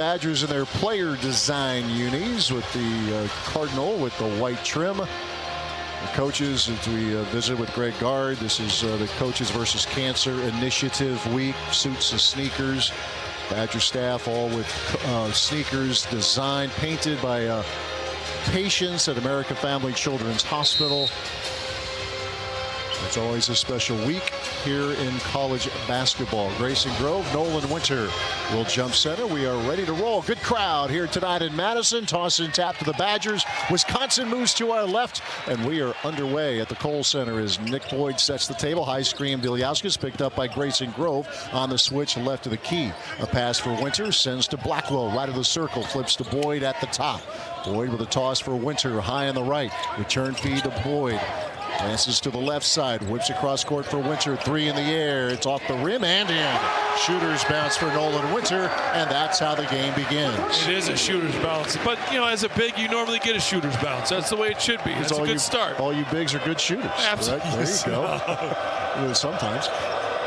Badgers in their player design unis with the cardinal with the white trim. The coaches, as we visit with Greg Gard, this is the Coaches versus Cancer Initiative Week. Suits and sneakers. Badger staff all with sneakers designed, painted by patients at American Family Children's Hospital. It's always a special week here in college basketball. Grayson Grove, Nolan Winter will jump center. We are ready to roll. Good crowd here tonight in Madison. Toss and tap to the Badgers. Wisconsin moves to our left, and we are underway at the Kohl Center as Nick Boyd sets the table. High screen, Viljauskas picked up by Grayson Grove on the switch left of the key. A pass for Winter, sends to Blackwell, right of the circle, flips to Boyd at the top. Boyd with a toss for Winter, high on the right. Return feed to Boyd. Passes to the left side, whips across court for Winter, three in the air. It's off the rim and in. Shooter's bounce for Nolan Winter, and that's how the game begins. It is a shooter's bounce, but you know, as a big, you normally get a shooter's bounce. That's the way it should be. It's a good start. All you bigs are good shooters. Absolutely. Right? There you go. Sometimes.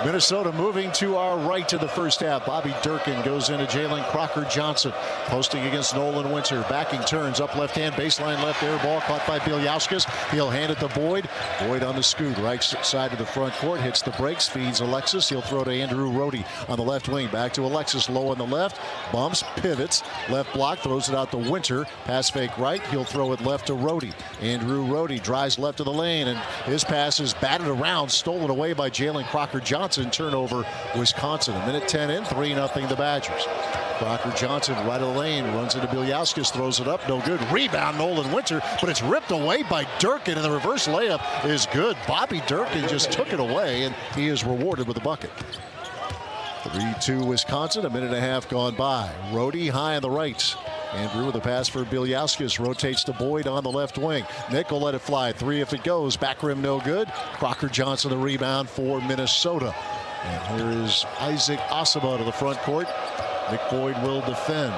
Minnesota moving to our right to the first half. Bobby Durkin goes into Jalen Crocker-Johnson. Posting against Nolan Winter. Backing turns up left hand. Baseline left air ball caught by Viljauskas. He'll hand it to Boyd. Boyd on the scoot. Right side of the front court. Hits the brakes. Feeds Alexis. He'll throw to Andrew Rohde on the left wing. Back to Alexis. Low on the left. Bumps. Pivots. Left block. Throws it out to Winter. Pass fake right. He'll throw it left to Rohde. Andrew Rohde drives left of the lane. And his pass is batted around. Stolen away by Jalen Crocker-Johnson. Turnover Wisconsin. A minute 10 in, 3-0 the Badgers. Crocker-Johnson right of the lane, runs into Viljauskas, throws it up, no good. Rebound Nolan Winter, but it's ripped away by Durkin, and the reverse layup is good. Bobby Durkin just took it away, and he is rewarded with a bucket. 3-2 Wisconsin, a minute and a half gone by. Rohde high on the right. Andrew with a pass for Viljauskas, rotates to Boyd on the left wing. Nick will let it fly. Three if it goes. Back rim no good. Crocker-Johnson the rebound for Minnesota. And here is Isaac Osaba to the front court. Nick Boyd will defend.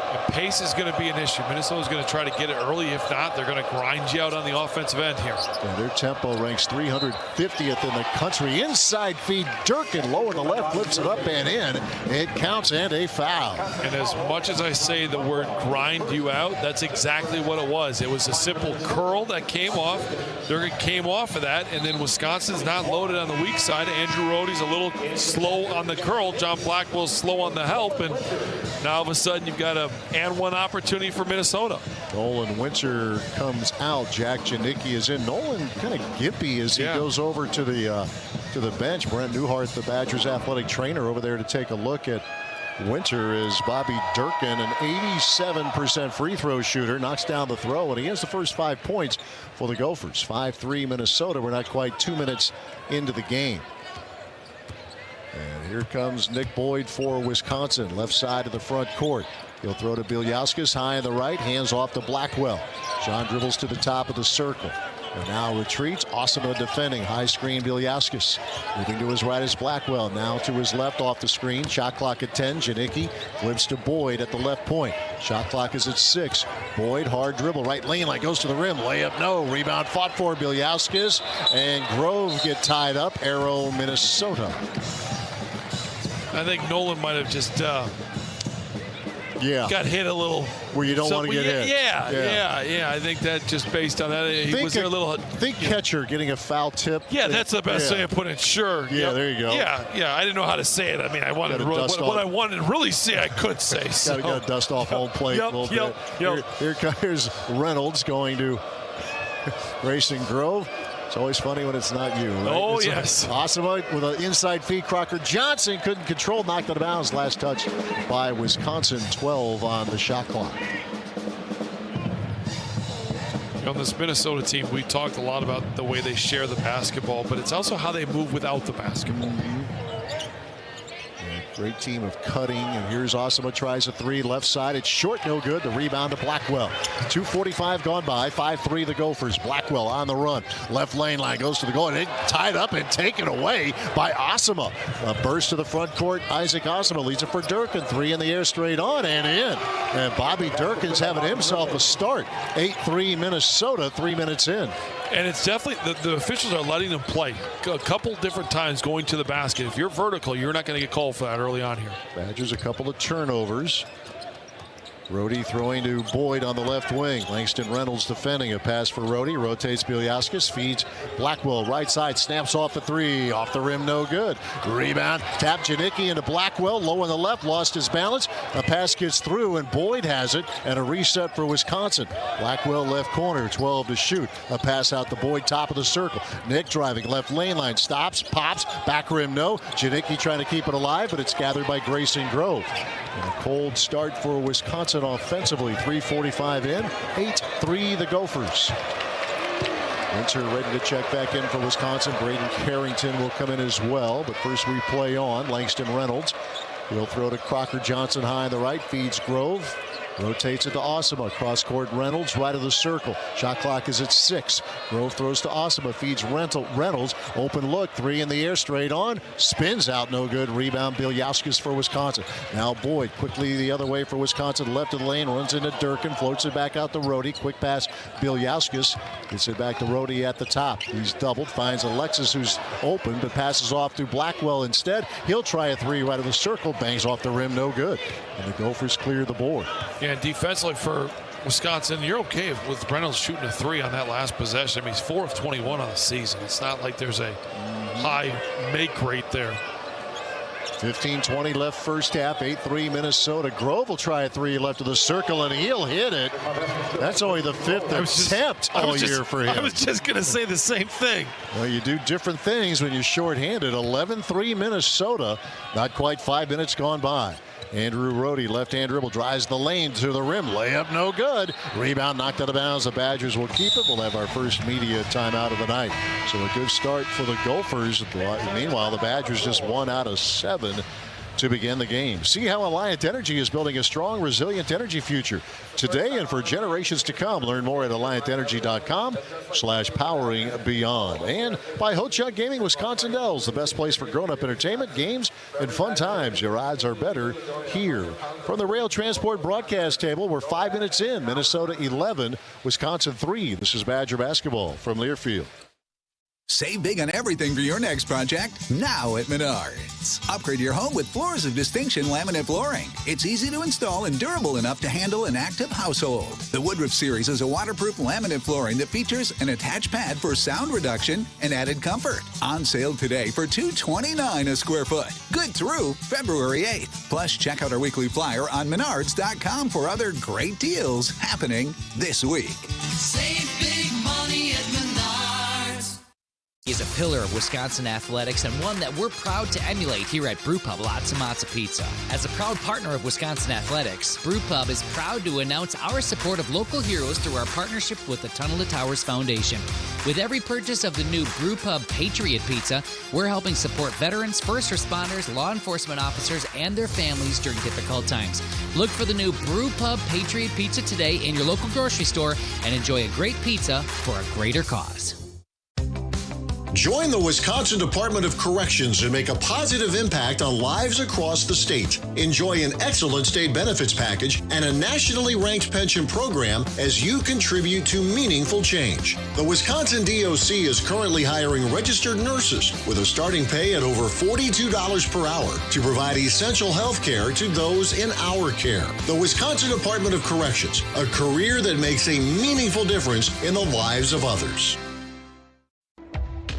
And pace is going to be an issue. Minnesota's going to try to get it early. If not, they're going to grind you out on the offensive end here. And their tempo ranks 350th in the country. Inside feed, Durkin low on the left, flips it up and in. It counts and a foul. And as much as I say the word grind you out, that's exactly what it was. It was a simple curl that came off. Durkin came off of that, and then Wisconsin's not loaded on the weak side. Andrew Rohde's a little slow on the curl. John Blackwell's slow on the help, and now all of a sudden you've got a and one opportunity for Minnesota. Nolan Winter comes out. Jack Janicki is in. Nolan kind of gimpy as he goes over to the bench. Brent Newhart, the Badgers athletic trainer, over there to take a look at Winter. Is Bobby Durkin, an 87% free throw shooter, knocks down the throw, and he has the first 5 points for the Gophers. 5-3 Minnesota. We're not quite 2 minutes into the game. And here comes Nick Boyd for Wisconsin, left side of the front court. He'll throw to Viljauskas, high on the right, hands off to Blackwell. John dribbles to the top of the circle. And now retreats. Osama defending. High screen, Viljauskas. Moving to his right is Blackwell. Now to his left off the screen. Shot clock at 10. Janicki flips to Boyd at the left point. Shot clock is at 6. Boyd, hard dribble. Right lane, like goes to the rim. Layup, no. Rebound fought for Viljauskas. And Grove get tied up. Arrow, Minnesota. I think Nolan might have just got hit a little. Where you don't want to get hit. Yeah. I think that just based on that, he was there a little. Think catcher getting a foul tip. Yeah, that's the best way of putting it. Sure. Yeah, there you go. Yeah. I didn't know how to say it. I mean, I wanted what I wanted to really say, I could say. So. Got to dust off home plate a little bit. Here's Reynolds going to Grayson Grove. It's always funny when it's not you. Right? Oh, yes. Osama with an inside feed. Crocker-Johnson couldn't control, knocked it out of bounds. Last touch by Wisconsin. 12 on the shot clock. On this Minnesota team, we talked a lot about the way they share the basketball, but it's also how they move without the basketball. Great team of cutting, and here's Osama, tries a three, left side, it's short, no good. The rebound to Blackwell. 2:45 gone by, 5-3 the Gophers. Blackwell on the run, left lane line, goes to the goal, and it tied up and taken away by Osama. A burst to the front court, Isaac Osama leads it for Durkin. Three in the air, straight on and in. And Bobby Durkin's having himself a start. 8-3 Minnesota, 3 minutes in. And it's definitely, the officials are letting them play a couple different times going to the basket. If you're vertical, you're not going to get called for that early on here. Badgers a couple of turnovers. Rohde throwing to Boyd on the left wing. Langston Reynolds defending. A pass for Rohde. Rotates Bieliauskas. Feeds Blackwell. Right side. Snaps off the three. Off the rim. No good. Rebound. Tap Janicki into Blackwell. Low on the left. Lost his balance. A pass gets through and Boyd has it. And a reset for Wisconsin. Blackwell left corner. 12 to shoot. A pass out to Boyd. Top of the circle. Nick driving left lane line. Stops. Pops. Back rim. No. Janicki trying to keep it alive, but it's gathered by Grayson Grove. And a cold start for Wisconsin offensively. 3:45 in, 8-3 the Gophers. Winter ready to check back in for Wisconsin. Braden Carrington will come in as well, but first we play on. Langston Reynolds. He'll throw to Crocker Johnson high on the right, feeds Grove. Rotates it to Osama. Cross court Reynolds right of the circle. Shot clock is at 6. Grove throws to Osama. Feeds Reynolds. Open look. 3 in the air. Straight on. Spins out. No good. Rebound Bieliauskas for Wisconsin. Now Boyd quickly the other way for Wisconsin. Left of the lane. Runs into Durkin. Floats it back out to Rohde. Quick pass. Bieliauskas gets it back to Rohde at the top. He's doubled. Finds Alexis who's open but passes off to Blackwell instead. He'll try a 3 right of the circle. Bangs off the rim. No good. And the Gophers clear the board. Yeah, defensively for Wisconsin, you're okay with Reynolds shooting a 3 on that last possession. I mean, he's 4 of 21 on the season. It's not like there's a high make rate there. 15:20 left first half. 8-3 Minnesota. Grove will try a 3 left of the circle and he'll hit it. That's only the 5th attempt all year for him. I was just going to say the same thing. Well, you do different things when you're shorthanded. 11-3 Minnesota. Not quite 5 minutes gone by. Andrew Rohde, left-hand dribble, drives the lane to the rim. Layup, no good. Rebound knocked out of bounds. The Badgers will keep it. We'll have our first media timeout of the night. So a good start for the Gophers. Meanwhile, the Badgers just 1 out of 7 to begin the game. See how Alliant Energy is building a strong, resilient energy future today and for generations to come. Learn more at AlliantEnergy.com/powering beyond. And by Ho Chunk Gaming Wisconsin Dells, the best place for grown-up entertainment, games, and fun times. Your odds are better here. From the Rail Transport broadcast table, we're 5 minutes in. Minnesota 11, Wisconsin 3. This is Badger basketball from Learfield. Save big on everything for your next project now at Menards. Upgrade your home with Floors of Distinction laminate flooring. It's easy to install and durable enough to handle an active household. The Woodruff Series is a waterproof laminate flooring that features an attached pad for sound reduction and added comfort. On sale today for $229 a square foot. Good through February 8th. Plus, check out our weekly flyer on Menards.com for other great deals happening this week. Save big money at Menards. Is a pillar of Wisconsin athletics and one that we're proud to emulate here at Brewpub Lots and Matza Pizza. As a proud partner of Wisconsin athletics, Brewpub is proud to announce our support of local heroes through our partnership with the Tunnel to Towers Foundation. With every purchase of the new Brewpub Patriot Pizza, we're helping support veterans, first responders, law enforcement officers, and their families during difficult times. Look for the new Brewpub Patriot Pizza today in your local grocery store and enjoy a great pizza for a greater cause. Join the Wisconsin Department of Corrections and make a positive impact on lives across the state. Enjoy an excellent state benefits package and a nationally ranked pension program as you contribute to meaningful change. The Wisconsin DOC is currently hiring registered nurses with a starting pay at over $42 per hour to provide essential health care to those in our care. The Wisconsin Department of Corrections, a career that makes a meaningful difference in the lives of others.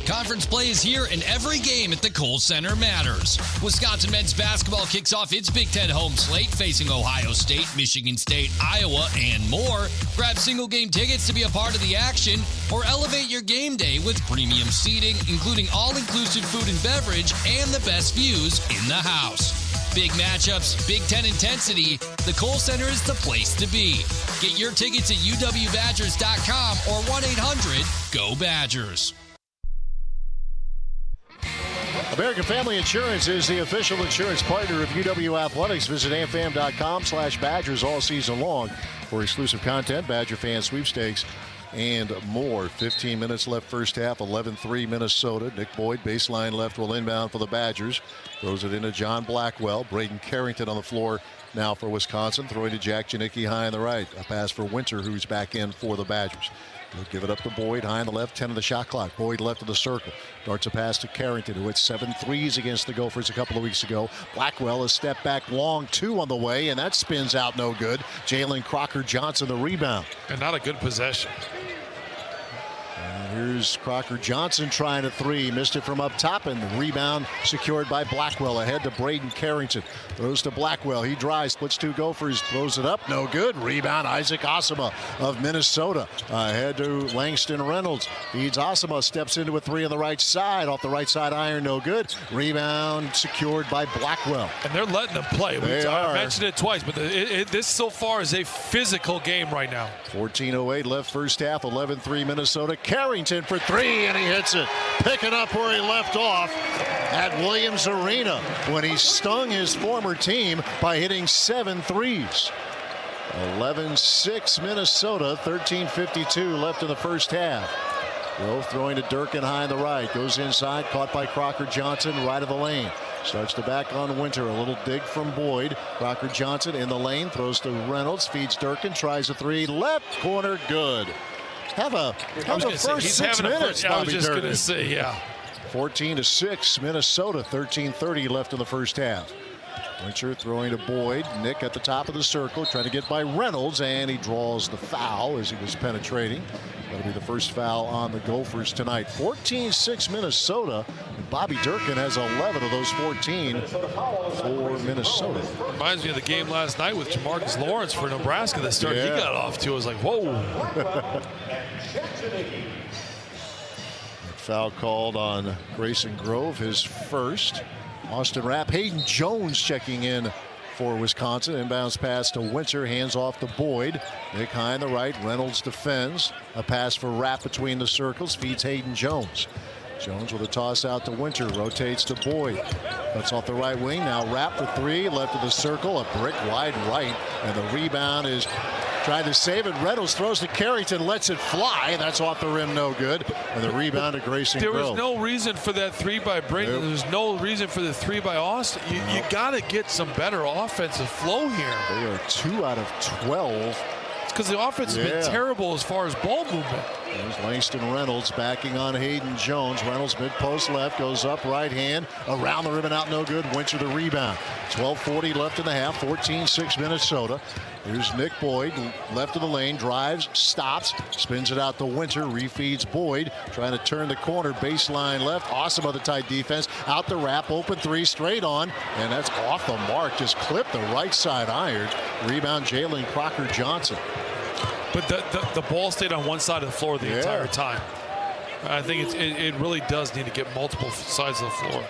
Conference play is here, and every game at the Kohl Center matters. Wisconsin men's basketball kicks off its Big Ten home slate, facing Ohio State, Michigan State, Iowa, and more. Grab single-game tickets to be a part of the action, or elevate your game day with premium seating, including all-inclusive food and beverage, and the best views in the house. Big matchups, Big Ten intensity, the Kohl Center is the place to be. Get your tickets at uwbadgers.com or 1-800-GO-BADGERS. American Family Insurance is the official insurance partner of UW Athletics. Visit amfam.com/Badgers all season long for exclusive content, Badger fan sweepstakes, and more. 15 minutes left first half, 11-3 Minnesota. Nick Boyd, baseline left, will inbound for the Badgers. Throws it into John Blackwell. Braden Carrington on the floor now for Wisconsin, throwing to Jack Janicki high on the right. A pass for Winter, who's back in for the Badgers. He'll give it up to Boyd, high on the left, 10 of the shot clock. Boyd left of the circle. Darts a pass to Carrington, who hit 7 threes against the Gophers a couple of weeks ago. Blackwell, a step back long, 2 on the way, and that spins out no good. Jalen Crocker-Johnson, the rebound. And not a good possession. And here's Crocker-Johnson trying a 3. Missed it from up top, and the rebound secured by Blackwell. Ahead to Braden Carrington. Throws to Blackwell. He drives, splits 2 Gophers, throws it up. No good. Rebound, Isaac Osama of Minnesota. Ahead to Langston Reynolds. Feeds Osama, steps into a 3 on the right side. Off the right side iron, no good. Rebound secured by Blackwell. And they're letting them play. I mentioned it twice, but this so far is a physical game right now. 14:08 left first half. 11-3 Minnesota. Carrington for 3, and he hits it. Picking up where he left off at Williams Arena when he stung his former team by hitting 7 threes. 11-6 Minnesota. 13:52 left in the first half. Grove throwing to Durkin high on the right. Goes inside, caught by Crocker-Johnson, right of the lane. Starts to back on Winter. A little dig from Boyd. Crocker-Johnson in the lane, throws to Reynolds, feeds Durkin, tries a 3, left corner, good. Have a first 6 minutes, I was Bobby just going Durkin. to say, yeah. 14-6 Minnesota. 13:30 left in the first half. Winter throwing to Boyd. Nick at the top of the circle, trying to get by Reynolds, and he draws the foul as he was penetrating. That'll be the first foul on the Gophers tonight. 14-6 Minnesota. Bobby Durkin has 11 of those 14 for Minnesota. Reminds me of the game last night with Jamarcus Lawrence for Nebraska. The start he got off to, I was like, whoa. Foul called on Grayson Grove, his first. Austin Rapp. Hayden Jones checking in for Wisconsin. Inbounds pass to Winter, hands off to Boyd. Nick high on the right. Reynolds defends. A pass for Rapp between the circles, feeds Hayden Jones. Jones with a toss out to Winter, rotates to Boyd. Cuts off the right wing. Now Rapp for 3, left of the circle. A brick wide right, and the rebound is trying to save it. Reynolds throws to Carrington, lets it fly. That's off the rim, no good. And the rebound to Grayson Grove. There was no reason for that 3 by Brayton. Nope. There's no reason for the 3 by Austin. You got to get some better offensive flow here. They are 2 out of 12. It's because the offense has been terrible as far as ball movement. There's Langston Reynolds backing on Hayden Jones. Reynolds mid-post left, goes up right hand, around the rim and out, no good. Winter the rebound. 12:40 left in the half. 14-6 Minnesota. Here's Nick Boyd, left of the lane, drives, stops, spins it out to Winter, refeeds Boyd, trying to turn the corner, baseline left. Awesome other tight defense. Out the wrap, open 3, straight on, and that's off the mark. Just clipped the right side iron. Rebound Jalen Crocker-Johnson. But the ball stayed on one side of the floor the entire time. I think it really does need to get multiple sides of the floor.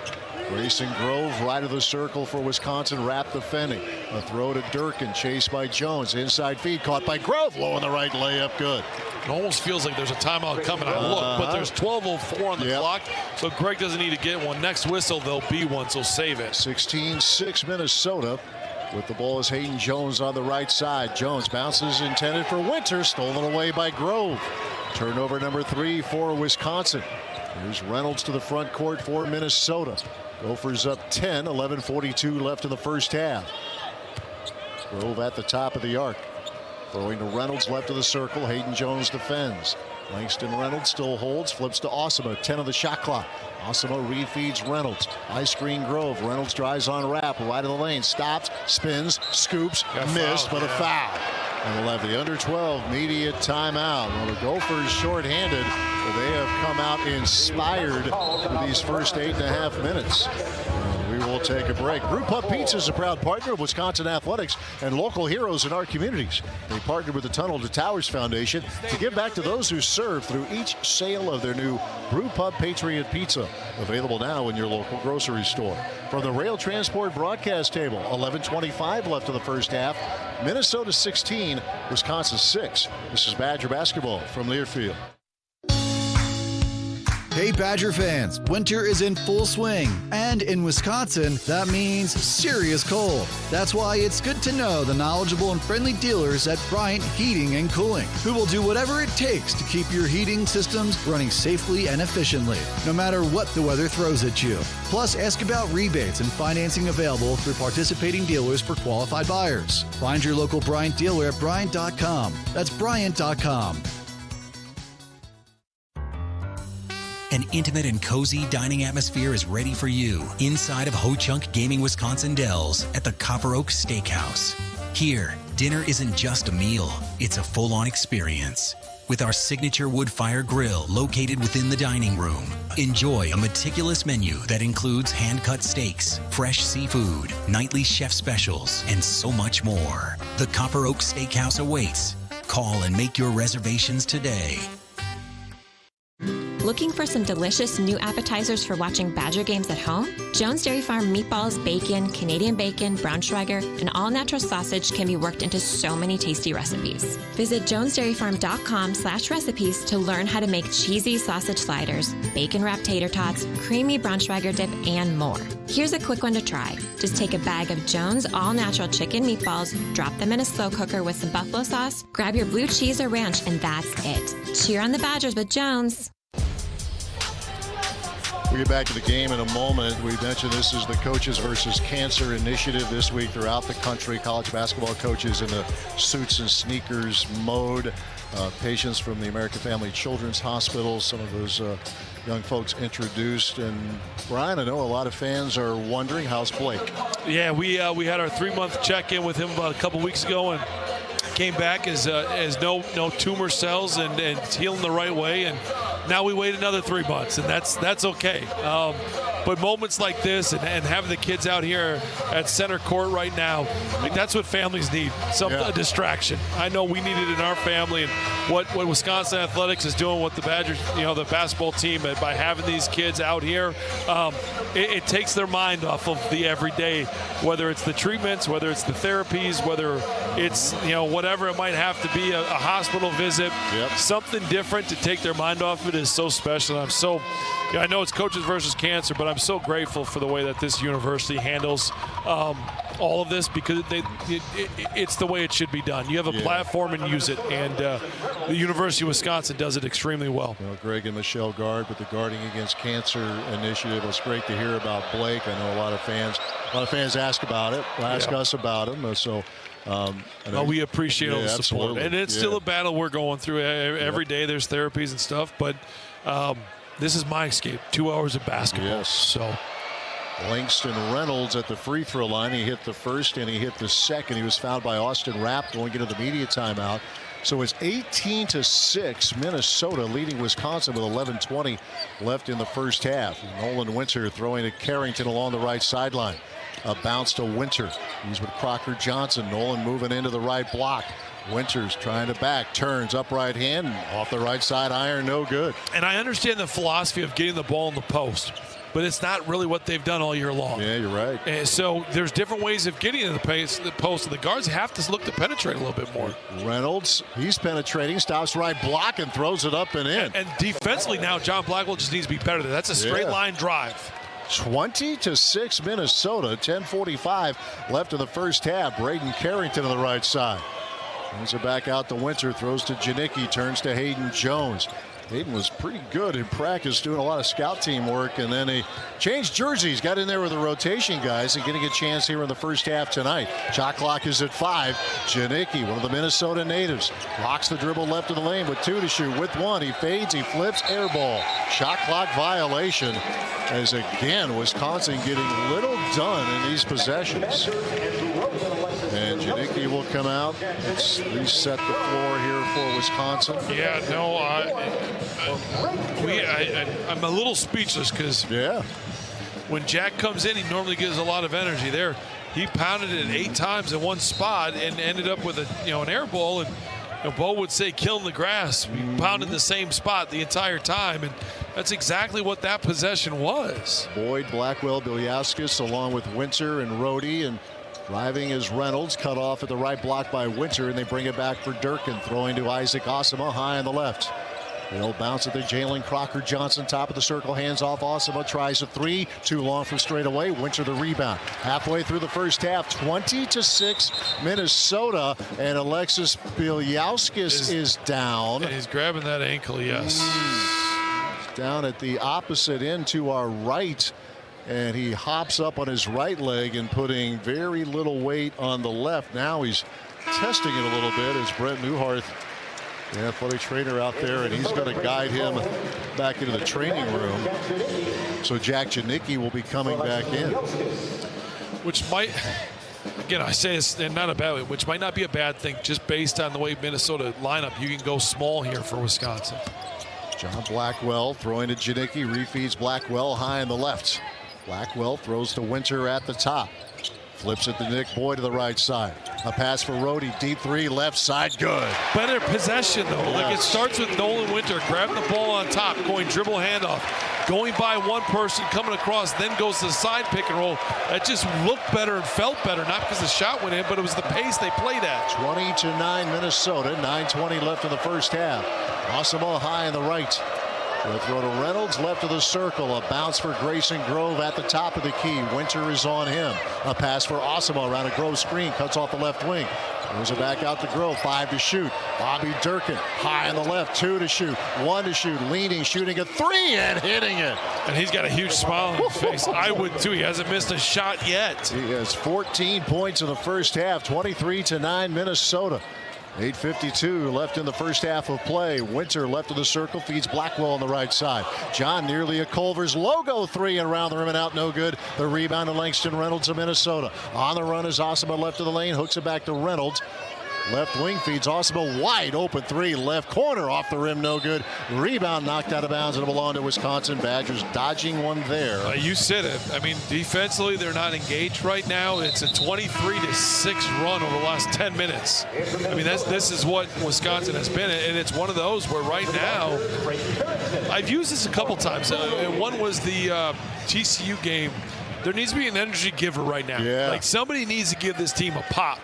Grayson Grove, right of the circle for Wisconsin. Rapp defending. A throw to Durkin, chased by Jones. Inside feed, caught by Grove. Low on the right, layup good. It almost feels like there's a timeout coming. I look, but there's 12:04 on the clock, so Greg doesn't need to get one. Next whistle, there'll be one, so save it. 16-6 Minnesota. With the ball is Hayden Jones on the right side. Jones bounces, intended for Winter, stolen away by Grove. Turnover number 3 for Wisconsin. Here's Reynolds to the front court for Minnesota. Gophers up 10, 11:42 left in the first half. Grove at the top of the arc. Throwing to Reynolds, left of the circle. Hayden Jones defends. Langston Reynolds still holds, flips to Osama, 10 of the shot clock. Osama refeeds Reynolds. High screen Grove. Reynolds drives on Rapp, right of the lane, stops, spins, scoops, missed, but a foul. And we'll have the under 12 media timeout. Well, the Gophers shorthanded, but they have come out inspired for these first 8.5 minutes. We will take a break. Brew Pub Pizza is a proud partner of Wisconsin Athletics and local heroes in our communities. They partnered with the Tunnel to Towers Foundation to give back to those who serve through each sale of their new Brew Pub Patriot Pizza. Available now in your local grocery store. From the Rail Transport broadcast table, 11:25 left of the first half. Minnesota 16, Wisconsin 6. This is Badger basketball from Learfield. Hey Badger fans, winter is in full swing, and in Wisconsin, that means serious cold. That's why it's good to know the knowledgeable and friendly dealers at Bryant Heating and Cooling, who will do whatever it takes to keep your heating systems running safely and efficiently, no matter what the weather throws at you. Plus, ask about rebates and financing available through participating dealers for qualified buyers. Find your local Bryant dealer at Bryant.com. That's Bryant.com. An intimate and cozy dining atmosphere is ready for you inside of Ho Chunk Gaming Wisconsin Dells at the Copper Oak Steakhouse. Here, dinner isn't just a meal, it's a full-on experience. With our signature wood fire grill located within the dining room, enjoy a meticulous menu that includes hand-cut steaks, fresh seafood, nightly chef specials, and so much more. The Copper Oak Steakhouse awaits. Call and make your reservations today. Looking for some delicious new appetizers for watching Badger games at home? Jones Dairy Farm meatballs, bacon, Canadian bacon, Braunschweiger, and all-natural sausage can be worked into so many tasty recipes. Visit jonesdairyfarm.com/recipes to learn how to make cheesy sausage sliders, bacon-wrapped tater tots, creamy Braunschweiger dip, and more. Here's a quick one to try. Just take a bag of Jones all-natural chicken meatballs, drop them in a slow cooker with some buffalo sauce, grab your blue cheese or ranch, and that's it. Cheer on the Badgers with Jones. We'll get back to the game in a moment. We mentioned this is the Coaches versus Cancer initiative this week throughout the country. College basketball coaches in the suits and sneakers mode. Patients from the American Family Children's Hospital, some of those young folks introduced. And Brian, I know a lot of fans are wondering, how's Blake? Yeah, we had our 3-month check-in with him about a couple weeks ago, and came back as no tumor cells and healing the right way. And now we wait another 3 months, and that's okay. But moments like this and having the kids out here at center court right now, like that's what families need, a distraction. I know we need it in our family, and what Wisconsin Athletics is doing with the Badgers, the basketball team, by having these kids out here, it takes their mind off of the everyday, whether it's the treatments, whether it's the therapies, whether it's whatever it might have to be, a hospital visit, something different to take their mind off it is so special. And I know it's Coaches versus Cancer, but I'm so grateful for the way that this university handles all of this, because it's the way it should be done. You have a platform and use it, and the University of Wisconsin does it extremely well. Greg and Michelle Gard with the Guarding Against Cancer initiative. It's great to hear about Blake. I know a lot of fans ask about it, ask us about him. We appreciate all the support. Absolutely. And it's still a battle we're going through. Every day there's therapies and stuff, but this is my escape. 2 hours of basketball. Yes. So Langston Reynolds at the free throw line. He hit the first and he hit the second. He was fouled by Austin Rapp going into the media timeout. So it's 18-6. Minnesota leading Wisconsin with 11:20 left in the first half. Nolan Winter throwing to Carrington along the right sideline. A bounce to Winter. He's with Crocker Johnson. Nolan moving into the right block. Winters trying to back, turns up right hand, off the right side iron, no good. And I understand the philosophy of getting the ball in the post, but it's not really what they've done all year long. Yeah, you're right. And so there's different ways of getting to the post, and the guards have to look to penetrate a little bit more. Reynolds, he's penetrating, stops right block and throws it up and in. And defensively now, John Blackwell just needs to be better there. That's a straight line drive. 20-6 Minnesota, 10:45 left in the first half. Braden Carrington on the right side. Brings it back out to Winter, throws to Janicki, turns to Hayden Jones. Hayden was pretty good in practice, doing a lot of scout team work, and then he changed jerseys, got in there with the rotation guys, and getting a chance here in the first half tonight. Shot clock is at 5. Janicki, one of the Minnesota natives, locks the dribble left of the lane with 2 to shoot. With 1, he fades, he flips, air ball. Shot clock violation, as again, Wisconsin getting little done in these possessions. And Janicki will come out. It's reset the floor here for Wisconsin. Yeah, no, I'm a little speechless, because when Jack comes in, he normally gives a lot of energy there. He pounded it 8 times in one spot and ended up with an air ball, and Bo would say killing the grass. We pounded the same spot the entire time, and that's exactly what that possession was. Boyd, Blackwell, Bilyaskis along with Winter and Rohde, and driving is Reynolds, cut off at the right block by Winter, and they bring it back for Durkin, throwing to Isaac Osama high on the left. They'll bounce it to Jalen Crocker Johnson, top of the circle, hands off. Osama tries a three, too long for straightaway. Winter the rebound. Halfway through the first half, 20-6 Minnesota, and Alexis Bielyauskas is down. And he's grabbing that ankle, yes. Down at the opposite end to our right, and he hops up on his right leg and putting very little weight on the left. Now he's testing it a little bit as Brent Newhart, the athletic trainer out there, and he's going to guide him back into the training room. So Jack Janicki will be coming back in. Which might, again, I say it's not a bad way, which might not be a bad thing just based on the way Minnesota lineup. You can go small here for Wisconsin. John Blackwell throwing to Janicki, refeeds Blackwell high on the left. Blackwell throws to Winter at the top. Flips it to Nick Boyd to the right side. A pass for Rhodey, deep three, left side, good. Better possession, though. Yes. Like, it starts with Nolan Winter grabbing the ball on top, going dribble handoff, going by one person, coming across, then goes to the side pick and roll. That just looked better and felt better, not because the shot went in, but it was the pace they played at. 20-9 Minnesota, 9:20 left in the first half. Osama high on the right. They'll throw to Reynolds, left of the circle. A bounce for Grayson Grove at the top of the key. Winter is on him. A pass for Osama around a Grove screen. Cuts off the left wing. Moves it back out to Grove. 5 to shoot. Bobby Durkin high on the left. 2 to shoot. 1 to shoot. Leaning, shooting a 3 and hitting it. And he's got a huge smile on his face. I would too. He hasn't missed a shot yet. He has 14 points in the first half. 23-9 Minnesota. 8:52 left in the first half of play. Winter left of the circle, feeds Blackwell on the right side. John nearly a Culver's logo 3 and around the rim and out, no good. The rebound to Langston Reynolds of Minnesota. On the run is Osama left of the lane, hooks it back to Reynolds. Left wing feeds Osama, wide open 3, left corner off the rim, no good. Rebound knocked out of bounds and it belonged to Wisconsin. Badgers dodging one there. You said it. I mean, defensively, they're not engaged right now. It's a 23-6 run over the last 10 minutes. I mean, this is what Wisconsin has been, and it's one of those where right now, I've used this a couple times. One was the TCU game. There needs to be an energy giver right now. Yeah. Like, somebody needs to give this team a pop.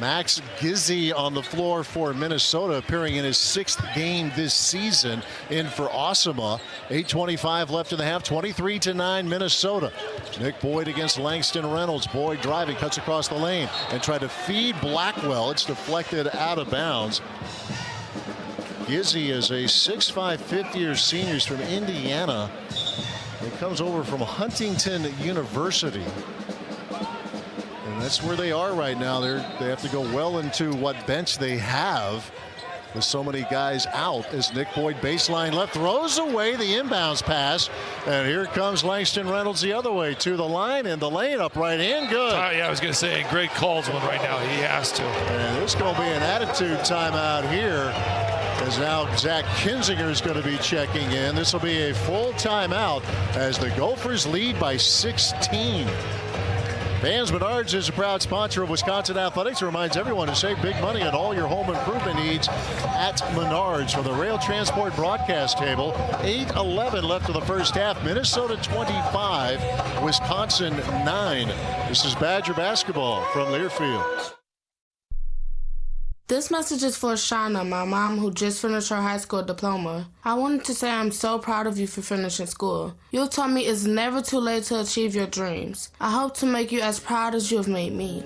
Max Gizzi on the floor for Minnesota, appearing in his 6th game this season. In for Osama. 8:25 left in the half. 23-9 Minnesota. Nick Boyd against Langston Reynolds. Boyd driving, cuts across the lane and tried to feed Blackwell. It's deflected out of bounds. Gizzi is a 6'5", fifth-year senior from Indiana. He comes over from Huntington University. That's where they are right now. They have to go well into what bench they have with so many guys out as Nick Boyd baseline left throws away the inbounds pass. And here comes Langston Reynolds the other way to the line, and the lane up right in, good. Yeah, I was going to say, Greg calls one right now. He has to. And there's going to be an attitude timeout here as now Zach Kinzinger is going to be checking in. This will be a full timeout as the Gophers lead by 16. Vans Menards is a proud sponsor of Wisconsin Athletics. It reminds everyone to save big money on all your home improvement needs at Menards. For the Rail Transport broadcast table, 8:11 left of the first half. Minnesota 25, Wisconsin 9. This is Badger basketball from Learfield. This message is for Shauna, my mom, who just finished her high school diploma. I wanted to say I'm so proud of you for finishing school. You taught me it's never too late to achieve your dreams. I hope to make you as proud as you have made me.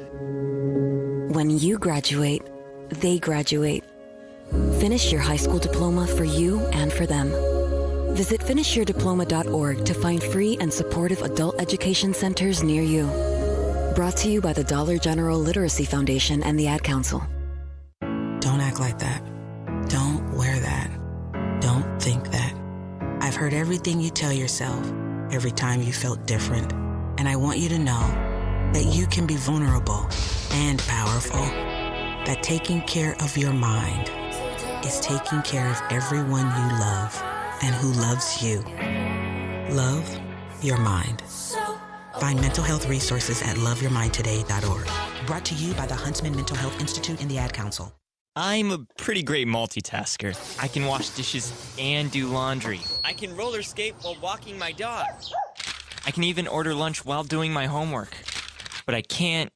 When you graduate, they graduate. Finish your high school diploma for you and for them. Visit finishyourdiploma.org to find free and supportive adult education centers near you. Brought to you by the Dollar General Literacy Foundation and the Ad Council. Don't act like that. Don't wear that. Don't think that. I've heard everything you tell yourself every time you felt different. And I want you to know that you can be vulnerable and powerful. That taking care of your mind is taking care of everyone you love and who loves you. Love your mind. Find mental health resources at loveyourmindtoday.org. Brought to you by the Huntsman Mental Health Institute and the Ad Council. I'm a pretty great multitasker. I can wash dishes and do laundry. I can roller skate while walking my dog. I can even order lunch while doing my homework. But I can't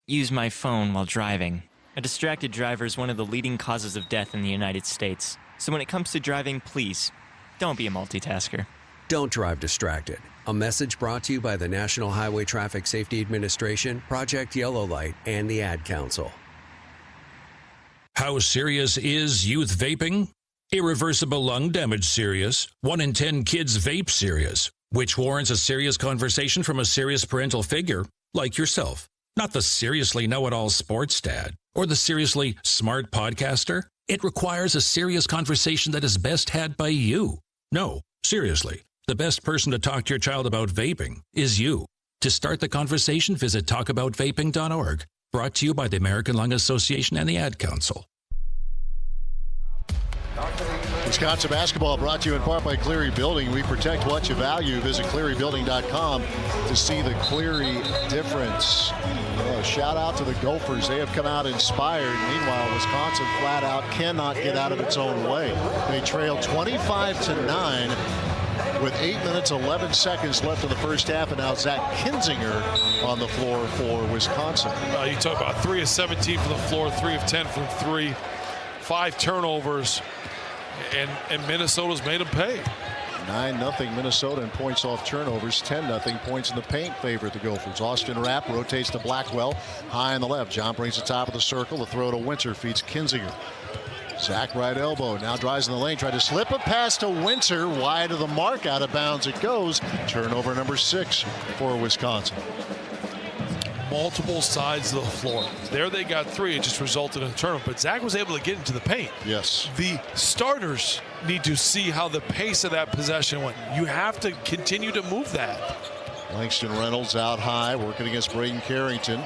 use my phone while driving. A distracted driver is one of the leading causes of death in the United States. So when it comes to driving, please, don't be a multitasker. Don't drive distracted. A message brought to you by the National Highway Traffic Safety Administration, Project Yellow Light, and the Ad Council. How serious is youth vaping? Irreversible lung damage serious. 1 in 10 kids vape serious, which warrants a serious conversation from a serious parental figure like yourself. Not the seriously know-it-all sports dad or the seriously smart podcaster. It requires a serious conversation that is best had by you. No, seriously, the best person to talk to your child about vaping is you. To start the conversation, visit talkaboutvaping.org. Brought to you by the American Lung Association and the Ad Council. Wisconsin basketball brought to you in part by Cleary Building. We protect what you value. Visit clearybuilding.com to see the Cleary difference. Shout out to the Gophers. They have come out inspired. Meanwhile, Wisconsin flat out cannot get out of its own way. They trail 25-9 with 8 minutes, 11 seconds left in the first half. And now Zach Kinzinger on the floor for Wisconsin. You talk about 3 of 17 from the floor, 3 of 10 from 3, 5 turnovers. And Minnesota's made them pay. 9-0 Minnesota in points off turnovers. 10-0 points in the paint favor the Gophers. Austin Rapp rotates to Blackwell. High on the left. John brings the top of the circle. The throw to Winter feeds Kinzinger. Zach right elbow. Now drives in the lane. Tried to slip a pass to Winter. Wide of the mark. Out of bounds it goes. Turnover number 6 for Wisconsin. Multiple sides of the floor. There they got 3. It just resulted in a turnover. But Zach was able to get into the paint. Yes. The starters need to see how the pace of that possession went. You have to continue to move that. Langston Reynolds out high, working against Braden Carrington.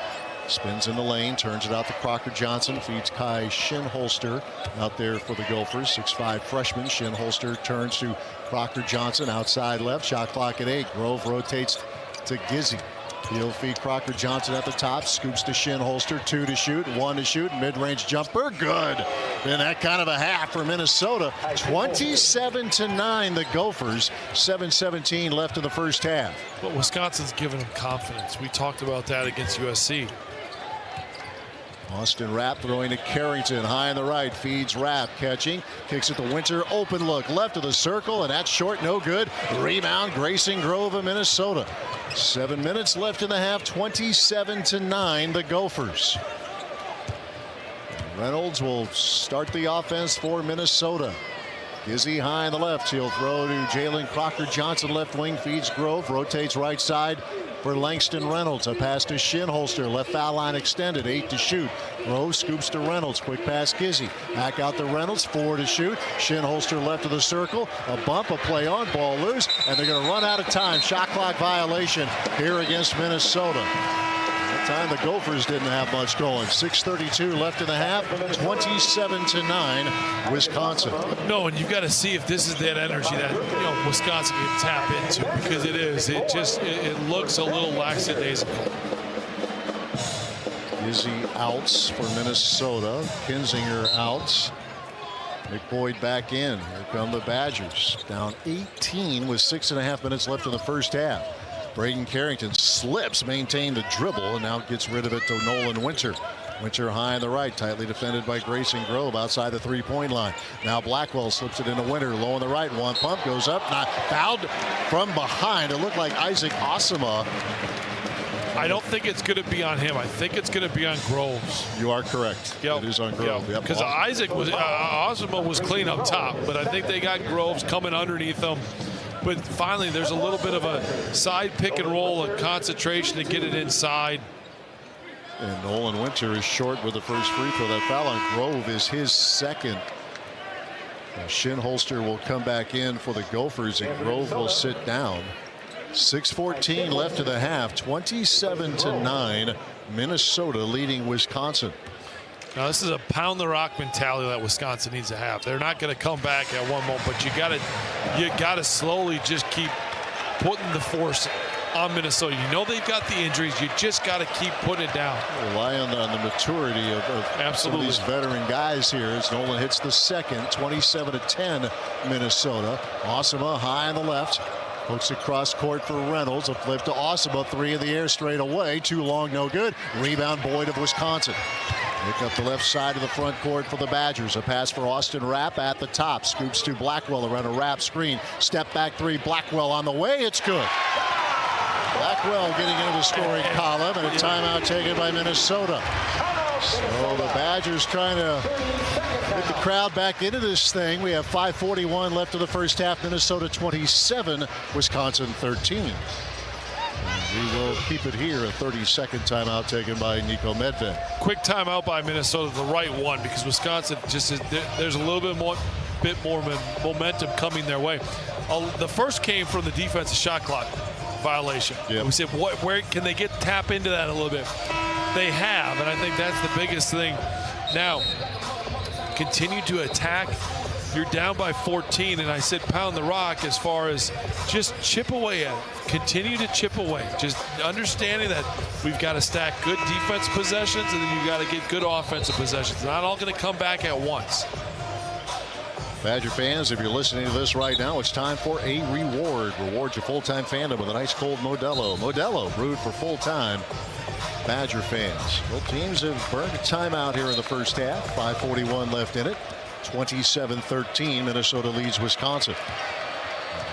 Spins in the lane, turns it out to Crocker Johnson, feeds Kai Shinholster out there for the Gophers. 6'5 freshman. Shinholster turns to Crocker Johnson, outside left. Shot clock at 8. Grove rotates to Gizzy. He'll feed Crocker Johnson at the top. Scoops to Shinholster. 2 to shoot. 1 to shoot. Mid-range jumper. Good. And that kind of a half for Minnesota. 27-9 the Gophers. 7:17 left in the first half. But Wisconsin's given them confidence. We talked about that against USC. Austin Rapp throwing to Carrington. High on the right. Feeds Rapp. Catching. Kicks it to Winter. Open look. Left of the circle. And that's short. No good. Rebound. Grayson Grove of Minnesota. 7 minutes left in the half. 27-9 the Gophers. Reynolds will start the offense for Minnesota. Gizzy high on the left. He'll throw to Jalen Crocker Johnson. Left wing feeds Grove. Rotates right side for Langston Reynolds. A pass to Shinholster. Left foul line extended. 8 to shoot. Grove scoops to Reynolds. Quick pass Gizzy. Back out to Reynolds. 4 to shoot. Shinholster left of the circle. A bump, a play on, ball loose. And they're going to run out of time. Shot clock violation here against Minnesota. That time the Gophers didn't have much going. 6:32 left in the half. 27-9 Wisconsin. No, and you've got to see if this is that energy that Wisconsin can tap into, because it is. It looks a little lackadaisical. Gizzy outs for Minnesota. Kinzinger outs. Nick Boyd back in. Here come the Badgers. Down 18 with 6.5 minutes left in the first half. Braden Carrington slips, maintained the dribble, and now gets rid of it to Nolan Winter. Winter high on the right, tightly defended by Grayson Grove outside the three-point line. Now Blackwell slips it into Winter, low on the right. One pump goes up, not fouled from behind. It looked like Isaac Osama. I don't think it's going to be on him. I think it's going to be on Groves. You are correct. Yep. It is on Groves. Because Isaac was Osama was clean up top, but I think they got Groves coming underneath them. But finally, there's a little bit of a side pick and roll, a concentration to get it inside. And Nolan Winter is short with the first free throw. That foul on Grove is his second. Shinholster will come back in for the Gophers, and Grove will sit down. 6:14 left in the half. 27-9. Minnesota leading Wisconsin. Now this is a pound the rock mentality that Wisconsin needs to have. They're not going to come back at one moment, but you got to slowly just keep putting the force on Minnesota. You know they've got the injuries. You just got to keep putting it down. Rely on the maturity of some of these veteran guys here as Nolan hits the second. 27-10 Minnesota. Osama high on the left. Hooks it cross court for Reynolds. A flip to Osama. 3 in the air straight away. Too long, no good. Rebound Boyd of Wisconsin. Pick up the left side of the front court for the Badgers. A pass for Austin Rapp at the top. Scoops to Blackwell around a Rapp screen. Step back 3. Blackwell on the way. It's good. Blackwell getting into the scoring column, and a timeout taken by Minnesota. So the Badgers trying to get the crowd back into this thing. We have 5:41 left of the first half. Minnesota 27, Wisconsin 13. We will keep it here. A 30-second timeout taken by Nico Medved. Quick timeout by Minnesota, the right one, because Wisconsin just is, there's a little bit more momentum coming their way. The first came from the defensive shot clock violation. Yep. We said, where can they tap into that a little bit? They have, and I think that's the biggest thing. Now, continue to attack. You're down by 14, and I said pound the rock as far as just chip away at it. Continue to chip away. Just understanding that we've got to stack good defense possessions, and then you've got to get good offensive possessions. Not all going to come back at once. Badger fans, if you're listening to this right now, it's time for a reward. Reward your full-time fandom with an ice cold Modelo. Modelo, brewed for full-time Badger fans. Both teams have burned a timeout here in the first half. 5:41 left in it. 27-13, Minnesota leads Wisconsin.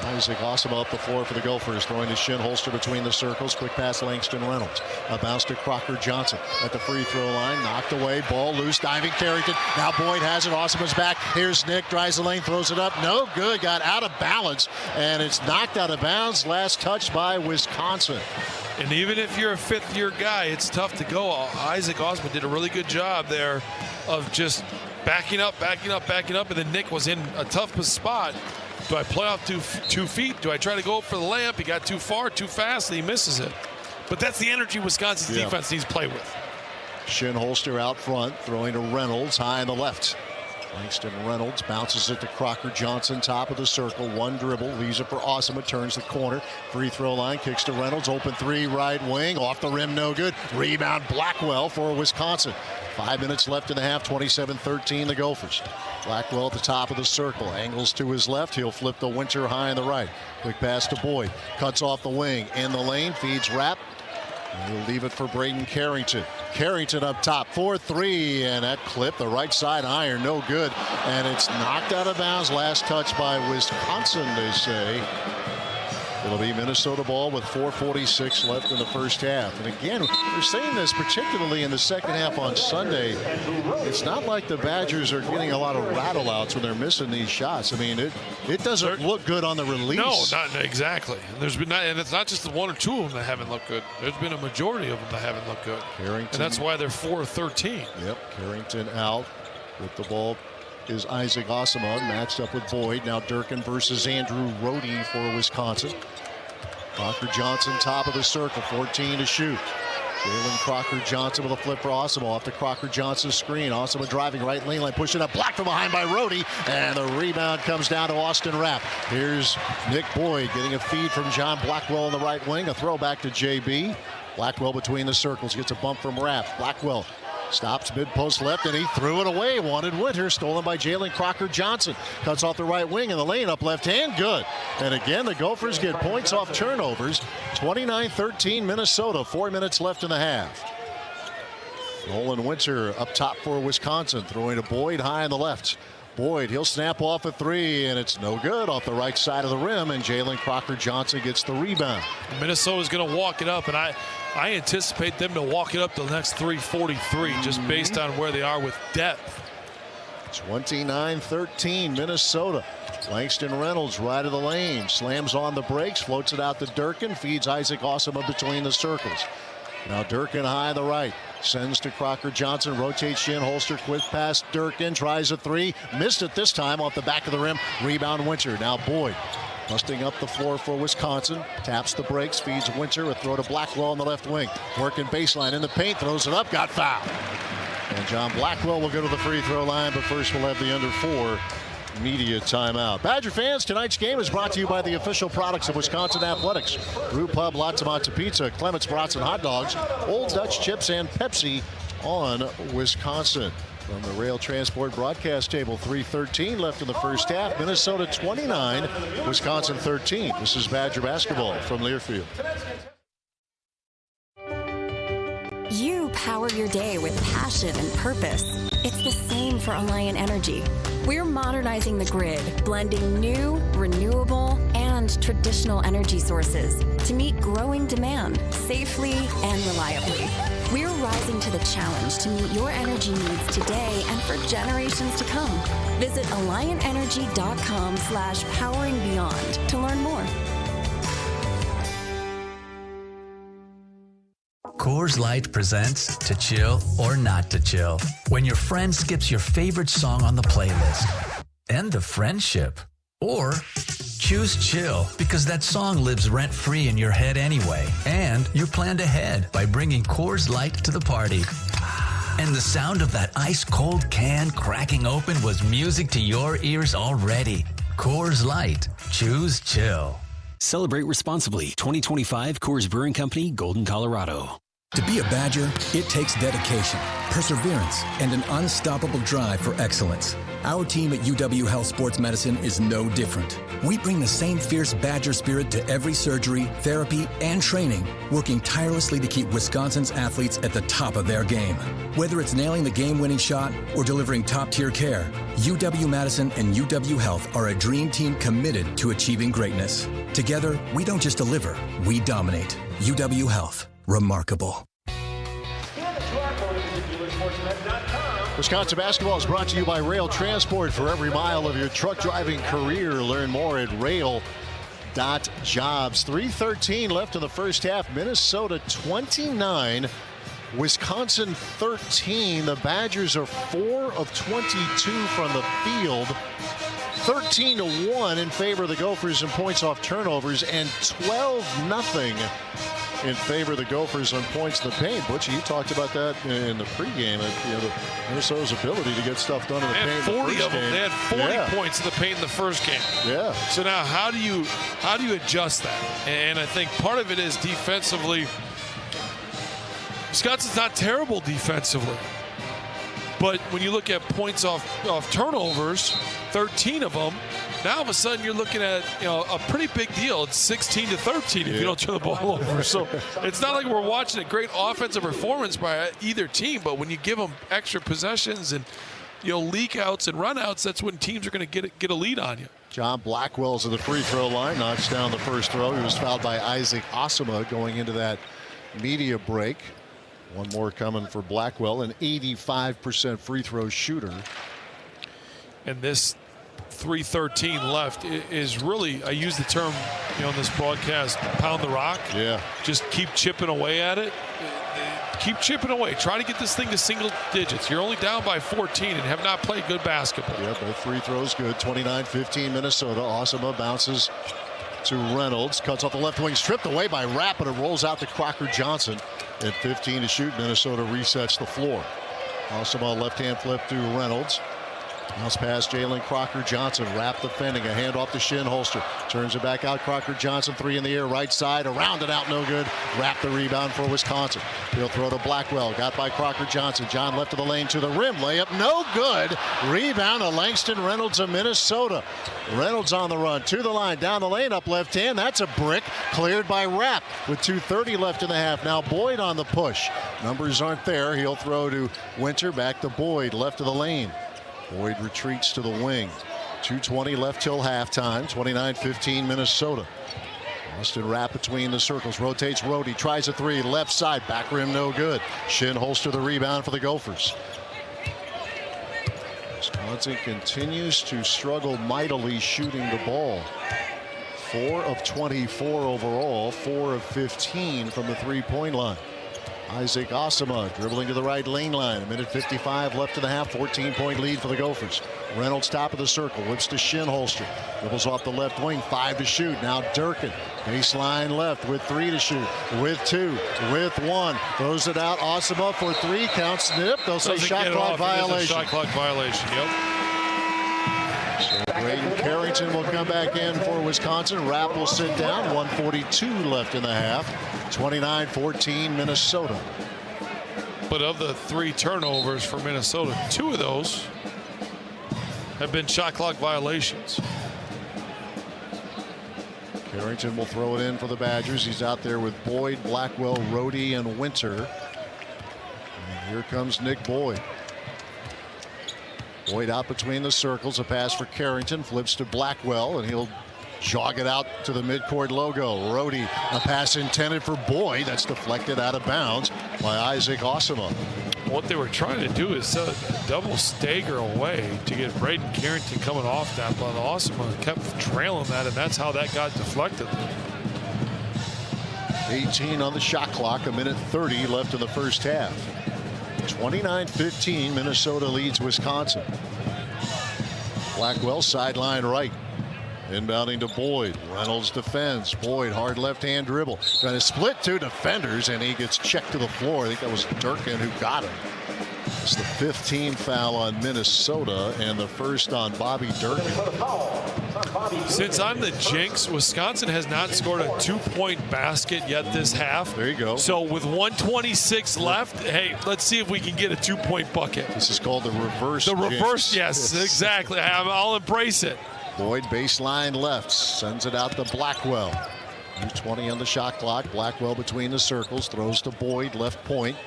Isaac Osama up the floor for the Gophers, throwing to Shinholster between the circles. Quick pass, Langston Reynolds. A bounce to Crocker Johnson at the free throw line. Knocked away, ball loose, diving Carrington. Now Boyd has it, Osama's back. Here's Nick, drives the lane, throws it up. No good, got out of balance, and it's knocked out of bounds. Last touch by Wisconsin. And even if you're a fifth-year guy, it's tough to go. Isaac Osama did a really good job there of just backing up, and then Nick was in a tough spot. Do I play off 2 feet? Do I try to go up for the layup? He got too far, too fast, and he misses it. But that's the energy Wisconsin's defense needs to play with. Shinholster out front, throwing to Reynolds, high on the left. Langston Reynolds bounces it to Crocker Johnson, top of the circle. One dribble, leaves it for Osama, turns the corner. Free throw line, kicks to Reynolds. Open 3, right wing, off the rim, no good. Rebound Blackwell for Wisconsin. 5 minutes left in the half, 27-13 the Gophers. Blackwell at the top of the circle, angles to his left. He'll flip the Winter high on the right. Quick pass to Boyd, cuts off the wing, in the lane, feeds Rapp. He'll leave it for Braden Carrington. Carrington up top, 4-3, and that clip, the right side iron, no good. And it's knocked out of bounds. Last touch by Wisconsin, they say. It'll be Minnesota ball with 4:46 left in the first half. And again, we're saying this particularly in the second half on Sunday. It's not like the Badgers are getting a lot of rattle outs when they're missing these shots. I mean, it doesn't look good on the release. No, not exactly. And it's not just the 1 or 2 of them that haven't looked good. There's been a majority of them that haven't looked good. Carrington. And that's why they're 4-13. Yep, Carrington out with the ball is Isaac Osama, matched up with Boyd. Now Durkin versus Andrew Rohde for Wisconsin. Crocker Johnson, top of the circle, 14 to shoot. Jalen Crocker Johnson with a flip for Osama off the Crocker Johnson screen. Osama driving right lane, pushing up, blocked from behind by Rohde, and the rebound comes down to Austin Rapp. Here's Nick Boyd getting a feed from John Blackwell on the right wing. A throwback to JB. Blackwell between the circles, gets a bump from Rapp. Blackwell stops mid-post left, and he threw it away. Wanted Winter, stolen by Jalen Crocker Johnson. Cuts off the right wing in the lane, up left hand, good. And again, the Gophers get points off turnovers. 29-13 Minnesota, 4 minutes left in the half. Nolan Winter up top for Wisconsin, throwing to Boyd high on the left. Boyd, he'll snap off a 3, and it's no good off the right side of the rim, and Jalen Crocker Johnson gets the rebound. Minnesota's going to walk it up, and I anticipate them to walk it up the next 3:43, just based on where they are with depth. 29-13 Minnesota. Langston Reynolds right of the lane, slams on the brakes, floats it out to Durkin, feeds Isaac Osama between the circles. Now Durkin high on the right, sends to Crocker Johnson, rotates Shinholster, quick pass Durkin, tries a 3, missed it this time off the back of the rim. Rebound Winter. Now Boyd busting up the floor for Wisconsin, taps the brakes, feeds Winter, a throw to Blackwell on the left wing, working baseline in the paint, throws it up, got fouled. And John Blackwell will go to the free throw line, but first we'll have the under 4 media timeout. Badger fans, tonight's game is brought to you by the official products of Wisconsin Athletics. Brew Pub, Lots Pizza, Clement's Brats and Hot Dogs, Old Dutch Chips, and Pepsi on Wisconsin. From the Rail Transport broadcast table, 3:13 left in the first half. Minnesota 29, Wisconsin 13. This is Badger basketball from Learfield. You power your day with passion and purpose. It's the same for Alliant Energy. We're modernizing the grid, blending new, renewable, and traditional energy sources to meet growing demand safely and reliably. We're rising to the challenge to meet your energy needs today and for generations to come. Visit AlliantEnergy.com/poweringBeyond to learn more. Coors Light presents To Chill or Not to Chill. When your friend skips your favorite song on the playlist. End of friendship. Or choose chill because that song lives rent-free in your head anyway. And you planned ahead by bringing Coors Light to the party. And the sound of that ice-cold can cracking open was music to your ears already. Coors Light. Choose chill. Celebrate responsibly. 2025 Coors Brewing Company, Golden, Colorado. To be a Badger, it takes dedication, perseverance, and an unstoppable drive for excellence. Our team at UW Health Sports Medicine is no different. We bring the same fierce Badger spirit to every surgery, therapy, and training, working tirelessly to keep Wisconsin's athletes at the top of their game. Whether it's nailing the game-winning shot or delivering top-tier care, UW-Madison and UW Health are a dream team committed to achieving greatness. Together, we don't just deliver, we dominate. UW Health. Remarkable. Wisconsin basketball is brought to you by Rail Transport. For every mile of your truck driving career, learn more at rail.jobs. 3:13 left in the first half. Minnesota 29, Wisconsin 13. The Badgers are 4 of 22 from the field. 13-1 in favor of the Gophers in points off turnovers, and 12-0 in favor of the Gophers on points in the paint. Butch, you talked about that in the pregame. Minnesota's ability to get stuff done in the paint. 40 of them. They had 40 points in the paint in the first game. Yeah. So now, how do you adjust that? And I think part of it is defensively. Wisconsin's not terrible defensively, but when you look at points off turnovers, 13 of them. Now all of a sudden you're looking at a pretty big deal. It's 16-13 if you don't turn the ball over. So it's not like we're watching a great offensive performance by either team, but when you give them extra possessions and leak outs and run outs, that's when teams are going to get a lead on you. John Blackwell's at the free throw line, knocks down the first throw. He was fouled by Isaac Osama going into that media break. One more coming for Blackwell, an 85% free throw shooter. And this 3:13 left is really, I use the term in this broadcast, pound the rock. Yeah. Just keep chipping away at it. Keep chipping away. Try to get this thing to single digits. You're only down by 14 and have not played good basketball. Yeah, both free throws good. 29-15 Minnesota. Osama bounces to Reynolds. Cuts off the left wing. Stripped away by Rapp, and it rolls out to Crocker Johnson. At 15 to shoot, Minnesota resets the floor. Osama left-hand flip to Reynolds. Bounce past Jalen Crocker Johnson. Rapp defending. A handoff to Shinholster. Turns it back out. Crocker Johnson, 3 in the air. Right side. Around and out. No good. Rapp the rebound for Wisconsin. He'll throw to Blackwell. Got by Crocker Johnson. John left of the lane to the rim. Layup. No good. Rebound to Langston Reynolds of Minnesota. Reynolds on the run. To the line. Down the lane. Up left hand. That's a brick. Cleared by Rapp with 2:30 left in the half. Now Boyd on the push. Numbers aren't there. He'll throw to Winter. Back to Boyd. Left of the lane. Boyd retreats to the wing. 2:20 left till halftime. 29-15 Minnesota. Austin Rapp between the circles. Rotates Rhodey. Tries a 3. Left side. Back rim no good. Shinholster the rebound for the Gophers. Wisconsin continues to struggle mightily shooting the ball. 4 of 24 overall. 4 of 15 from the three-point line. Isaac Osama dribbling to the right lane line. 1:55 left in the half. 14-point lead for the Gophers. Reynolds top of the circle. Whips to Shinholster. Dribbles off the left wing. 5 to shoot. Now Durkin. Baseline left with 3 to shoot. With 2. With 1. Throws it out. Osama for 3. Count snip. They'll say shot clock violation. Shot clock violation. Yep. Braden Carrington will come back in for Wisconsin. Rapp will sit down. 1:42 left in the half. 29-14 Minnesota. But of the 3 turnovers for Minnesota, 2 of those have been shot clock violations. Carrington will throw it in for the Badgers. He's out there with Boyd, Blackwell, Rohde, and Winter. And here comes Nick Boyd. Boyd out between the circles. A pass for Carrington. Flips to Blackwell, and he'll jog it out to the midcourt logo. Rohde, a pass intended for Boyd. That's deflected out of bounds by Isaac Osima. What they were trying to do is set a double stagger away to get Braden Carrington coming off that, but Osima kept trailing that, and that's how that got deflected. 18 on the shot clock, 1:30 left in the first half. 29-15, Minnesota leads Wisconsin. Blackwell sideline right. Inbounding to Boyd. Reynolds defends. Boyd, hard left-hand dribble. Trying to split 2 defenders, and he gets checked to the floor. I think that was Durkin who got him. It's the 5th team foul on Minnesota and the first on Bobby Durkin. Since I'm the jinx, Wisconsin has not scored a 2-point basket yet this half. There you go. So with 1:26 left, hey, let's see if we can get a 2-point bucket. This is called the reverse. The reverse, jinx. yes, exactly. I'll embrace it. Boyd baseline left, sends it out to Blackwell. 2:20 on the shot clock. Blackwell between the circles, throws to Boyd, left point.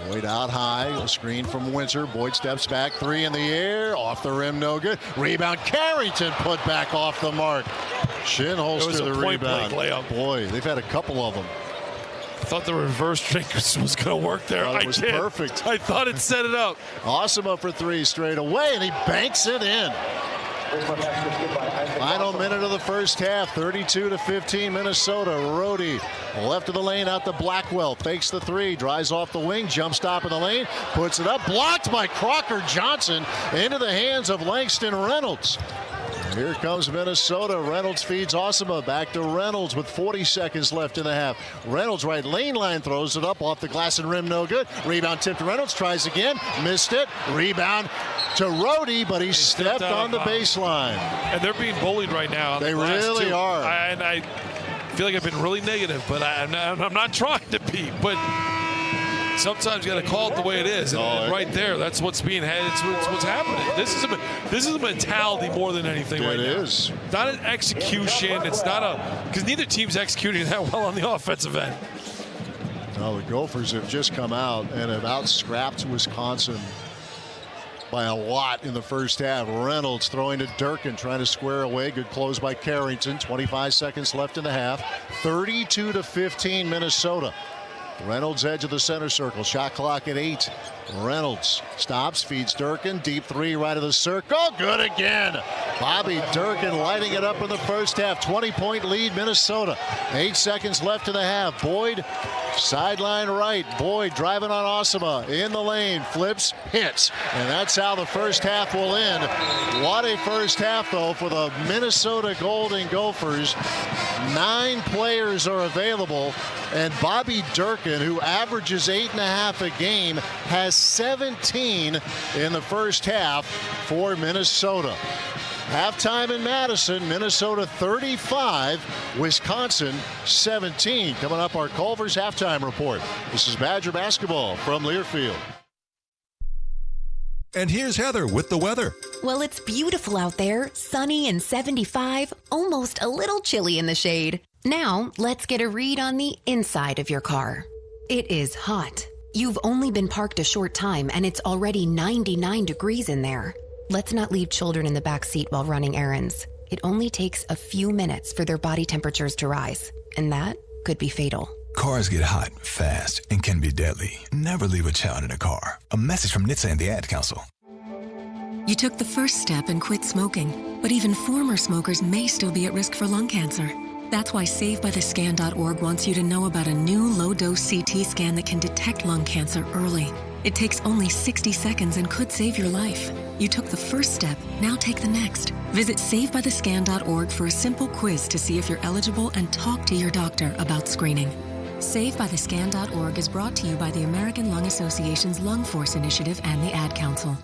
Boyd out high, a screen from Winter. Boyd steps back, 3 in the air, off the rim, no good. Rebound, Carrington put back off the mark. Shinholster the rebound. Layup. Boy, they've had a couple of them. I thought the reverse jinx was going to work there. It was perfect. I thought it set it up. Osima for 3 straight away, and he banks it in. Final minute of the first half, 32-15 Minnesota. Rohde left of the lane out to Blackwell, fakes the 3, drives off the wing, jump stop in the lane, puts it up, blocked by Crocker Johnson into the hands of Langston Reynolds. Here comes Minnesota. Reynolds feeds Osima. Back to Reynolds with 40 seconds left in the half. Reynolds right lane line, throws it up off the glass and rim, no good. Rebound tip to Reynolds, tries again, missed it. Rebound to Rohde, but he stepped on the baseline. And they're being bullied right now. They really are. I feel like I've been really negative, but I'm not trying to be. But sometimes you got to call it the way it is, and right there, that's what's being had. It's what's happening. This is a mentality more than anything right now. It is. Not an execution. It's not because neither team's executing that well on the offensive end. Well, the Gophers have just come out and have out-scrapped Wisconsin by a lot in the first half. Reynolds throwing to Durkin, trying to square away. Good close by Carrington. 25 seconds left in the half. 32-15 Minnesota. Reynolds edge of the center circle. Shot clock at 8. Reynolds stops, feeds Durkin. Deep 3 right of the circle. Good again. Bobby Durkin lighting it up in the first half. 20-point lead Minnesota. 8 seconds left in the half. Boyd sideline right. Boyd driving on Osima in the lane. Flips, hits. And that's how the first half will end. What a first half, though, for the Minnesota Golden Gophers. 9 players are available. And Bobby Durkin, who averages 8.5 a game, has 17 in the first half for Minnesota. Halftime in Madison, Minnesota 35, Wisconsin 17. Coming up, our Culver's halftime report. This is Badger basketball from Learfield. And here's Heather with the weather. Well, it's beautiful out there, sunny and 75, almost a little chilly in the shade. Now, let's get a read on the inside of your car. It is hot. You've only been parked a short time and it's already 99 degrees in there. Let's not leave children in the back seat while running errands. It only takes a few minutes for their body temperatures to rise, and that could be fatal. Cars get hot, fast, and can be deadly. Never leave a child in a car. A message from NHTSA and the Ad Council. You took the first step and quit smoking, but even former smokers may still be at risk for lung cancer. That's why SaveByTheScan.org wants you to know about a new low-dose CT scan that can detect lung cancer early. It takes only 60 seconds and could save your life. You took the first step, now take the next. Visit SaveByTheScan.org for a simple quiz to see if you're eligible and talk to your doctor about screening. SaveByTheScan.org is brought to you by the American Lung Association's Lung Force Initiative and the Ad Council.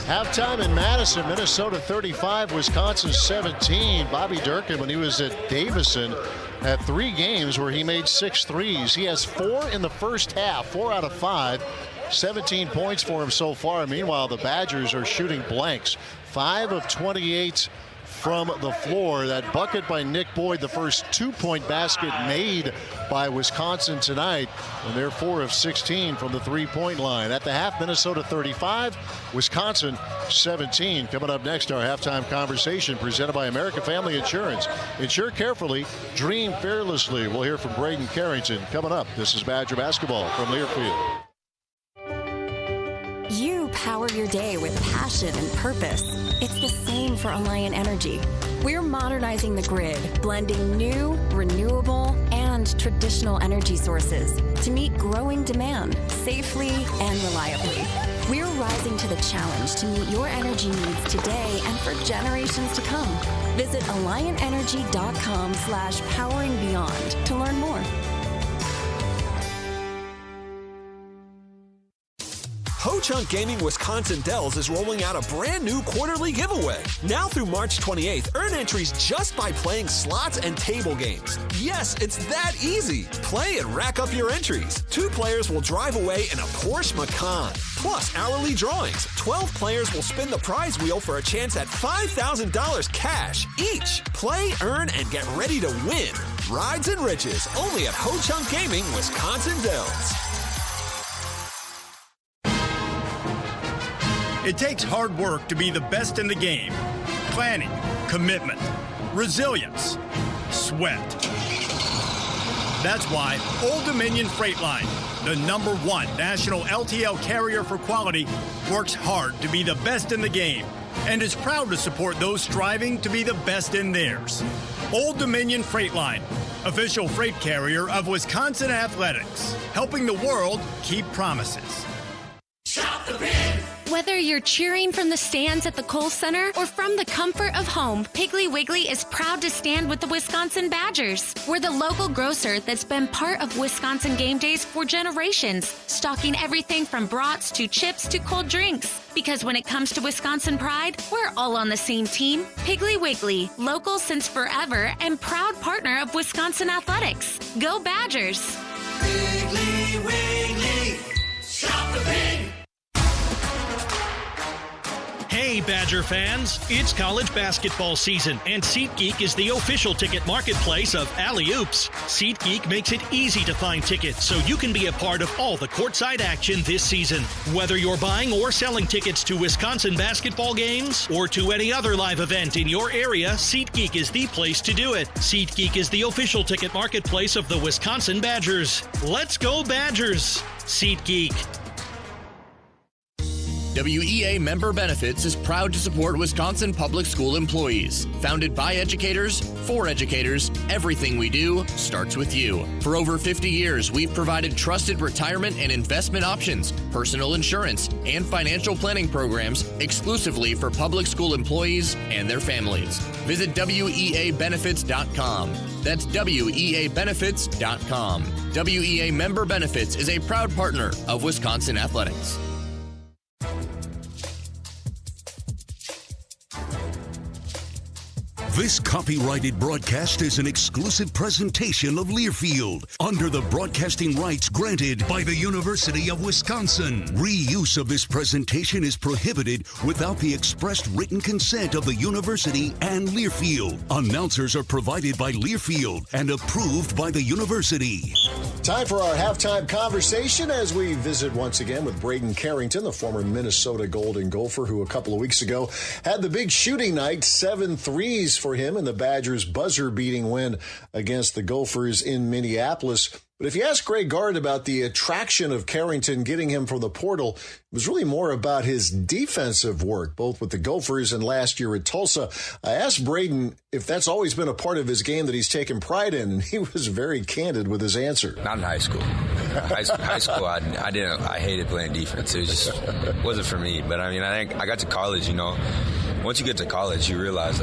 Halftime in Madison, Minnesota 35, Wisconsin 17. Bobby Durkin, when he was at Davison, had 3 games where he made 6 threes. He has 4 in the first half, 4 out of 5. 17 points for him so far. Meanwhile, the Badgers are shooting blanks. 5 of 28 from the floor. That bucket by Nick Boyd, the first 2-point basket made by Wisconsin tonight, and they're 4 of 16 from the 3-point line. At the half, Minnesota 35, Wisconsin 17. Coming up next, our halftime conversation presented by American Family Insurance. Insure carefully, dream fearlessly. We'll hear from Braden Carrington coming up. This is Badger Basketball from Learfield. You power your day with passion and purpose. It's the same for Alliant Energy. We're modernizing the grid, blending new, renewable, and traditional energy sources to meet growing demand safely and reliably. We're rising to the challenge to meet your energy needs today and for generations to come. Visit AlliantEnergy.com/poweringbeyond to learn more. Ho-Chunk Gaming Wisconsin Dells is rolling out a brand new quarterly giveaway. Now through March 28th, earn entries just by playing slots and table games. Yes, it's that easy. Play and rack up your entries. 2 players will drive away in a Porsche Macan. Plus hourly drawings. 12 players will spin the prize wheel for a chance at $5,000 cash each. Play, earn, and get ready to win. Rides and riches only at Ho-Chunk Gaming Wisconsin Dells. It takes hard work to be the best in the game. Planning, commitment, resilience, sweat. That's why Old Dominion Freight Line, the #1 national LTL carrier for quality, works hard to be the best in the game and is proud to support those striving to be the best in theirs. Old Dominion Freight Line, official freight carrier of Wisconsin Athletics, helping the world keep promises. Shop the pig! Whether you're cheering from the stands at the Kohl Center or from the comfort of home, Piggly Wiggly is proud to stand with the Wisconsin Badgers. We're the local grocer that's been part of Wisconsin game days for generations, stocking everything from brats to chips to cold drinks. Because when it comes to Wisconsin pride, we're all on the same team. Piggly Wiggly, local since forever and proud partner of Wisconsin Athletics. Go Badgers! Piggly Wiggly, shop the pig! Hey, Badger fans, it's college basketball season, and SeatGeek is the official ticket marketplace of Alley Oops. SeatGeek makes it easy to find tickets so you can be a part of all the courtside action this season. Whether you're buying or selling tickets to Wisconsin basketball games or to any other live event in your area, SeatGeek is the place to do it. SeatGeek is the official ticket marketplace of the Wisconsin Badgers. Let's go Badgers! SeatGeek. WEA Member Benefits is proud to support Wisconsin public school employees. Founded by educators, for educators, everything we do starts with you. For over 50 years, we've provided trusted retirement and investment options, personal insurance, and financial planning programs exclusively for public school employees and their families. Visit WEAbenefits.com. That's WEAbenefits.com. WEA Member Benefits is a proud partner of Wisconsin Athletics. This copyrighted broadcast is an exclusive presentation of Learfield under the broadcasting rights granted by the University of Wisconsin. Reuse of this presentation is prohibited without the expressed written consent of the university and Learfield. Announcers are provided by Learfield and approved by the university. Time for our halftime conversation as we visit once again with Braden Carrington, the former Minnesota Golden Gopher, who a couple of weeks ago had the big shooting night, 7 threes for him in the Badgers' buzzer-beating win against the Gophers in Minneapolis. But if you ask Greg Gard about the attraction of Carrington getting him from the portal, it was really more about his defensive work, both with the Gophers and last year at Tulsa. I asked Braden if that's always been a part of his game that he's taken pride in, and he was very candid with his answer. Not in high school. High school, I hated playing defense. It just wasn't for me. But I mean, I got to college, once you get to college, you realize,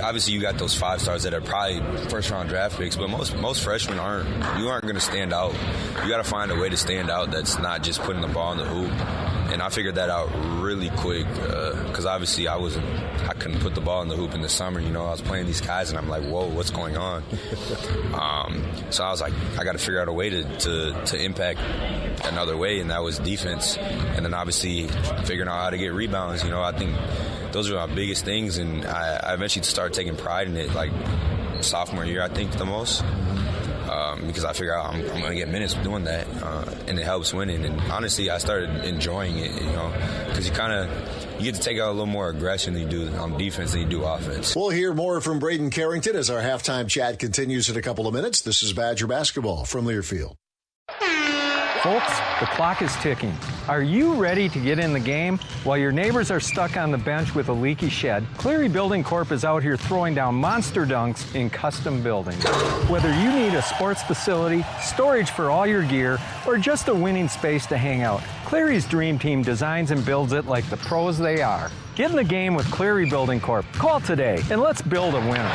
obviously you got those 5 stars that are probably first-round draft picks, but most freshmen aren't going to stand out. You got to find a way to stand out that's not just putting the ball in the hoop. And I figured that out really quick because obviously I couldn't put the ball in the hoop in the summer. You know, I was playing these guys and I'm like, whoa, what's going on? So I was like, I got to figure out a way to impact another way, and that was defense. And then obviously figuring out how to get rebounds. You know, I think those are my biggest things, and I eventually started taking pride in it, like sophomore year, I think, the most. Because I figure out I'm going to get minutes doing that, and it helps winning. And honestly, I started enjoying it, you know, because you get to take out a little more aggression than you do on defense than you do offense. We'll hear more from Braden Carrington as our halftime chat continues in a couple of minutes. This is Badger Basketball from Learfield. Folks, the clock is ticking. Are you ready to get in the game? While your neighbors are stuck on the bench with a leaky shed, Cleary Building Corp is out here throwing down monster dunks in custom buildings. Whether you need a sports facility, storage for all your gear, or just a winning space to hang out, Cleary's Dream Team designs and builds it like the pros they are. Get in the game with Cleary Building Corp. Call today and let's build a winner.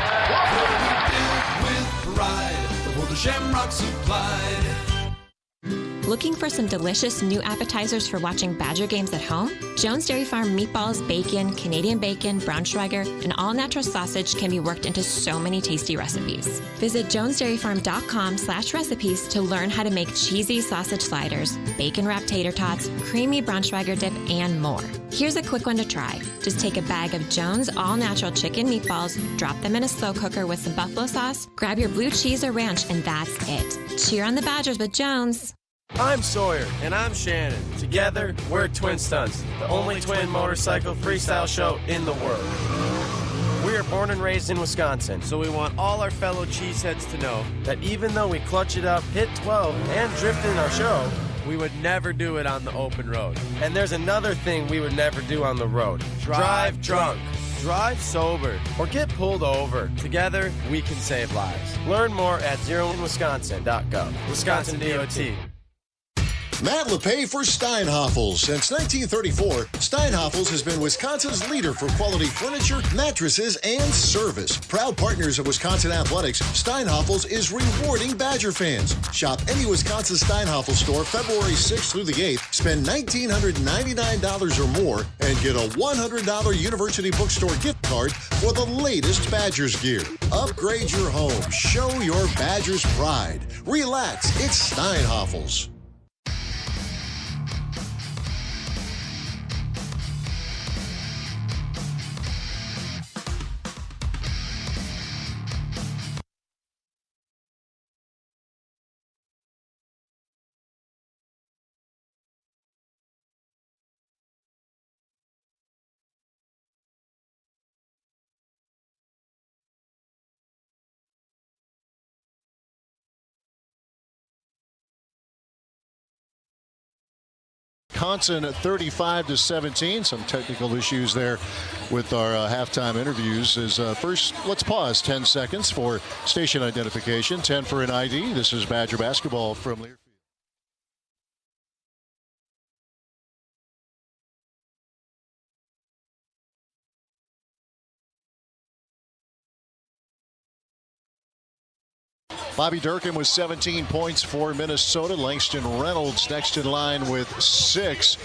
With pride, for the Shamrock supplied. Looking for some delicious new appetizers for watching Badger games at home? Jones Dairy Farm meatballs, bacon, Canadian bacon, Braunschweiger, and all-natural sausage can be worked into so many tasty recipes. Visit jonesdairyfarm.com/recipes to learn how to make cheesy sausage sliders, bacon-wrapped tater tots, creamy Braunschweiger dip, and more. Here's a quick one to try. Just take a bag of Jones all-natural chicken meatballs, drop them in a slow cooker with some buffalo sauce, grab your blue cheese or ranch, and that's it. Cheer on the Badgers with Jones. I'm Sawyer, and I'm Shannon. Together, we're Twin Stunts, the only twin motorcycle freestyle show in the world. We are born and raised in Wisconsin, so we want all our fellow cheeseheads to know that even though we clutch it up, hit 12, and drift in our show, we would never do it on the open road. And there's another thing we would never do on the road. Drive drunk. Drive sober, or get pulled over. Together, we can save lives. Learn more at zeroinwisconsin.gov. Wisconsin DOT. Matt LePay for Steinhoffels. Since 1934, Steinhoffels has been Wisconsin's leader for quality furniture, mattresses, and service. Proud partners of Wisconsin Athletics, Steinhoffels is rewarding Badger fans. Shop any Wisconsin Steinhoffels store February 6th through the 8th, spend $1,999 or more, and get a $100 University Bookstore gift card for the latest Badgers gear. Upgrade your home. Show your Badgers pride. Relax. It's Steinhoffels. Wisconsin 35-17. Some technical issues there with our halftime interviews. First, let's pause 10 seconds for station identification, 10 for an ID. This is Badger Basketball from Learfield. Bobby Durkin with 17 points for Minnesota. Langston Reynolds next in line with 6.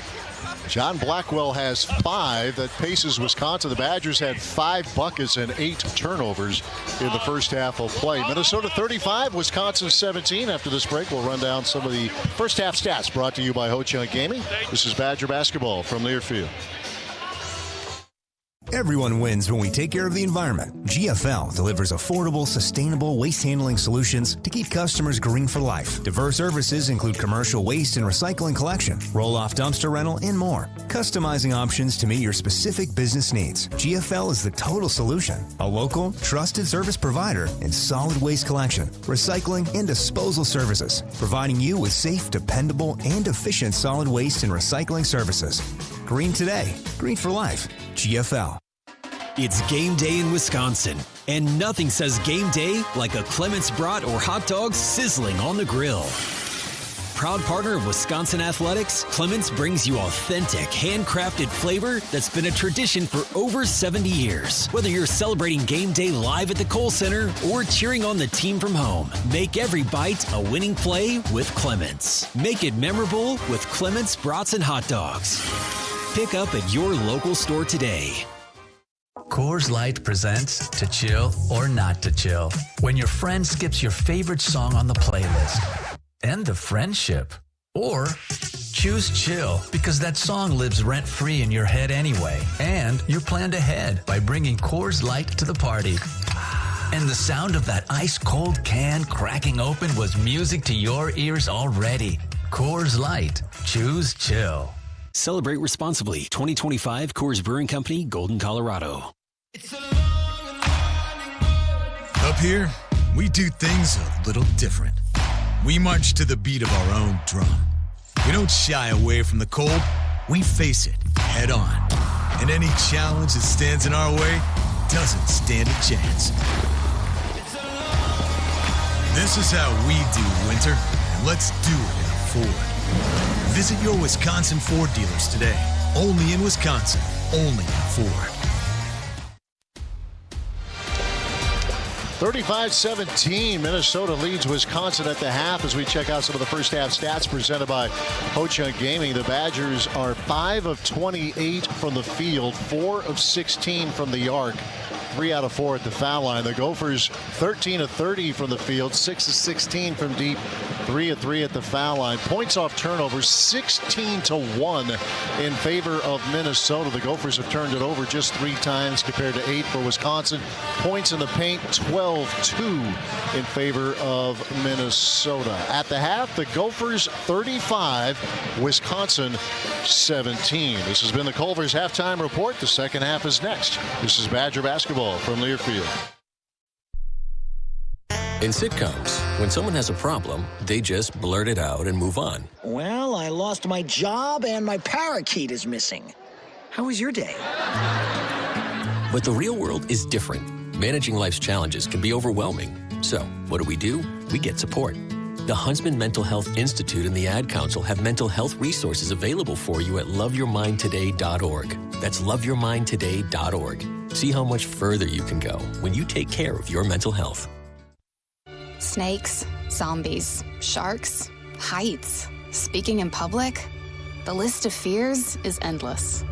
John Blackwell has 5. That paces Wisconsin. The Badgers had 5 buckets and 8 turnovers in the first half of play. Minnesota 35, Wisconsin 17. After this break, we'll run down some of the first half stats brought to you by Ho Chunk Gaming. This is Badger Basketball from Learfield. Everyone wins when we take care of the environment. GFL delivers affordable, sustainable waste handling solutions to keep customers green for life. Diverse services include commercial waste and recycling collection, roll-off dumpster rental, and more. Customizing options to meet your specific business needs. GFL is the total solution. A local, trusted service provider in solid waste collection, recycling, and disposal services, providing you with safe, dependable, and efficient solid waste and recycling services. Green today, green for life. GFL. It's game day in Wisconsin, and nothing says game day like a Clements brat or hot dog sizzling on the grill. proud partner of Wisconsin Athletics, Clements brings you authentic, handcrafted flavor that's been a tradition for over 70 years. Whether you're celebrating game day live at the Kohl Center or cheering on the team from home, make every bite a winning play with Clements. Make it memorable with Clements Brats and Hot Dogs. Pick up at your local store today. Coors Light presents To Chill or Not to Chill. When your friend skips your favorite song on the playlist. End of friendship. Or choose chill because that song lives rent-free in your head anyway. And you're planned ahead by bringing Coors Light to the party. And the sound of that ice-cold can cracking open was music to your ears already. Coors Light. Choose chill. Celebrate responsibly. 2025 Coors Brewing Company, Golden, Colorado. Up here, we do things a little different. We march to the beat of our own drum. We don't shy away from the cold. We face it head on. And any challenge that stands in our way doesn't stand a chance. This is how we do winter, and let's do it in a Ford. Visit your Wisconsin Ford dealers today. Only in Wisconsin. Only in Ford. 35-17, Minnesota leads Wisconsin at the half as we check out some of the first half stats presented by Ho-Chunk Gaming. The Badgers are 5 of 28 from the field, 4 of 16 from the arc, 3 out of 4 at the foul line. The Gophers 13 of 30 from the field, 6 of 16 from deep, 3 of 3 at the foul line. Points off turnovers 16-1 in favor of Minnesota. The Gophers have turned it over just 3 times compared to 8 for Wisconsin. Points in the paint 12-2 in favor of Minnesota. At the half, the Gophers 35, Wisconsin 17. This has been the Culver's halftime report. The second half is next. This is Badger basketball from Learfield. In sitcoms, when someone has a problem, they just blurt it out and move on. Well, I lost my job and my parakeet is missing. How was your day? But the real world is different. Managing life's challenges can be overwhelming. So, what do? We get support. The Huntsman Mental Health Institute and the Ad Council have mental health resources available for you at loveyourmindtoday.org. That's loveyourmindtoday.org. See how much further you can go when you take care of your mental health. Snakes, zombies, sharks, heights, speaking in public. The list of fears is endless.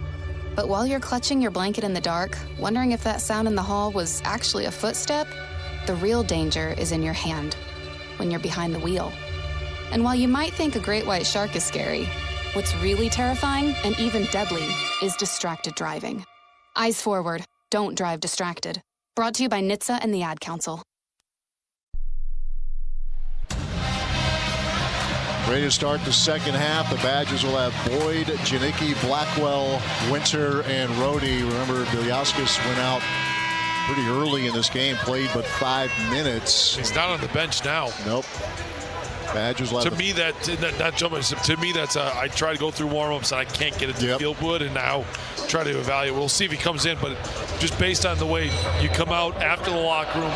But while you're clutching your blanket in the dark, wondering if that sound in the hall was actually a footstep, the real danger is in your hand, when you're behind the wheel. And while you might think a great white shark is scary, what's really terrifying and even deadly is distracted driving. Eyes forward, don't drive distracted. Brought to you by NHTSA and the Ad Council. Ready to start the second half. The Badgers will have Boyd, Janicki, Blackwell, Winter, and Rhodey. Remember, Bilyauskas went out pretty early in this game, played but 5 minutes. He's not on the bench now. Nope. Badgers will have to me, that's I try to go through warm-ups and I can't get it to Fieldwood, and now try to evaluate. We'll see if he comes in, but just based on the way you come out after the locker room,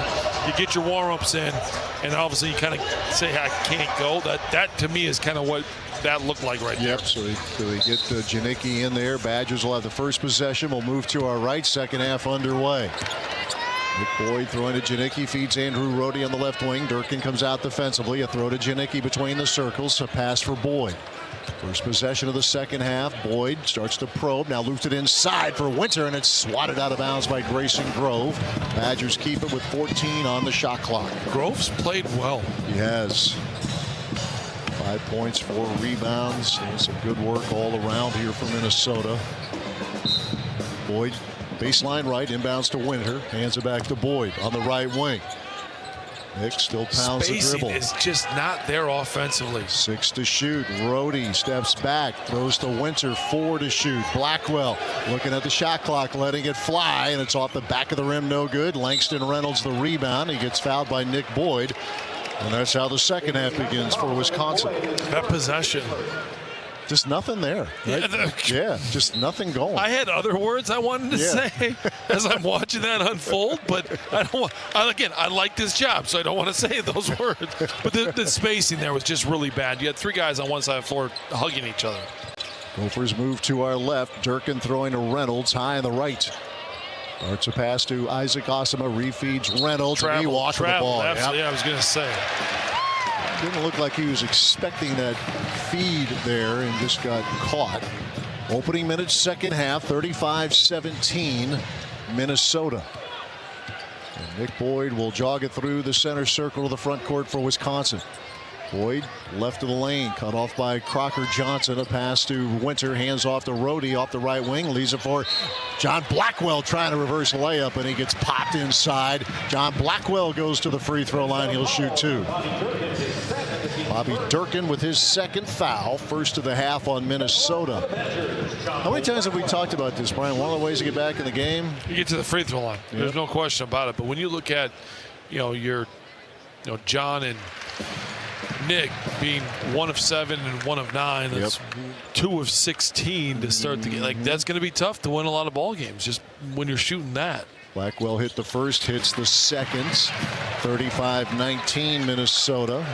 you get your warm-ups in, and obviously you kind of say, I can't go. That to me is kind of what that looked like right there. So we get Janicki in there. Badgers will have the first possession. We'll move to our right. Second half underway. Nick Boyd throwing to Janicki, feeds Andrew Rhodey on the left wing. Durkin comes out defensively. A throw to Janicki between the circles. A pass for Boyd. First possession of the second half. Boyd starts to probe. Now loops it inside for Winter, and it's swatted out of bounds by Grayson Grove. Badgers keep it with 14 on the shot clock. Grove's played well. He has. 5 points, 4 rebounds. Some good work all around here for Minnesota. Boyd, baseline right, inbounds to Winter. Hands it back to Boyd on the right wing. Nick still pounds the dribble. Spacing is just not there offensively. 6 to shoot. Rhodey steps back, throws to Winter. 4 to shoot. Blackwell looking at the shot clock, letting it fly, and it's off the back of the rim, no good. Langston Reynolds the rebound. He gets fouled by Nick Boyd. And that's how the second half begins for Wisconsin. That possession, Just nothing there. Right? Yeah, just nothing going. I had other words I wanted to say as I'm watching that unfold, but I don't want. Again, I like this job, so I don't want to say those words. But the spacing there was just really bad. You had 3 guys on one side of the floor hugging each other. Gophers move to our left. Durkin throwing to Reynolds high on the right. Arts a pass to Isaac Osama, refeeds Reynolds, and he walked the ball. Absolutely, I was going to say. Didn't look like he was expecting that feed there and just got caught. Opening minutes, second half, 35-17, Minnesota. And Nick Boyd will jog it through the center circle to the front court for Wisconsin. Boyd left of the lane, cut off by Crocker Johnson. A pass to Winter, hands off to Rhodey off the right wing, leaves it for John Blackwell trying to reverse layup, and he gets popped inside. John Blackwell goes to the free throw line. He'll shoot 2. Bobby Durkin with his second foul, first of the half on Minnesota. How many times have we talked about this, Brian? One of the ways to get back in the game? You get to the free throw line. There's no question about it. But when you look at, John and Nick being 1 of 7 and 1 of 9, that's 2 of 16 to start the game. Like, that's going to be tough to win a lot of ball games just when you're shooting that. Blackwell hit the first, hits the second. 35-19 Minnesota.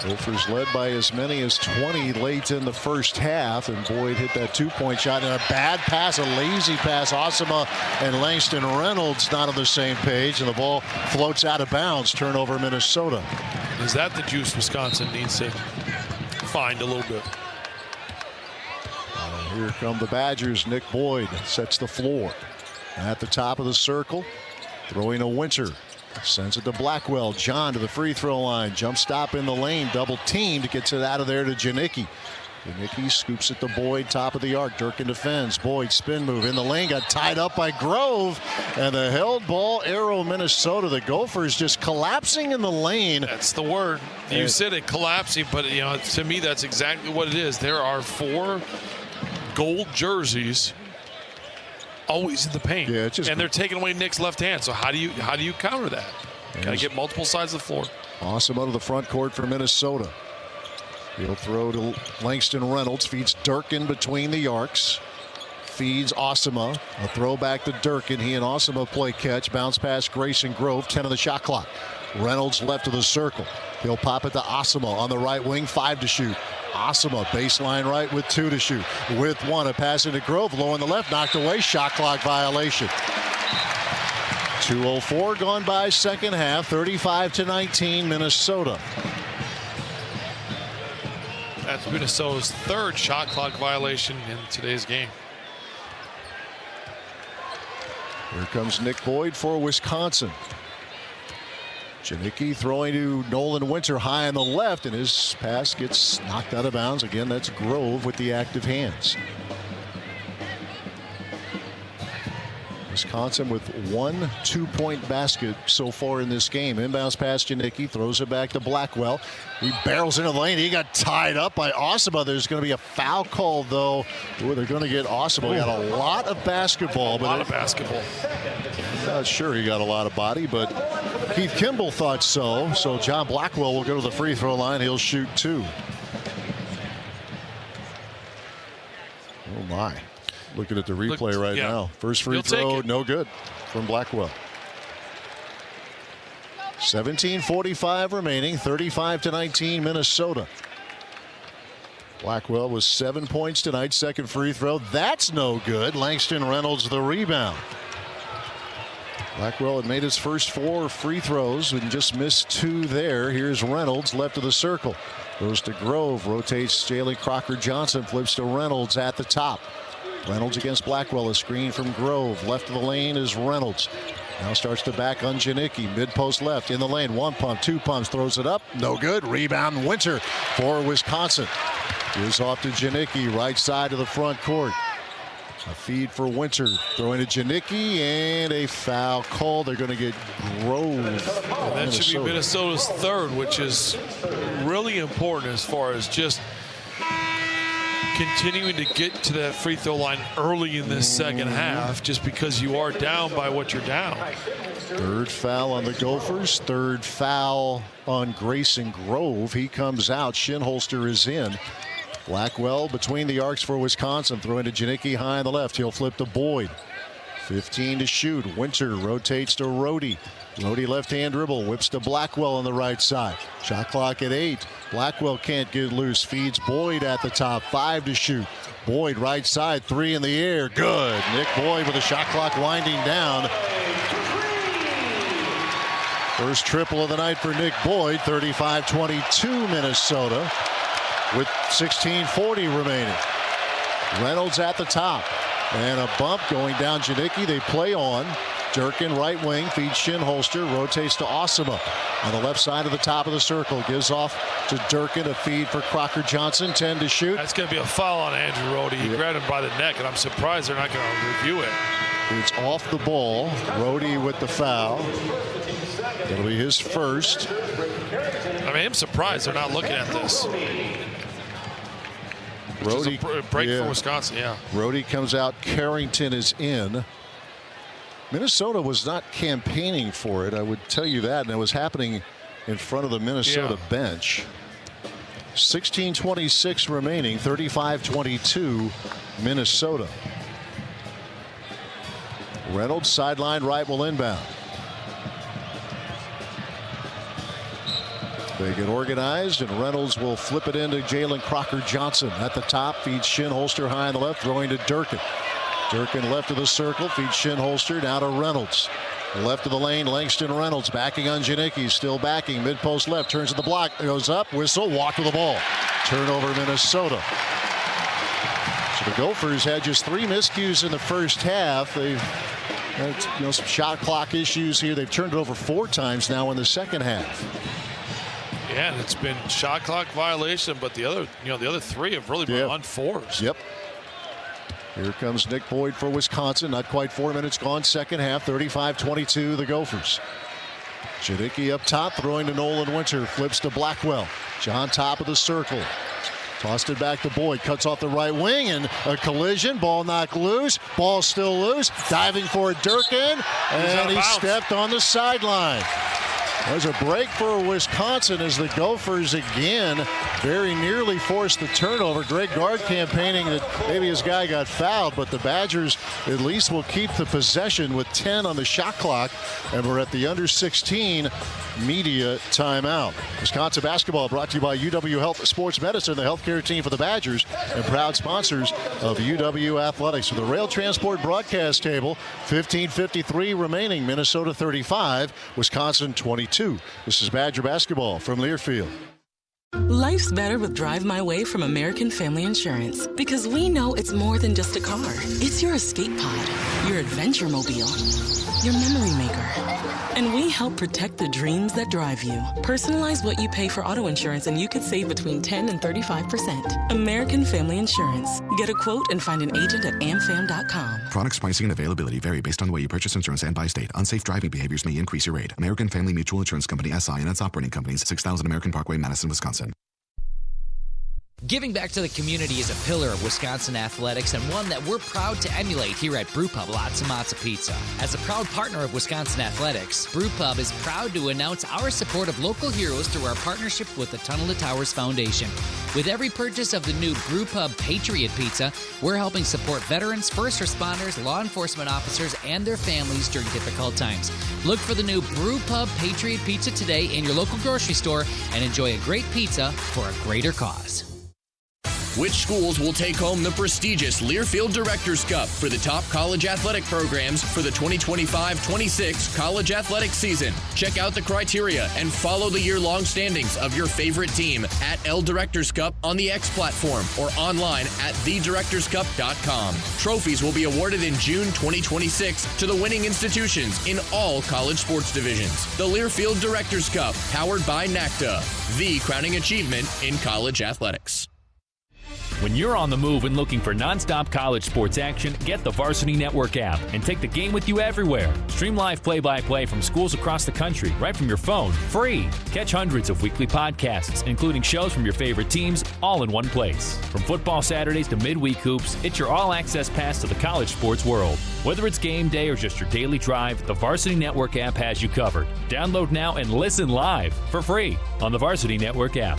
Gophers led by as many as 20 late in the first half, and Boyd hit that 2-point shot, and a bad pass, a lazy pass. Osama and Langston Reynolds not on the same page, and the ball floats out of bounds. Turnover Minnesota. Is that the juice Wisconsin needs to find a little bit? Here come the Badgers. Nick Boyd sets the floor at the top of the circle, throwing a Winter. Sends it to Blackwell. John to the free throw line. Jump stop in the lane. Double teamed. Gets it out of there to Janicki. Janicki scoops it to Boyd. Top of the arc. Durkin defends. Boyd spin move in the lane. Got tied up by Grove. And the held ball arrow Minnesota. The Gophers just collapsing in the lane. That's the word. You said it, collapsing. But, to me, that's exactly what it is. There are 4 gold jerseys always in the paint, and they're taking away Nick's left hand. So how do you counter that? Got to get multiple sides of the floor. Awesome out of the front court for Minnesota. He'll throw to Langston Reynolds, feeds Durkin between the arcs, feeds Osama. A throw back to Durkin. He and Osama play catch, bounce past Grayson Grove. 10 on the shot clock. Reynolds left of the circle. He'll pop it to Osama on the right wing. 5 to shoot. Osama baseline right with 2 to shoot. With 1, a pass into Grove, low on the left, knocked away, shot clock violation. 2:04 gone by second half, 35-19 Minnesota. That's Minnesota's 3rd shot clock violation in today's game. Here comes Nick Boyd for Wisconsin. Janicki throwing to Nolan Winter high on the left, and his pass gets knocked out of bounds. Again, that's Grove with the active hands. Wisconsin with 1 2-point basket so far in this game. Inbounds pass Janicki, throws it back to Blackwell. He barrels into the lane. He got tied up by Osama. There's going to be a foul call, though. Ooh, they're going to get Osama. He got a lot of basketball. Not sure he got a lot of body, but Keith Kimball thought so. So John Blackwell will go to the free throw line. He'll shoot 2. Oh, my. Looking at the replay right now. First free throw, no good from Blackwell. 17:45 remaining, 35-19 Minnesota. Blackwell was 7 points tonight. Second free throw, that's no good. Langston Reynolds the rebound. Blackwell had made his first 4 free throws and just missed 2 there. Here's Reynolds left of the circle. Goes to Grove, rotates Jalen Crocker Johnson, flips to Reynolds at the top. Reynolds against Blackwell, a screen from Grove. Left of the lane is Reynolds. Now starts to back on Janicki. Mid-post left in the lane. 1 pump, 2 pumps, throws it up. No good. Rebound Winter for Wisconsin. Gives off to Janicki, right side of the front court. A feed for Winter. Throwing to Janicki, and a foul call. They're going to get Grove. And that should be Minnesota's 3rd, which is really important as far as just continuing to get to that free throw line early in this second half just because you are down by what you're down. Third foul on the Gophers. Third foul on Grayson Grove. He comes out. Shinholster is in. Blackwell between the arcs for Wisconsin. Throwing to Janicki high on the left. He'll flip to Boyd. 15 to shoot. Winter rotates to Rohde. Rohde left-hand dribble. Whips to Blackwell on the right side. Shot clock at 8. Blackwell can't get loose. Feeds Boyd at the top. 5 to shoot. Boyd right side. 3 in the air. Good. Nick Boyd with the shot clock winding down. First triple of the night for Nick Boyd. 35-22 Minnesota with 16:40 remaining. Reynolds at the top. And a bump going down Janicki. They play on. Durkin right wing feeds Shinholster. Rotates to Osima on the left side of the top of the circle. Gives off to Durkin. A feed for Crocker Johnson. 10 to shoot. That's going to be a foul on Andrew Rohde. He grabbed him by the neck, and I'm surprised they're not going to review it. It's off the ball. Rohde with the foul. It'll be his first. I mean, I'm surprised they're not looking at this. Rohde, break for Wisconsin, yeah. Rohde comes out. Carrington is in. Minnesota was not campaigning for it, I would tell you that, and it was happening in front of the Minnesota bench. 16:26 remaining. 35-22 Minnesota. Reynolds sideline right will inbound. They get organized, and Reynolds will flip it into Jalen Crocker Johnson at the top. Feeds Shinholster high on the left, throwing to Durkin. Durkin left of the circle, feeds Shinholster down to Reynolds. Left of the lane, Langston Reynolds backing on Janicki, still backing, mid-post left, turns to the block, goes up, whistle, walk with the ball. Turnover Minnesota. So the Gophers had just 3 miscues in the first half. They've had some shot clock issues here. They've turned it over 4 times now in the second half. Yeah, and it's been shot clock violation, but the other 3 have really been on 4s. Yep. Here comes Nick Boyd for Wisconsin. Not quite 4 minutes gone. Second half, 35-22 the Gophers. Janicki up top, throwing to Nolan Winter. Flips to Blackwell. John top of the circle. Tossed it back to Boyd. Cuts off the right wing, and a collision. Ball knocked loose. Ball still loose. Diving for Durkin, and he stepped on the sideline. There's a break for Wisconsin as the Gophers again very nearly forced the turnover. Greg Gard campaigning that maybe his guy got fouled, but the Badgers at least will keep the possession with 10 on the shot clock, and we're at the under 16 media timeout. Wisconsin basketball brought to you by UW Health Sports Medicine, the healthcare team for the Badgers, and proud sponsors of UW Athletics. With the rail transport broadcast table, 15:53 remaining. Minnesota 35, Wisconsin 22. This is Badger basketball from Learfield. Life's better with Drive My Way from American Family Insurance, because we know it's more than just a car. It's your escape pod, your adventure mobile, your memory maker. And we help protect the dreams that drive you. Personalize what you pay for auto insurance and you could save between 10 and 35%. American Family Insurance. Get a quote and find an agent at amfam.com. Products, pricing, and availability vary based on the way you purchase insurance and by state. Unsafe driving behaviors may increase your rate. American Family Mutual Insurance Company, SI, and its operating companies, 6000 American Parkway, Madison, Wisconsin. Giving back to the community is a pillar of Wisconsin athletics and one that we're proud to emulate here at Brewpub Lots of Matza Pizza. As a proud partner of Wisconsin athletics, Brewpub is proud to announce our support of local heroes through our partnership with the Tunnel to Towers Foundation. With every purchase of the new Brewpub Patriot Pizza, we're helping support veterans, first responders, law enforcement officers, and their families during difficult times. Look for the new Brewpub Patriot Pizza today in your local grocery store and enjoy a great pizza for a greater cause. Which schools will take home the prestigious Learfield Directors Cup for the top college athletic programs for the 2025-26 college athletic season? Check out the criteria and follow the year-long standings of your favorite team at L Directors Cup on the X platform or online at thedirectorscup.com. Trophies will be awarded in June 2026 to the winning institutions in all college sports divisions. The Learfield Directors Cup, powered by NACTA, the crowning achievement in college athletics. When you're on the move and looking for nonstop college sports action, get the Varsity Network app and take the game with you everywhere. Stream live play-by-play from schools across the country right from your phone, free. Catch hundreds of weekly podcasts, including shows from your favorite teams, all in one place. From football Saturdays to midweek hoops, it's your all-access pass to the college sports world. Whether it's game day or just your daily drive, the Varsity Network app has you covered. Download now and listen live for free on the Varsity Network app.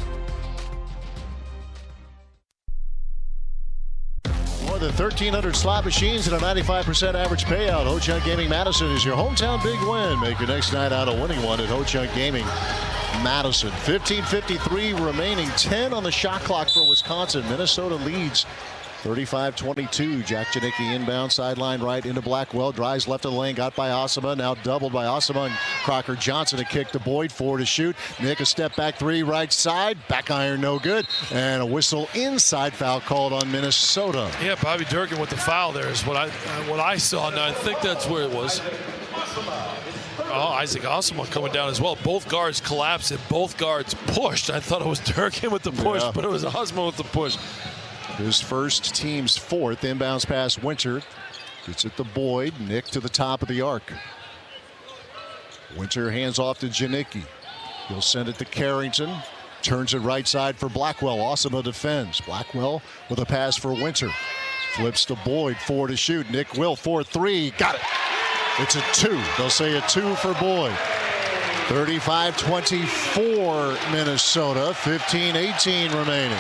More than 1,300 slot machines and a 95% average payout. Ho-Chunk Gaming Madison is your hometown big win. Make your next night out a winning one at Ho-Chunk Gaming Madison. 15:53 remaining. 10 on the shot clock for Wisconsin. Minnesota leads 35-22. Jack Janicki inbound sideline right into Blackwell. Drives left of the lane. Got by Osama. Now doubled by Osama and Crocker Johnson to kick to Boyd. 4 to shoot. Nick a step back 3 right side. Back iron no good. And a whistle inside. Foul called on Minnesota. Yeah, Bobby Durkin with the foul there is what I saw. Now I think that's where it was. Oh, Isaac Osama coming down as well. Both guards collapsed and both guards pushed. I thought it was Durkin with the push, but it was Osama with the push. His first, team's fourth. Inbounds pass Winter. Gets it to Boyd. Nick to the top of the arc. Winter hands off to Janicki. He'll send it to Carrington. Turns it right side for Blackwell. Osama defends. Blackwell with a pass for Winter. Flips to Boyd. 4 to shoot. Nick Will 4-3. Got it. It's a 2. They'll say a 2 for Boyd. 35-24 Minnesota. 15-18 remaining.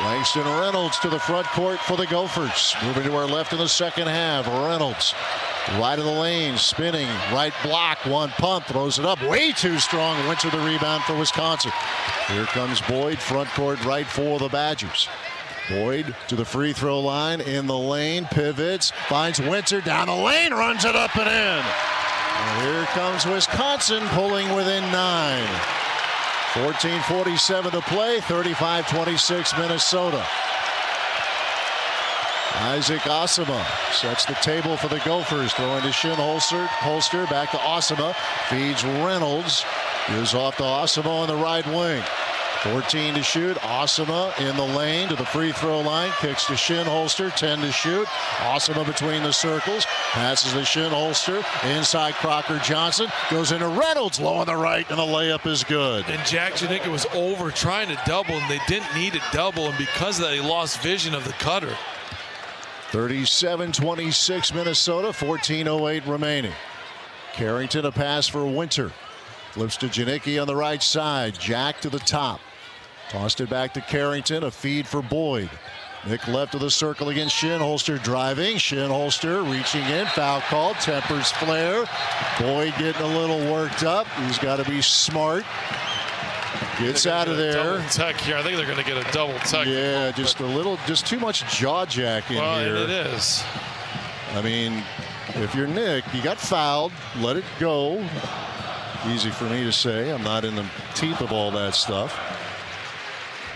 Langston Reynolds to the front court for the Gophers. Moving to our left in the second half. Reynolds, right of the lane, spinning, right block, one pump, throws it up, way too strong. Went to the rebound for Wisconsin. Here comes Boyd, front court right for the Badgers. Boyd to the free throw line, in the lane, pivots, finds Winter down the lane, runs it up and in. And here comes Wisconsin pulling within 9. 14:47 to play, 35-26 Minnesota. Isaac Osama sets the table for the Gophers, throwing to Holster, back to Osama, feeds Reynolds, is off to Osama on the right wing. 14 to shoot. Osama in the lane to the free throw line. Kicks to Holster. 10 to shoot. Osama between the circles. Passes to Holster. Inside Crocker Johnson. Goes into Reynolds. Low on the right, and the layup is good. And Jack Janicki was over trying to double, and they didn't need to double, and because of that, he lost vision of the cutter. 37-26 Minnesota. 14:08 remaining. Carrington a pass for Winter. Flips to Janicki on the right side. Jack to the top. Tossed it back to Carrington. A feed for Boyd. Nick left of the circle against Holster driving. Holster reaching in. Foul called. Tempers flare. Boyd getting a little worked up. He's got to be smart. Gets out of there. Double tech here. I think they're going to get a double tech. Yeah, just too much jaw jack in here. And it is. I mean, if you're Nick, you got fouled. Let it go. Easy for me to say. I'm not in the teeth of all that stuff.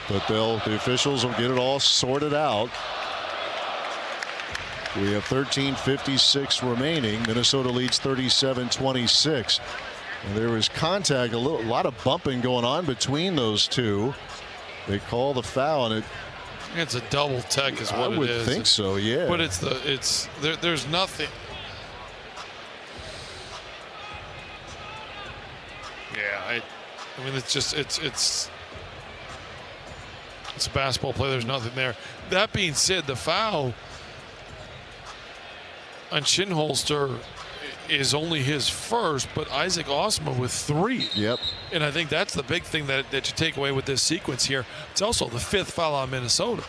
But the officials will get it all sorted out. We have 13:56 remaining. Minnesota leads 37-26. And there was contact, a lot of bumping going on between those two. They call the foul, and it's a double tech is what it is. I would think so, yeah. But there's nothing. Yeah, I mean, it's a basketball play. There's nothing there. That being said, the foul on Holster is only his first, but Isaac Osama with 3. Yep. And I think that's the big thing that you take away with this sequence here. It's also the 5th foul on Minnesota.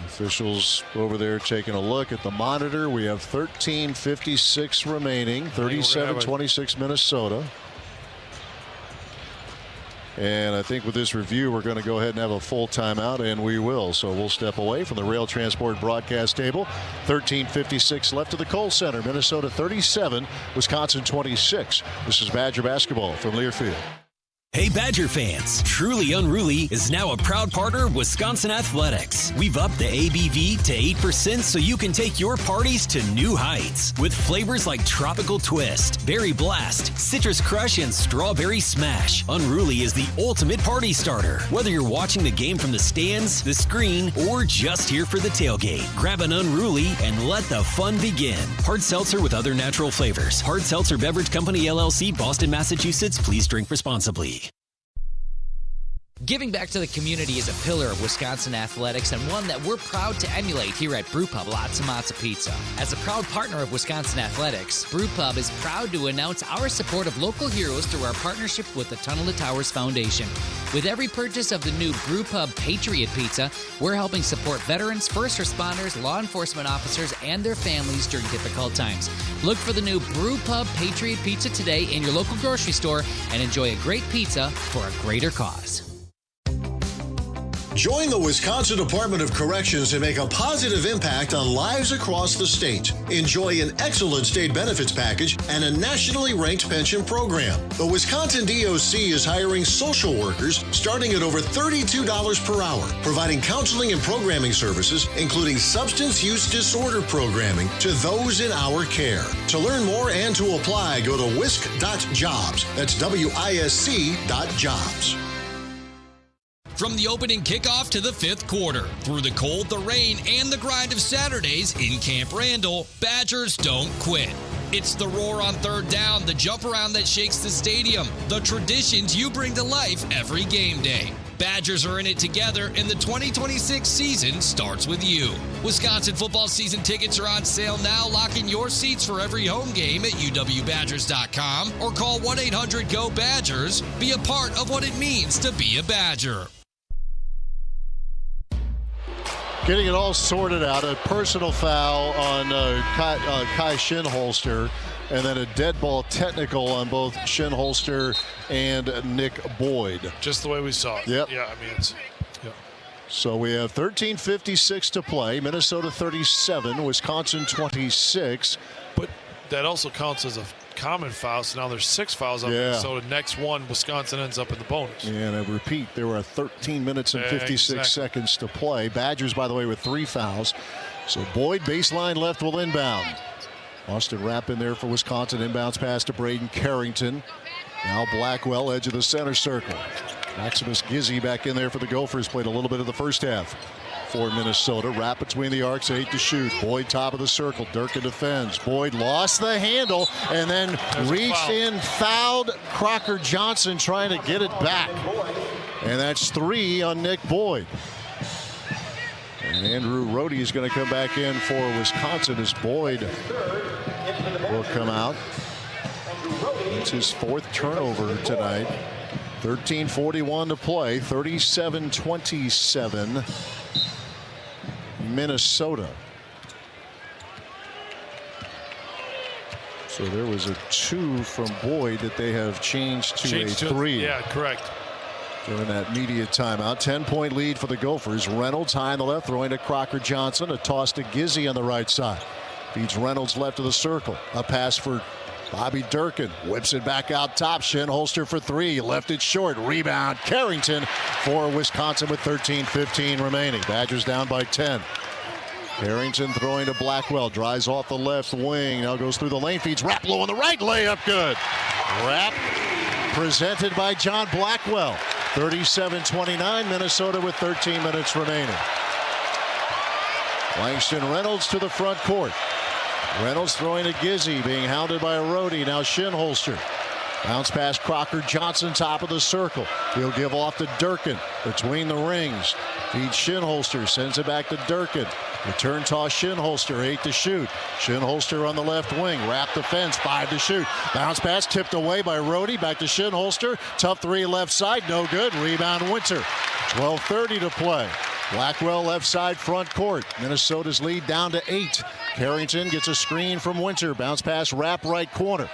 Officials over there taking a look at the monitor. We have 13:56 remaining. 37-26 Minnesota. And I think with this review, we're going to go ahead and have a full timeout, and we will. So we'll step away from the Rail Transport broadcast table. 13:56 left of the Kohl Center. Minnesota 37, Wisconsin 26. This is Badger basketball from Learfield. Hey Badger fans, Truly Unruly is now a proud partner of Wisconsin Athletics. We've upped the ABV to 8% so you can take your parties to new heights. With flavors like Tropical Twist, Berry Blast, Citrus Crush, and Strawberry Smash, Unruly is the ultimate party starter. Whether you're watching the game from the stands, the screen, or just here for the tailgate, grab an Unruly and let the fun begin. Hard seltzer with other natural flavors. Hard Seltzer Beverage Company, LLC, Boston, Massachusetts. Please drink responsibly. Giving back to the community is a pillar of Wisconsin athletics and one that we're proud to emulate here at Brewpub Lots of Matza Pizza. As a proud partner of Wisconsin athletics, Brewpub is proud to announce our support of local heroes through our partnership with the Tunnel to Towers Foundation. With every purchase of the new Brewpub Patriot Pizza, we're helping support veterans, first responders, law enforcement officers, and their families during difficult times. Look for the new Brewpub Patriot Pizza today in your local grocery store and enjoy a great pizza for a greater cause. Join the Wisconsin Department of Corrections and make a positive impact on lives across the state. Enjoy an excellent state benefits package and a nationally ranked pension program. The Wisconsin DOC is hiring social workers starting at over $32 per hour, providing counseling and programming services, including substance use disorder programming to those in our care. To learn more and to apply, go to wisc.jobs. That's WISC.jobs. From the opening kickoff to the fifth quarter, through the cold, the rain, and the grind of Saturdays in Camp Randall, Badgers don't quit. It's the roar on third down, the jump around that shakes the stadium, the traditions you bring to life every game day. Badgers are in it together, and the 2026 season starts with you. Wisconsin football season tickets are on sale now. Lock in your seats for every home game at uwbadgers.com or call 1-800-GO-BADGERS. Be a part of what it means to be a Badger. Getting it all sorted out, a personal foul on Kai Shinholster, and then a dead ball technical on both Shinholster and Nick Boyd. Just the way we saw it. Yep. Yeah, I mean, it's... Yep. So we have 13:56 to play. Minnesota 37, Wisconsin 26. But that also counts as a common foul, so now there's 6 fouls on Minnesota. Next one, Wisconsin ends up in the bonus. Yeah, and I repeat, there were 13 minutes and 56 seconds to play. Badgers, by the way, with 3 fouls. So Boyd, baseline left, will inbound. Austin Rapp in there for Wisconsin. Inbounds pass to Braden Carrington. Now Blackwell, edge of the center circle. Maximus Gizzi back in there for the Gophers. Played a little bit of the first half for Minnesota. Rapp between the arcs, 8 to shoot. Boyd top of the circle. Durkin defends. Boyd lost the handle and then reached in, fouled Crocker Johnson trying to get it back. And that's 3 on Nick Boyd. And Andrew Rohde is going to come back in for Wisconsin as Boyd will come out. It's his 4th turnover tonight. 13:41 to play. 37-27. Minnesota. So there was a 2 from Boyd that they have changed to a 3. Yeah, correct. During that media timeout. 10-point lead for the Gophers. Reynolds high on the left, throwing to Crocker Johnson. A toss to Gizzi on the right side. Feeds Reynolds left of the circle. A pass for Bobby Durkin. Whips it back out top. Shinholster for 3. Left it short. Rebound. Carrington for Wisconsin with 13:15 remaining. Badgers down by 10. Carrington throwing to Blackwell. Drives off the left wing. Now goes through the lane. Feeds Rapp low on the right. Layup good. Rapp presented by John Blackwell. 37-29. Minnesota with 13 minutes remaining. Langston Reynolds to the front court. Reynolds throwing to Gizzi, being hounded by Rohde. Now Shinholster. Bounce past Crocker Johnson, top of the circle. He'll give off to Durkin between the rings. Feeds Shinholster, sends it back to Durkin. Return toss Shinholster, 8 to shoot. Shinholster on the left wing. Rapp defense, 5 to shoot. Bounce pass tipped away by Rohde. Back to Shinholster. Tough 3 left side, no good. Rebound Winter. 12:30 to play. Blackwell left side front court. Minnesota's lead down to 8. Carrington gets a screen from Winter. Bounce pass Rapp right corner.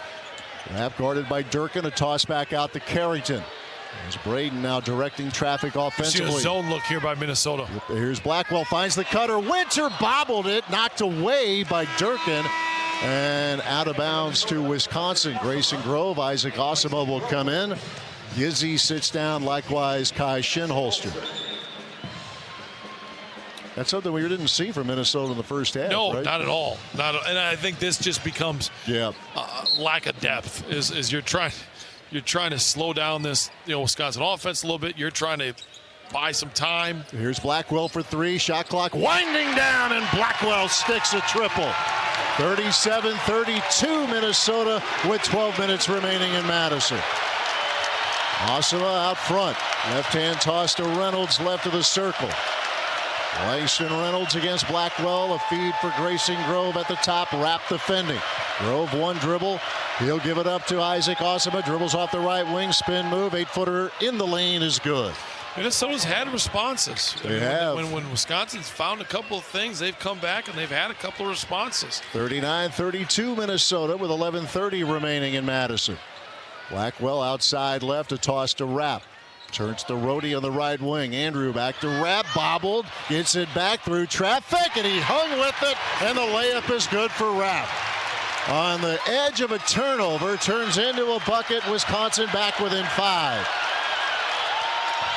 Rapp guarded by Durkin. A toss back out to Carrington. There's Braden now directing traffic offensively. See a zone look here by Minnesota. Here's Blackwell, finds the cutter. Winter bobbled it, knocked away by Durkin. And out of bounds to Wisconsin. Grayson Grove, Isaac Osimo will come in. Gizzy sits down, likewise Kai Shinholster. That's something we didn't see from Minnesota in the first half. No, right? not at all. And I think this just becomes lack of depth. Is you're trying to slow down this Wisconsin offense a little bit. You're trying to buy some time. Here's Blackwell for three. Shot clock winding down, and Blackwell sticks a triple. 37-32 Minnesota with 12 minutes remaining in Madison. Osima out front. Left hand toss to Reynolds, left of the circle. Langston Reynolds against Blackwell. A feed for Grayson Grove at the top. Wrap defending. Grove one dribble. He'll give it up to Isaac Osima. Dribbles off the right wing. Spin move. 8-footer in the lane is good. Minnesota's had responses. They have. When Wisconsin's found a couple of things, they've come back and they've had a couple of responses. 39-32 Minnesota with 11:30 remaining in Madison. Blackwell outside left. A toss to Rapp. Turns to Rhodey on the right wing. Andrew back to Rapp. Bobbled. Gets it back through traffic, and he hung with it, and the layup is good for Rapp. On the edge of a turnover, turns into a bucket. Wisconsin back within 5.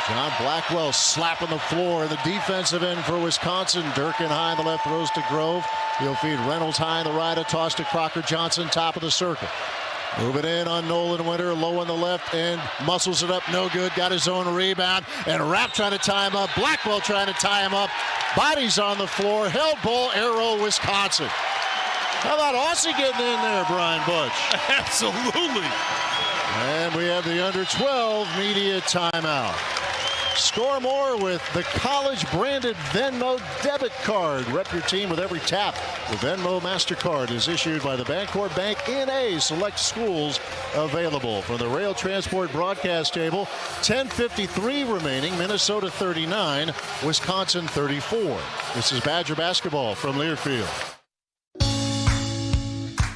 John Blackwell slapping the floor. The defensive end for Wisconsin. Durkin high on the left, throws to Grove. He'll feed Reynolds high on the right. A toss to Crocker Johnson, top of the circle. Moving in on Nolan Winter, low on the left end, muscles it up, no good, got his own rebound, and Rapp trying to tie him up, Blackwell trying to tie him up, bodies on the floor, held ball, arrow, Wisconsin. How about Aussie getting in there, Brian Butch? Absolutely. And we have the under 12 media timeout. Score more with the college-branded Venmo debit card. Rep your team with every tap. The Venmo MasterCard is issued by the Bancorp Bank in select schools available. From the Rail Transport broadcast table, 10:53 remaining. Minnesota 39, Wisconsin 34. This is Badger basketball from Learfield.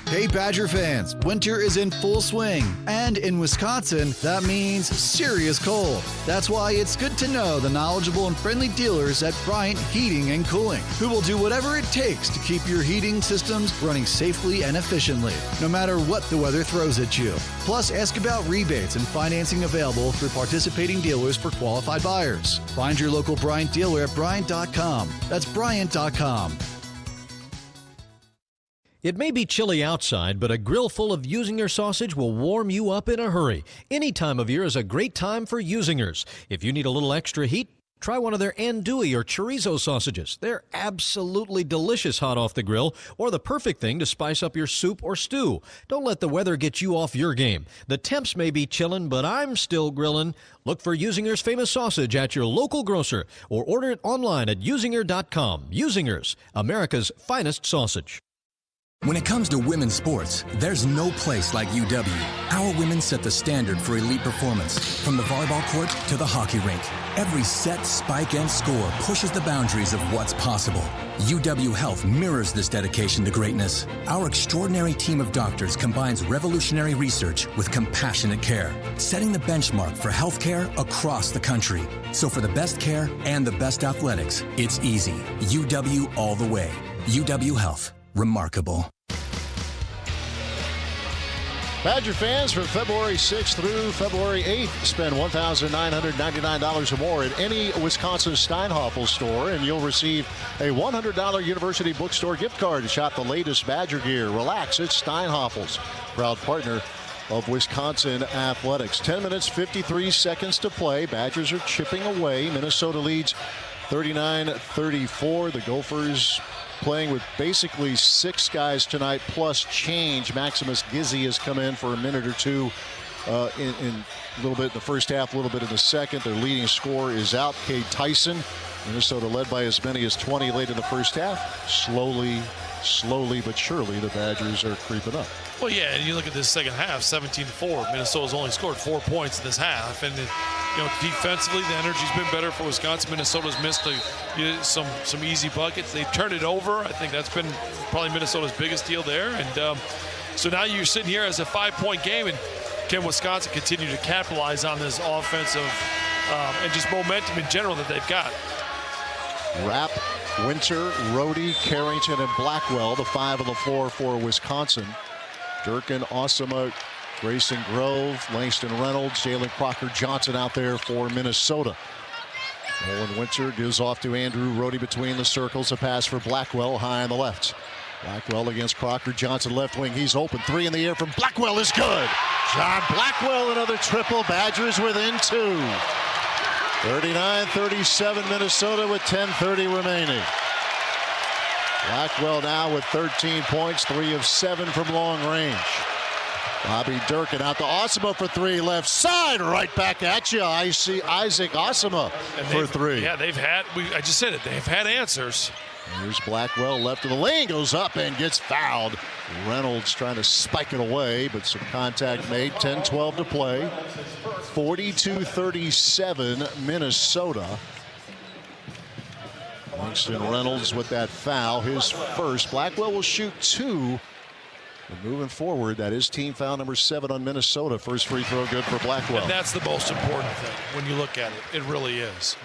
Hey Badger fans, winter is in full swing, and in Wisconsin, that means serious cold. That's why it's good to know the knowledgeable and friendly dealers at Bryant Heating and Cooling, who will do whatever it takes to keep your heating systems running safely and efficiently, no matter what the weather throws at you. Plus, ask about rebates and financing available through participating dealers for qualified buyers. Find your local Bryant dealer at Bryant.com. That's Bryant.com. It may be chilly outside, but a grill full of Usinger sausage will warm you up in a hurry. Any time of year is a great time for Usingers. If you need a little extra heat, try one of their andouille or chorizo sausages. They're absolutely delicious hot off the grill, or the perfect thing to spice up your soup or stew. Don't let the weather get you off your game. The temps may be chillin', but I'm still grillin'. Look for Usinger's famous sausage at your local grocer, or order it online at usinger.com. Usingers, America's finest sausage. When it comes to women's sports, there's no place like UW. Our women set the standard for elite performance, from the volleyball court to the hockey rink. Every set, spike, and score pushes the boundaries of what's possible. UW Health mirrors this dedication to greatness. Our extraordinary team of doctors combines revolutionary research with compassionate care, setting the benchmark for healthcare across the country. So for the best care and the best athletics, it's easy. UW all the way. UW Health. Remarkable. Badger fans, from February 6th through February 8th, spend $1,999 or more at any Wisconsin Steinhoffel store, and you'll receive a $100 University Bookstore gift card to shop the latest Badger gear. Relax, it's Steinhoffel's, proud partner of Wisconsin Athletics. 10 minutes, 53 seconds to play. Badgers are chipping away. Minnesota leads 39-34. The Gophers playing with basically 6 guys tonight plus change. Maximus Gizzy has come in for a minute or two in a little bit in the first half, a little bit in the second. Their leading scorer is out, Cade Tyson. Minnesota led by as many as 20 late in the first half. Slowly but surely, the Badgers are creeping up. Well, yeah, and you look at this second half, 17-4. Minnesota's only scored 4 points in this half, and defensively, the energy's been better for Wisconsin. Minnesota's missed some easy buckets. They've turned it over. I think that's been probably Minnesota's biggest deal there. And so now you're sitting here as a 5-point game, and can Wisconsin continue to capitalize on this offensive and just momentum in general that they've got? Rapp, Winter, Rhodey, Carrington, and Blackwell, the 5 on the floor for Wisconsin. Durkin, Osima, Grayson Grove, Langston Reynolds, Jalen Crocker Johnson out there for Minnesota. Nolan Winter gives off to Andrew Rohde between the circles. A pass for Blackwell high on the left. Blackwell against Crocker Johnson, left wing. He's open. 3 in the air from Blackwell is good. John Blackwell, another triple. Badgers within 2. 39-37 Minnesota with 10:30 remaining. Blackwell now with 13 points, 3 of 7 from long range. Bobby Durkin out to Osama for 3, left side, right back at you. I see Isaac Osama for 3. Yeah, they've had, I just said it, they've had answers. Here's Blackwell left of the lane, goes up and gets fouled. Reynolds trying to spike it away, but some contact made. 10-12 to play. 42-37 Minnesota. Langston Reynolds with that foul, his first. Blackwell will shoot 2. And moving forward, that is team foul number 7 on Minnesota. First free throw good for Blackwell. And that's the most important thing when you look at it. It really is.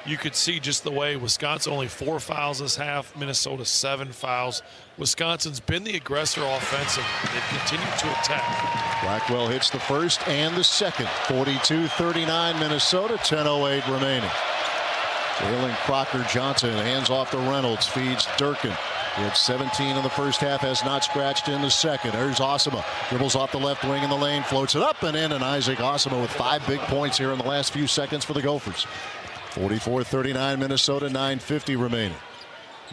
You could see just the way Wisconsin only 4 fouls this half, Minnesota 7 fouls. Wisconsin's been the aggressor offensive. They've continued to attack. Blackwell hits the first and the second. 42-39 Minnesota, 10:08 remaining. Jalen Crocker Johnson hands off to Reynolds, feeds Durkin. He had 17 in the first half, has not scratched in the second. There's Osama. Dribbles off the left wing in the lane, floats it up and in, and Isaac Osama with 5 big points here in the last few seconds for the Gophers. 44-39 Minnesota, 9:50 remaining.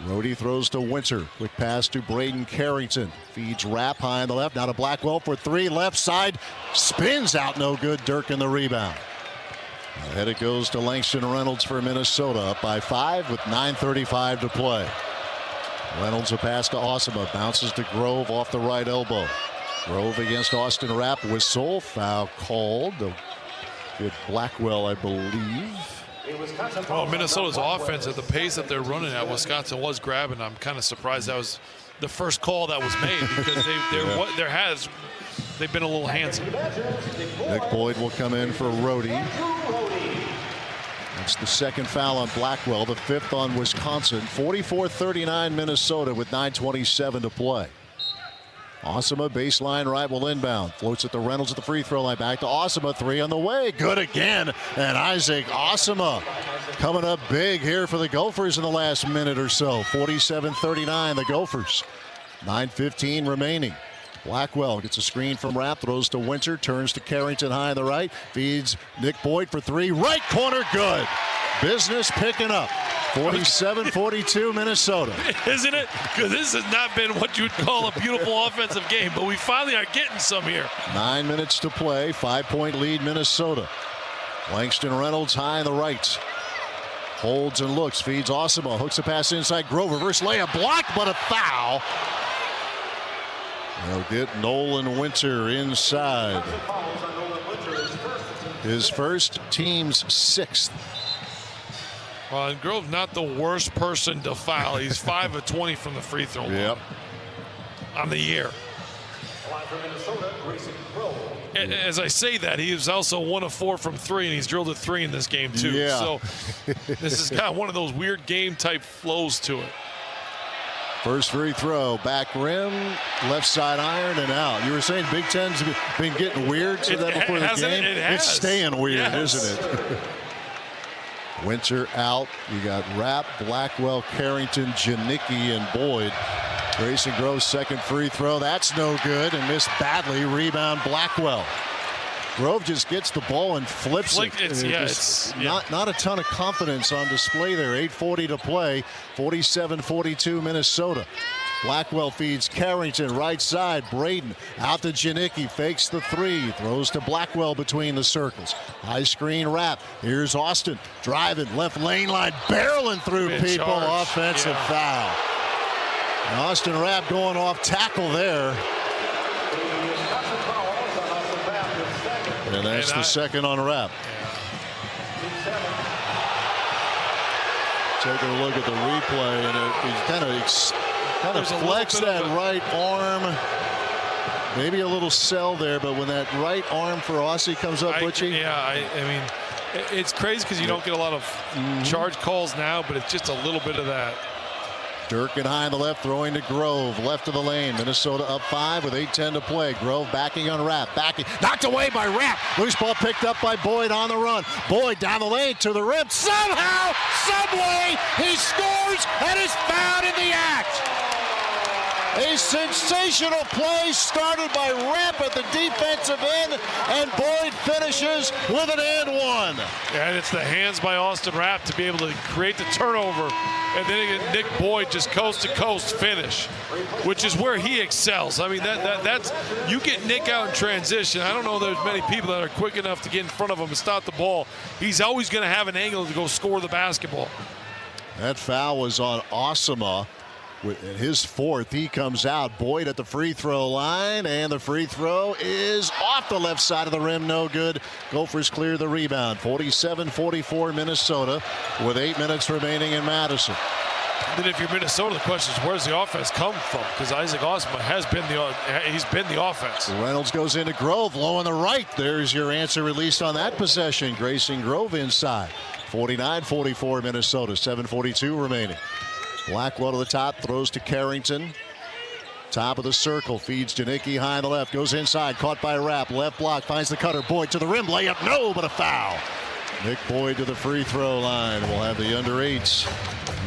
Rohde throws to Winter. Quick pass to Braden Carrington. Feeds Rapp high on the left. Now to Blackwell for 3. Left side. Spins out, no good. Durkin the rebound. Ahead it goes to Langston Reynolds for Minnesota. Up by 5 with 9:35 to play. Reynolds a pass to Osama. Bounces to Grove off the right elbow. Grove against Austin Rapp. Whistle. Foul called. Good Blackwell, I believe. Well, Minnesota's offense at the pace that they're running at, Wisconsin was grabbing. I'm kind of surprised that was the first call that was made because they've been a little handsy. Nick Boyd will come in for Rohde. That's the second foul on Blackwell, the 5th on Wisconsin. 44-39 Minnesota with 9:27 to play. Osama baseline right will inbound. Floats it to Reynolds at the free throw line. Back to Osama. 3 on the way. Good again. And Isaac Osama coming up big here for the Gophers in the last minute or so. 47-39 the Gophers. 9:15 remaining. Blackwell gets a screen from Rapp. Throws to Winter. Turns to Carrington high on the right. Feeds Nick Boyd for 3. Right corner good. Business picking up. 47-42 Minnesota. Isn't it? Because this has not been what you'd call a beautiful offensive game, but we finally are getting some here. 9 minutes to play. 5-point lead Minnesota. Langston Reynolds high on the right. Holds and looks. Feeds Osama. Hooks a pass inside. Grove. Reverse layup. Blocked, but a foul. They'll get Nolan Winter inside. His first, team's 6th. Well, and Grove's not the worst person to foul. He's 5 of 20 from the free throw line. Yep. On the year. As I say that, he is also 1 of 4 from 3, and he's drilled a 3 in this game too. Yeah. So this has got one of those weird game type flows to it. First free throw, back rim, left side iron and out. You were saying Big Ten's been getting weird so that before the game? It's staying weird, isn't it? Winter out. You got Rapp, Blackwell, Carrington, Janicki, and Boyd. Grayson Grove's second free throw. That's no good and missed badly. Rebound Blackwell. Grove just gets the ball and flips it. Not a ton of confidence on display there. 8:40 to play. 47-42 Minnesota. Blackwell feeds Carrington right side. Braden out to Janicki. Fakes the 3. Throws to Blackwell between the circles. High screen Rapp. Here's Austin driving left lane line. Barreling through people. Charge. Offensive foul. And Austin Rapp going off tackle there. And that's the second on Rapp. Taking a look at the replay, and he kind of flexed that right arm. Maybe a little sell there, but when that right arm for Aussie comes up, Butchie. Yeah, I mean, it's crazy because you don't get a lot of charge calls now, but it's just a little bit of that. Durkin high on the left, throwing to Grove, left of the lane. Minnesota up 5 with 8:10 to play. Grove backing on Rapp, backing, knocked away by Rapp. Loose ball picked up by Boyd on the run. Boyd down the lane to the rim. Somehow, someway, he scores and is found in the act. A sensational play started by Rapp at the defensive end, and Boyd finishes with an and one. Yeah, and it's the hands by Austin Rapp to be able to create the turnover, and then Nick Boyd just coast-to-coast finish, which is where he excels. I mean, that's you get Nick out in transition. I don't know there's many people that are quick enough to get in front of him and stop the ball. He's always going to have an angle to go score the basketball. That foul was on Osama. With his 4th, he comes out. Boyd at the free throw line, and the free throw is off the left side of the rim. No good. Gophers clear the rebound. 47-44 Minnesota with 8 minutes remaining in Madison. Then if you're Minnesota, the question is where's the offense come from? Because Isaac Osma has been the offense. Reynolds goes into Grove, low on the right. There's your answer released on that possession. Grayson Grove inside. 49-44 Minnesota. 7:42 remaining. Blackwell to the top, throws to Carrington. Top of the circle, feeds Janicki high on the left, goes inside, caught by Rapp. Left block, finds the cutter. Boyd to the rim, layup, no, but a foul. Nick Boyd to the free throw line. We'll have the under-8s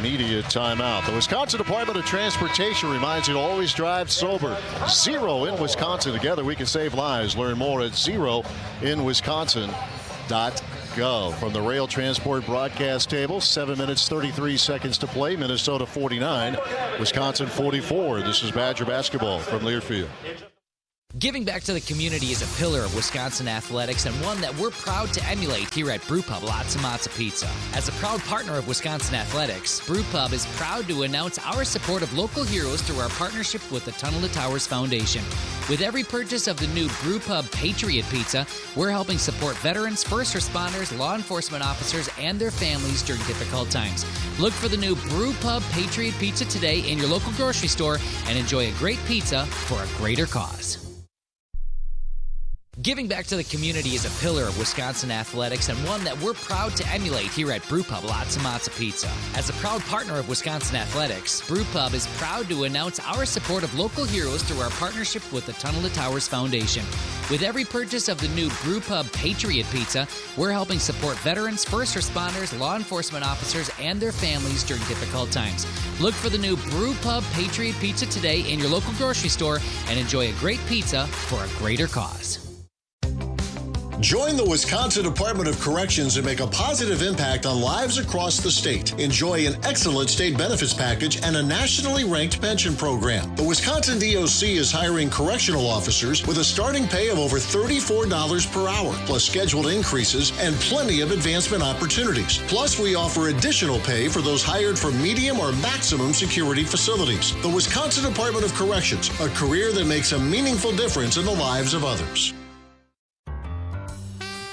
media timeout. The Wisconsin Department of Transportation reminds you to always drive sober. Zero in Wisconsin. Together we can save lives. Learn more at zeroinwisconsin.gov. From the rail transport broadcast table, 7 minutes 33 seconds to play. Minnesota 49, Wisconsin 44. This is Badger basketball from Learfield. Giving back to the community is a pillar of Wisconsin athletics and one that we're proud to emulate here at Brewpub Lots of Matzo Pizza. As a proud partner of Wisconsin athletics, Brewpub is proud to announce our support of local heroes through our partnership with the Tunnel to Towers Foundation. With every purchase of the new Brewpub Patriot Pizza, we're helping support veterans, first responders, law enforcement officers, and their families during difficult times. Look for the new Brewpub Patriot Pizza today in your local grocery store and enjoy a great pizza for a greater cause. Giving back to the community is a pillar of Wisconsin athletics and one that we're proud to emulate here at Brewpub Lots of Matzo Pizza. As a proud partner of Wisconsin athletics, Brewpub is proud to announce our support of local heroes through our partnership with the Tunnel to Towers Foundation. With every purchase of the new Brewpub Patriot Pizza, we're helping support veterans, first responders, law enforcement officers, and their families during difficult times. Look for the new Brewpub Patriot Pizza today in your local grocery store and enjoy a great pizza for a greater cause. Join the Wisconsin Department of Corrections and make a positive impact on lives across the state. Enjoy an excellent state benefits package and a nationally ranked pension program. The Wisconsin DOC is hiring correctional officers with a starting pay of over $34 per hour, plus scheduled increases and plenty of advancement opportunities. Plus, we offer additional pay for those hired from medium or maximum security facilities. The Wisconsin Department of Corrections, a career that makes a meaningful difference in the lives of others.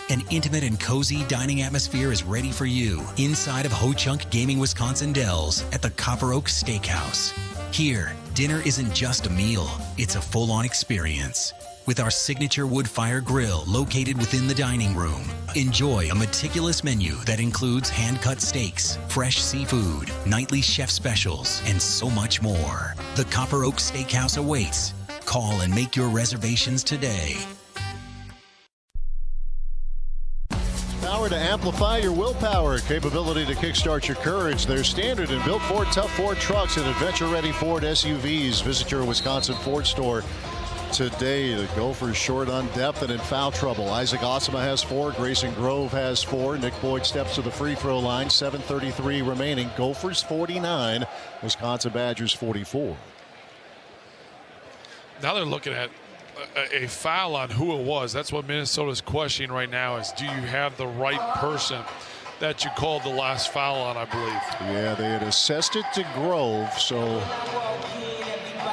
An intimate and cozy dining atmosphere is ready for you inside of Ho Chunk Gaming Wisconsin Dells at the Copper Oak Steakhouse. Here, dinner isn't just a meal, it's a full-on experience. With our signature wood fire grill located within the dining room, enjoy a meticulous menu that includes hand-cut steaks, fresh seafood, nightly chef specials, and so much more. The Copper Oak Steakhouse awaits. Call and make your reservations today. Power to amplify your willpower, capability to kickstart your courage. They're standard and built Ford Tough Ford trucks and adventure-ready Ford SUVs. Visit your Wisconsin Ford store today. The Gophers short on depth and in foul trouble. Isaac Osama has 4. Grayson Grove has 4. Nick Boyd steps to the free throw line. 7:33 remaining. Gophers 49. Wisconsin Badgers 44. Now they're looking at a foul on who it was. That's what Minnesota's questioning right now is, do you have the right person that you called the last foul on, I believe. Yeah, they had assessed it to Grove, so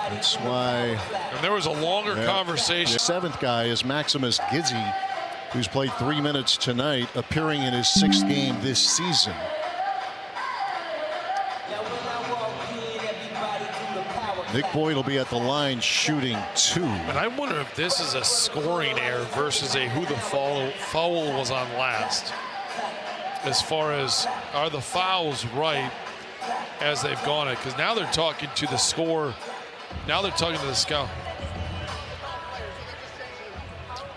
that's why. And there was a longer conversation. The 7th guy is Maximus Gizzi, who's played 3 minutes tonight, appearing in his 6th game this season. Nick Boyd will be at the line shooting 2. And I wonder if this is a scoring error versus a who the foul was on last. As far as, are the fouls right? as they've gone it, because now they're talking to the score. Now they're talking to the scout.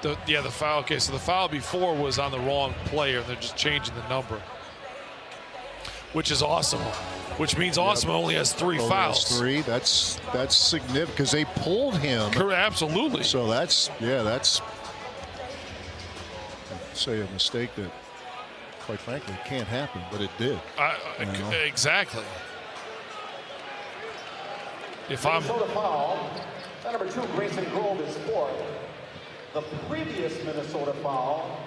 The foul. Okay, so the foul before was on the wrong player. They're just changing the number, which is awesome. Which means Awesome only has 3 fouls. Has 3. That's significant because they pulled him. Correct, absolutely. So that's say a mistake that, quite frankly, can't happen, but it did. Exactly. If I'm foul, number 2, Grayson Gold is 4th. The previous Minnesota foul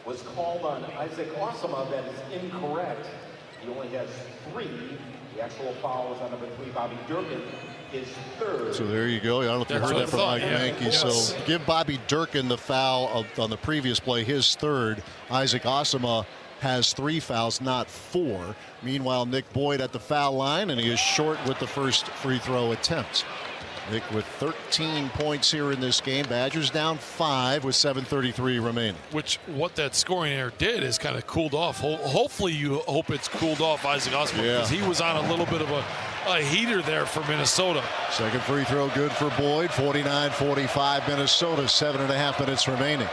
was called on Isaac Osama. That is incorrect. He only has 3. The actual foul was on number 3, Bobby Durkin, his 3rd. So there you go. I don't know if you heard that from Mike Mankey. Yes. So give Bobby Durkin the foul on the previous play, his 3rd. Isaac Osama has 3 fouls, not 4. Meanwhile, Nick Boyd at the foul line, and he is short with the first free throw attempt. Nick with 13 points here in this game. Badgers down 5 with 7:33 remaining. What that scoring error did is kind of cooled off. Hopefully you hope it's cooled off Isaac Osman, because he was on a little bit of a heater there for Minnesota. Second free throw good for Boyd. 49-45 Minnesota. 7.5 minutes remaining.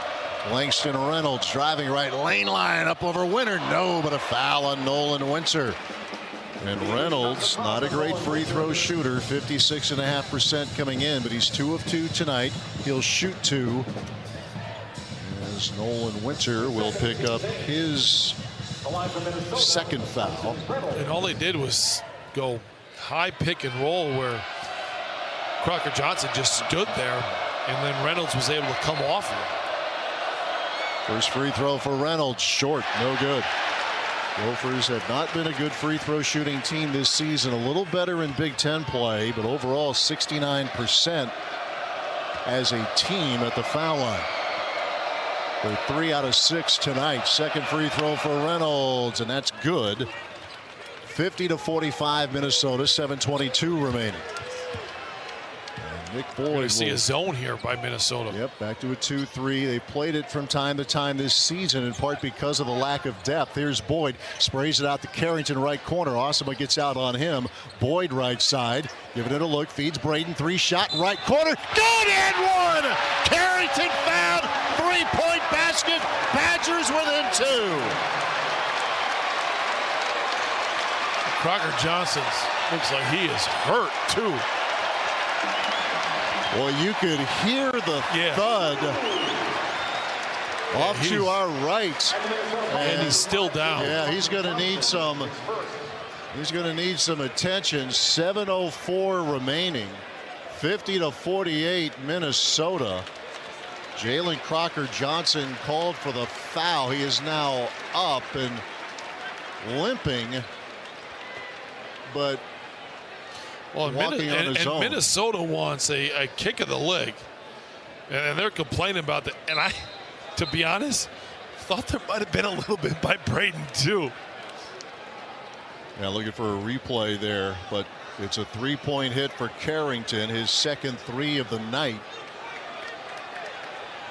Langston Reynolds driving right lane line up over Winter. No, but a foul on Nolan Winter. And Reynolds, not a great free throw shooter, 56.5% coming in, but he's 2 of 2 tonight. He'll shoot 2 as Nolan Winter will pick up his 2nd foul. And all they did was go high pick and roll where Crocker Johnson just stood there, and then Reynolds was able to come off of it. First free throw for Reynolds, short, no good. Gophers have not been a good free throw shooting team this season. A little better in Big Ten play, but overall 69% as a team at the foul line. They're 3 out of 6 tonight. Second free throw for Reynolds, and that's good. 50-45 Minnesota, 7:22 remaining. Nick Boyd will see a zone here by Minnesota. Yep, back to a 2-3. They played it from time to time this season, in part because of the lack of depth. Here's Boyd, sprays it out to Carrington, right corner. Osama gets out on him. Boyd right side, giving it a look, feeds Braden, 3-shot, right corner. Good and 1! Carrington found, 3-point basket. Badgers within 2. Crocker Johnson looks like he is hurt too. Well, you could hear the thud off to our right, and he's still down. Yeah, he's going to need some. He's going to need some attention. 7:04 remaining. 50-48 Minnesota. Jalen Crocker Johnson called for the foul. He is now up and limping, but. Well, and Minnesota wants a kick of the leg, and they're complaining about that. And I, to be honest, thought there might have been a little bit by Braden too. Yeah, looking for a replay there, but it's a 3-point hit for Carrington, his 2nd 3 of the night.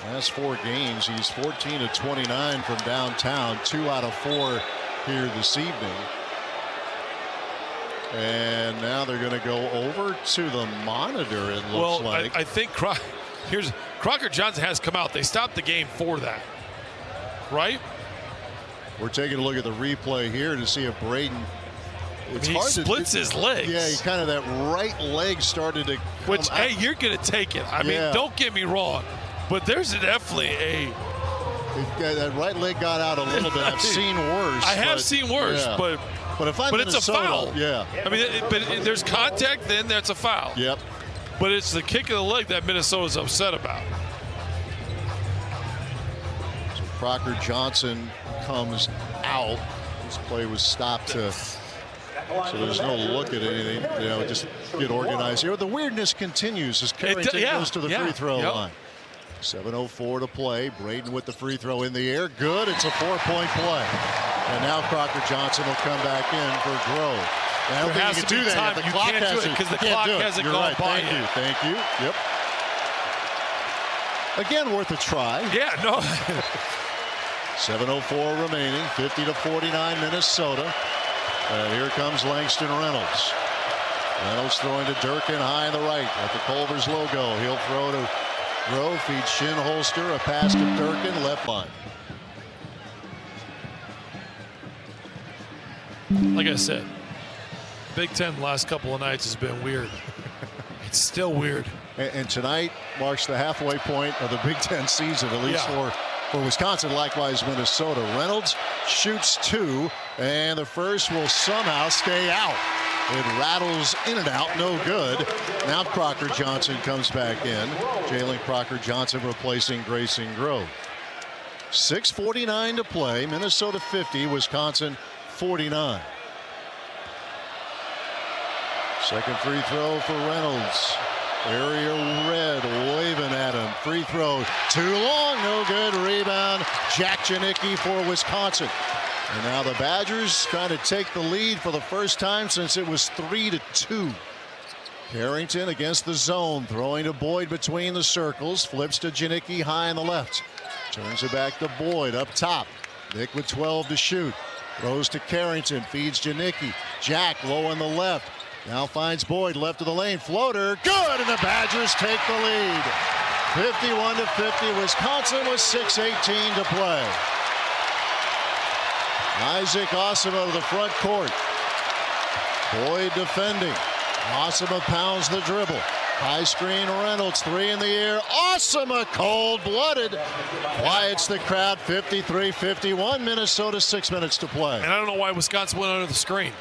Last 4 games, he's 14-29 from downtown, 2 out of 4 here this evening. And now they're going to go over to the monitor, it looks like. I think Crocker Johnson has come out. They stopped the game for that, right? We're taking a look at the replay here to see if Braden. He splits his legs. Yeah, he kind of, that right leg started to come out. Hey, you're going to take it. I mean, don't get me wrong, but there's definitely that right leg got out a little bit. I've seen worse. I have seen worse, but if I'm Minnesota, it's a foul. Yeah. I mean, but there's contact, then that's a foul. Yep. But it's the kick of the leg that Minnesota's upset about. So Crocker Johnson comes out. This play was stopped. So there's no look at anything. Just get organized here. The weirdness continues as Carrington goes to the free throw line. 7:04 to play. Braden with the free throw in the air. Good. It's a 4-point play. And now Crocker Johnson will come back in for Grove. I don't think you can do that. The clock hasn't, because the clock hasn't gone by yet. Thank you. Yep. Again, worth a try. Yeah, no. 7:04 remaining. 50-49 Minnesota. And here comes Langston Reynolds. Reynolds throwing to Durkin high on the right at the Culver's logo. He'll throw to Grove, feeds Shinholster, a pass to Durkin, left line. Like I said, Big Ten the last couple of nights has been weird. It's still weird. And tonight marks the halfway point of the Big Ten season, at least for Wisconsin, likewise Minnesota. Reynolds shoots 2, and the first will somehow stay out. It rattles in and out, no good. Now Crocker Johnson comes back in. Jalen Crocker Johnson replacing Grayson Grove. 6:49 to play. Minnesota 50, Wisconsin 49. Second free throw for Reynolds. Area red waving at him. Free throw too long, no good. Rebound Jack Janicki for Wisconsin. And now the Badgers trying to take the lead for the first time since it was 3-2. Carrington against the zone, throwing to Boyd between the circles, flips to Janicki high on the left, turns it back to Boyd up top. Nick with 12 to shoot, throws to Carrington, feeds Janicki. Jack low on the left, now finds Boyd left of the lane, floater good, and the Badgers take the lead. 51-50. Wisconsin with 6:18 to play. Isaac Osima to the front court. Boyd defending. Osima pounds the dribble. High screen Reynolds, 3 in the air. Osima cold-blooded. Quiets the crowd. 53-51. Minnesota 6 minutes to play. And I don't know why Wisconsin went under the screen.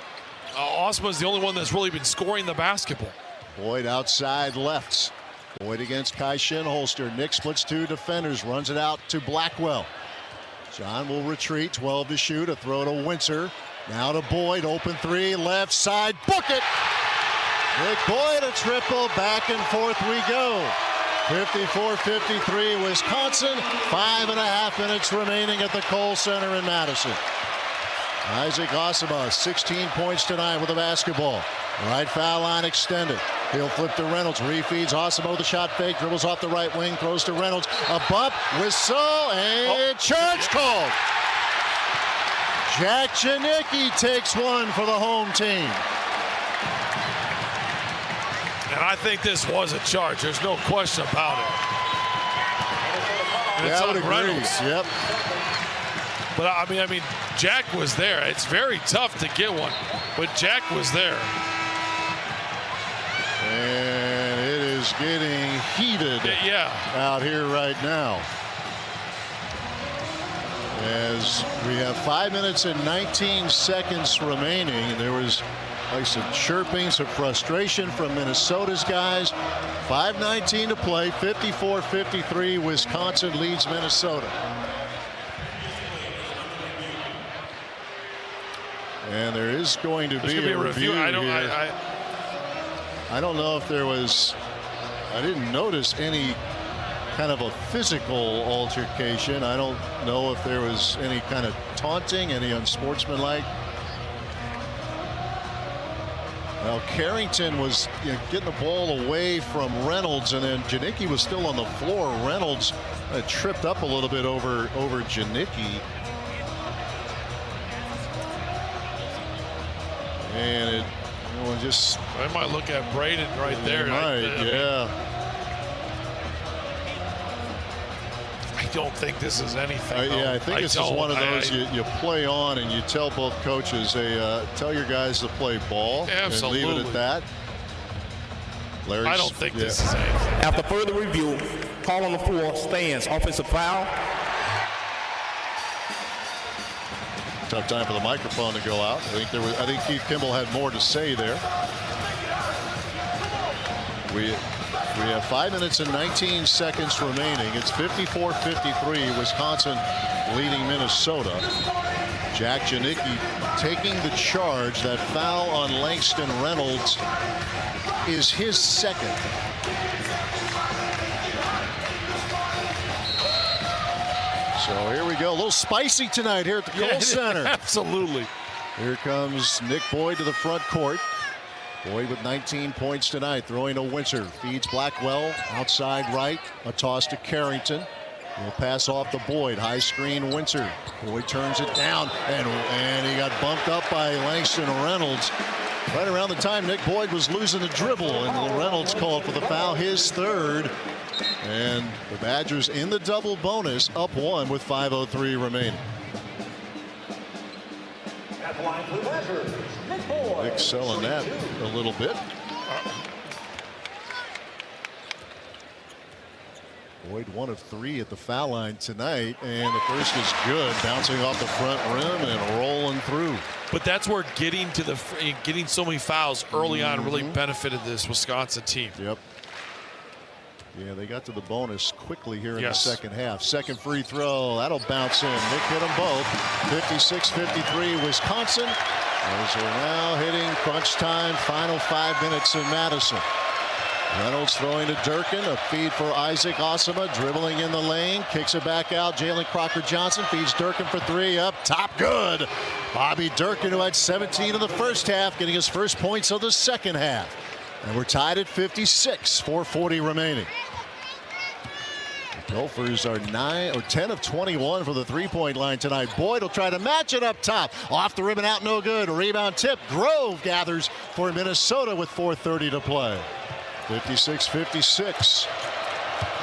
Osma's the only one that's really been scoring the basketball. Boyd outside lefts. Boyd against Kai Shinholster. Nick splits 2 defenders, runs it out to Blackwell. John will retreat, 12 to shoot, a throw to Windsor. Now to Boyd, open 3, left side, book it! Nick Boyd, a triple, back and forth we go. 54-53, Wisconsin, 5.5 minutes remaining at the Kohl Center in Madison. Isaac Osima, 16 points tonight with the basketball. Right foul line extended. He'll flip to Reynolds, refeeds Osimo, the shot fake, dribbles off the right wing, throws to Reynolds. A bump, whistle, and charge called. Jack Janicki takes one for the home team. And I think this was a charge. There's no question about it. And yeah, it's I would on agree. Reynolds. Yep. But I mean, Jack was there. It's very tough to get one, but Jack was there. And it is getting heated out here right now. As we have 5 minutes and 19 seconds remaining. There was like some chirping, some frustration from Minnesota's guys. 5:19 to play, 54-53. Wisconsin leads Minnesota. And there is going to be a review here. I don't know if there was, I didn't notice any kind of a physical altercation. I don't know if there was any kind of taunting, any unsportsmanlike. Now Carrington was getting the ball away from Reynolds, and then Janicki was still on the floor. Reynolds tripped up a little bit over Janicki. And it just. I might look at Braden right there. Yeah. I don't think this is anything. I think this is one of those you play on and you tell both coaches, tell your guys to play ball and leave it at that. I don't think this is anything. After further review, call on the floor stands. Offensive foul. Tough time for the microphone to go out. I think Keith Kimball had more to say there. We have 5 minutes and 19 seconds remaining. It's 54-53. Wisconsin leading Minnesota. Jack Janicki taking the charge. That foul on Langston Reynolds is his second. So here we go. A little spicy tonight here at the Kohl Center. Absolutely. Here comes Nick Boyd to the front court. Boyd with 19 points tonight, throwing to Windsor. Feeds Blackwell outside right. A toss to Carrington. Will pass off to Boyd. High screen, Winter. Boyd turns it down, and he got bumped up by Langston Reynolds. Right around the time Nick Boyd was losing the dribble, and Reynolds called for the foul, his third. And the Badgers in the double bonus, up 1 with 5:03 remaining. Nick selling that a little bit. Boyd 1 of 3 at the foul line tonight, and the first is good, bouncing off the front rim and rolling through. But that's where getting so many fouls early on really benefited this Wisconsin team. Yep. Yeah, they got to the bonus quickly here in the second half. Second free throw, that'll bounce in. Nick hit them both. 56-53 Wisconsin. As we're now hitting crunch time, final 5 minutes in Madison. Reynolds throwing to Durkin, a feed for Isaac Osama, dribbling in the lane, kicks it back out. Jalen Crocker-Johnson feeds Durkin for 3, up top, good. Bobby Durkin, who had 17 in the first half, getting his first points of the second half. And we're tied at 56, 4:40 remaining. The Gophers are 10 of 21 for the three-point line tonight. Boyd will try to match it up top. Off the rim and out, no good. A rebound tip. Grove gathers for Minnesota with 4:30 to play. 56-56.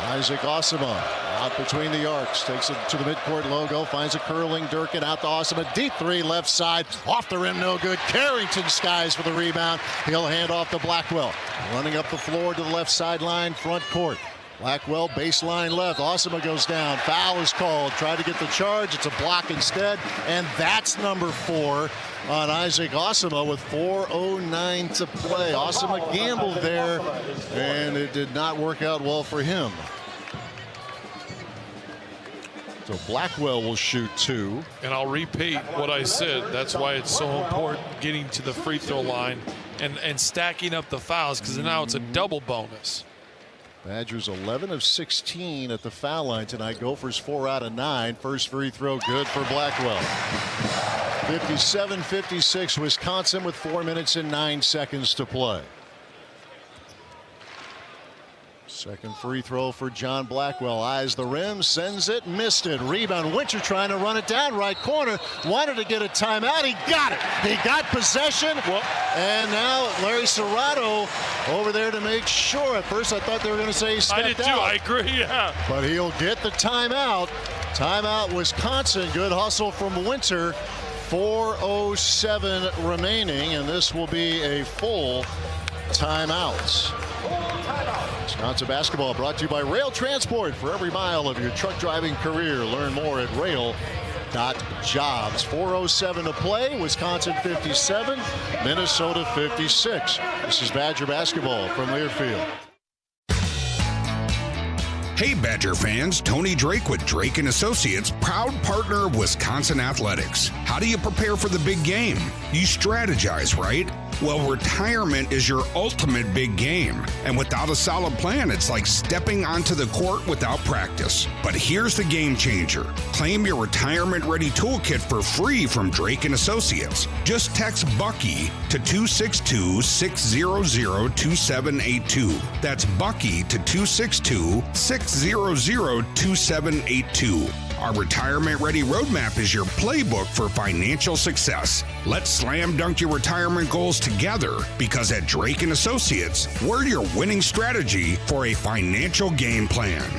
Isaac Osama out between the arcs, takes it to the midcourt logo, finds a curling Durkin out to Osama. Deep three left side, off the rim, no good. Carrington skies for the rebound. He'll hand off to Blackwell. Running up the floor to the left sideline, front court. Blackwell baseline left. Osama goes down. Foul is called. Try to get the charge. It's a block instead. And that's number 4 on Isaac Osama with 4:09 to play. Osama gambled there, and it did not work out well for him. So Blackwell will shoot 2. And I'll repeat what I said. That's why it's so important getting to the free throw line and stacking up the fouls, because now it's a double bonus. Badgers 11 of 16 at the foul line tonight. Gophers 4 out of 9. First free throw good for Blackwell. 57-56 Wisconsin with 4 minutes and 9 seconds to play. Second free throw for John Blackwell. Eyes the rim, sends it, missed it. Rebound. Winter trying to run it down right corner. Wanted to get a timeout. He got it. He got possession. And now Larry Serrato over there to make sure. At first I thought they were going to say he stepped out. I did too. I agree. Yeah. But he'll get the timeout. Timeout Wisconsin. Good hustle from Winter. 4:07 remaining, and this will be a full timeout. Wisconsin basketball brought to you by Rail Transport. For every mile of your truck driving career, learn more at rail.jobs. 4:07 to play. Wisconsin 57, Minnesota 56. This is Badger basketball from Learfield. Hey Badger fans, Tony Drake with Drake & Associates, proud partner of Wisconsin Athletics. How do you prepare for the big game? You strategize, right? Well, retirement is your ultimate big game. And without a solid plan, it's like stepping onto the court without practice. But here's the game changer. Claim your retirement-ready toolkit for free from Drake & Associates. Just text Bucky to 262-600-2782. That's Bucky to 262-600-2782. Our retirement-ready roadmap is your playbook for financial success. Let's slam dunk your retirement goals together, because at Drake & Associates, we're your winning strategy for a financial game plan.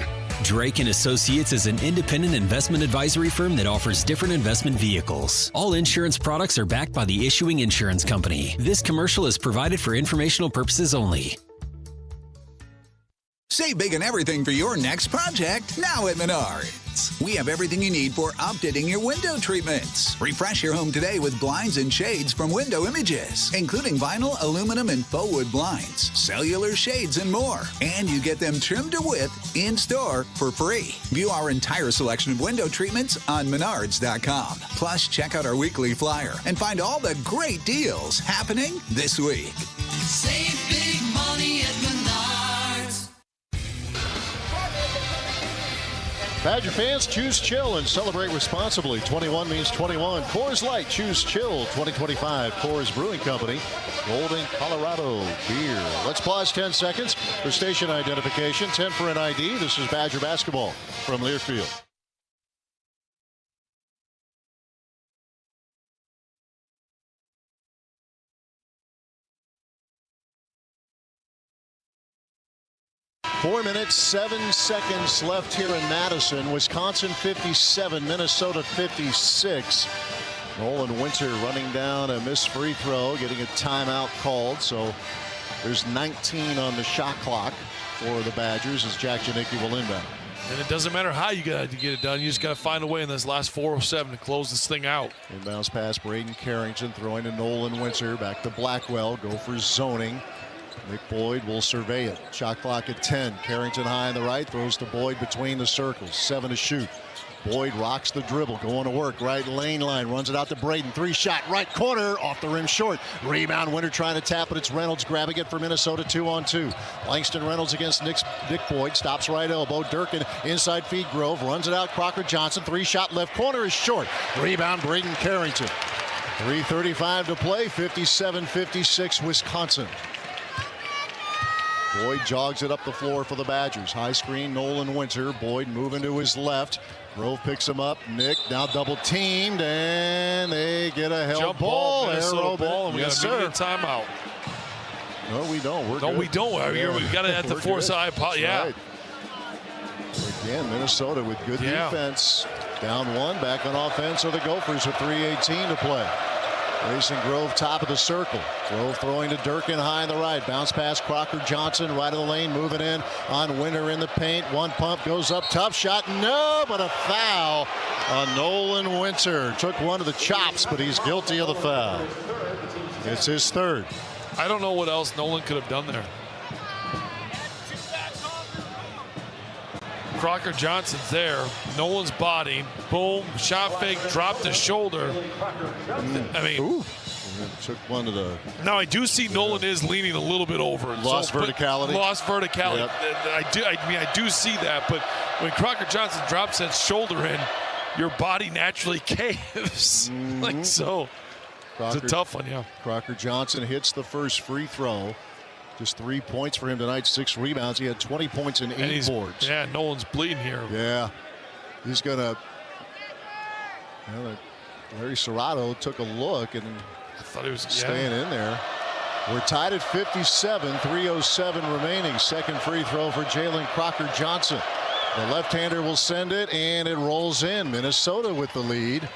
Drake & Associates is an independent investment advisory firm that offers different investment vehicles. All insurance products are backed by the issuing insurance company. This commercial is provided for informational purposes only. Save big on everything for your next project now at Menards. We have everything you need for updating your window treatments. Refresh your home today with blinds and shades from Window Images, including vinyl, aluminum, and faux wood blinds, cellular shades, and more. And you get them trimmed to width in-store for free. View our entire selection of window treatments on Menards.com. Plus, check out our weekly flyer and find all the great deals happening this week. Save big money at Menards. Badger fans, choose chill and celebrate responsibly. 21 means 21. Coors Light, choose chill. 2025 Coors Brewing Company, Golden, Colorado beer. Let's pause 10 seconds for station identification. 10 for an ID. This is Badger basketball from Learfield. Four minutes, 7 seconds left here in Madison. Wisconsin 57, Minnesota 56. Nolan Winter running down a missed free throw, getting a timeout called. So there's 19 on the shot clock for the Badgers as Jack Janicki will inbound. And it doesn't matter how you got to get it done. You just got to find a way in this last 4:07 to close this thing out. Inbounds pass, Braden Carrington throwing to Nolan Winter. Back to Blackwell. Gophers zoning. Nick Boyd will survey it. Shot clock at 10. Carrington high on the right. Throws to Boyd between the circles. 7 to shoot. Boyd rocks the dribble. Going to work. Right lane line. Runs it out to Braden. 3-shot. Right corner. Off the rim short. Rebound. Winter trying to tap it. It's Reynolds grabbing it for Minnesota. 2-on-2. Langston Reynolds against Nick Boyd. Stops right elbow. Durkin inside feed Grove. Runs it out. Crocker Johnson. 3-shot left corner is short. Rebound. Braden Carrington. 3:35 to play. 57-56 Wisconsin. Boyd jogs it up the floor for the Badgers. High screen, Nolan Winter. Boyd moving to his left. Grove picks him up. Nick now double teamed, and they get a held ball. Minnesota ball, and we got a minute timeout. No, we don't. We don't. We got it at the force eye. Yeah. Right. Again, Minnesota with good defense. Down one, back on offense. So the Gophers with 3:18 to play. Mason Grove top of the circle. Grove throwing to Durkin high on the right. Bounce pass Crocker Johnson right of the lane. Moving in on Winter in the paint. One pump goes up. Tough shot. No, but a foul on Nolan Winter. Took one of the chops, but he's guilty of the foul. It's his third. I don't know what else Nolan could have done there. Crocker Johnson's there. Nolan's body. Boom. Shot fake. Dropped the shoulder. I mean. Took one of the. Now I do see Nolan is leaning a little bit over. Lost verticality. Lost verticality. Yep. I do see that. But when Crocker Johnson drops that shoulder in, your body naturally caves. Like so. It's a tough one, yeah. Crocker Johnson hits the first free throw. Just 3 points for him tonight, 6 rebounds. He had 20 points and 8 boards. Yeah, Nolan's bleeding here. Yeah. He's going to. Larry Serrato took a look and I thought he was staying in there. We're tied at 57, 3:07 remaining. Second free throw for Jalen Crocker Johnson. The left-hander will send it, and it rolls in. Minnesota with the lead.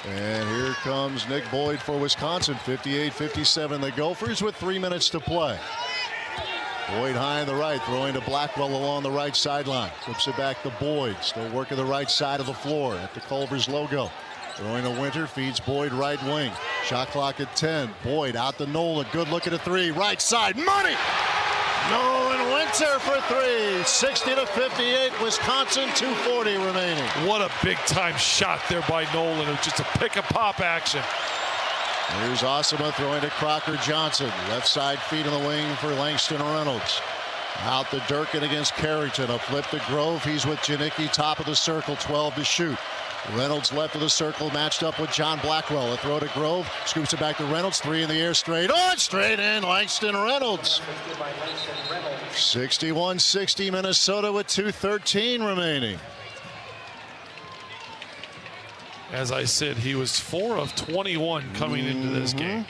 And here comes Nick Boyd for Wisconsin. 58-57 the Gophers with 3 minutes to play. Boyd high on the right, throwing to Blackwell along the right sideline. Flips it back to Boyd. Still working the right side of the floor at the Culver's logo. Throwing to Winter, feeds Boyd right wing. Shot clock at 10. Boyd out to Nolan. Good look at a three. Right side. Money! Nolan Winter for three. 60-58. Wisconsin, 2:40 remaining. What a big time shot there by Nolan. It was just a pick and pop action. Here's Osama throwing to Crocker Johnson. Left side feed in the wing for Langston Reynolds. Out to Durkin against Carrington. A flip to Grove. He's with Janicki, top of the circle, 12 to shoot. Reynolds left of the circle, matched up with John Blackwell. A throw to Grove, scoops it back to Reynolds. Three in the air, straight on, straight in. Langston Reynolds. 61-60 Minnesota with 2:13 remaining. As I said, he was 4 of 21 coming into this game.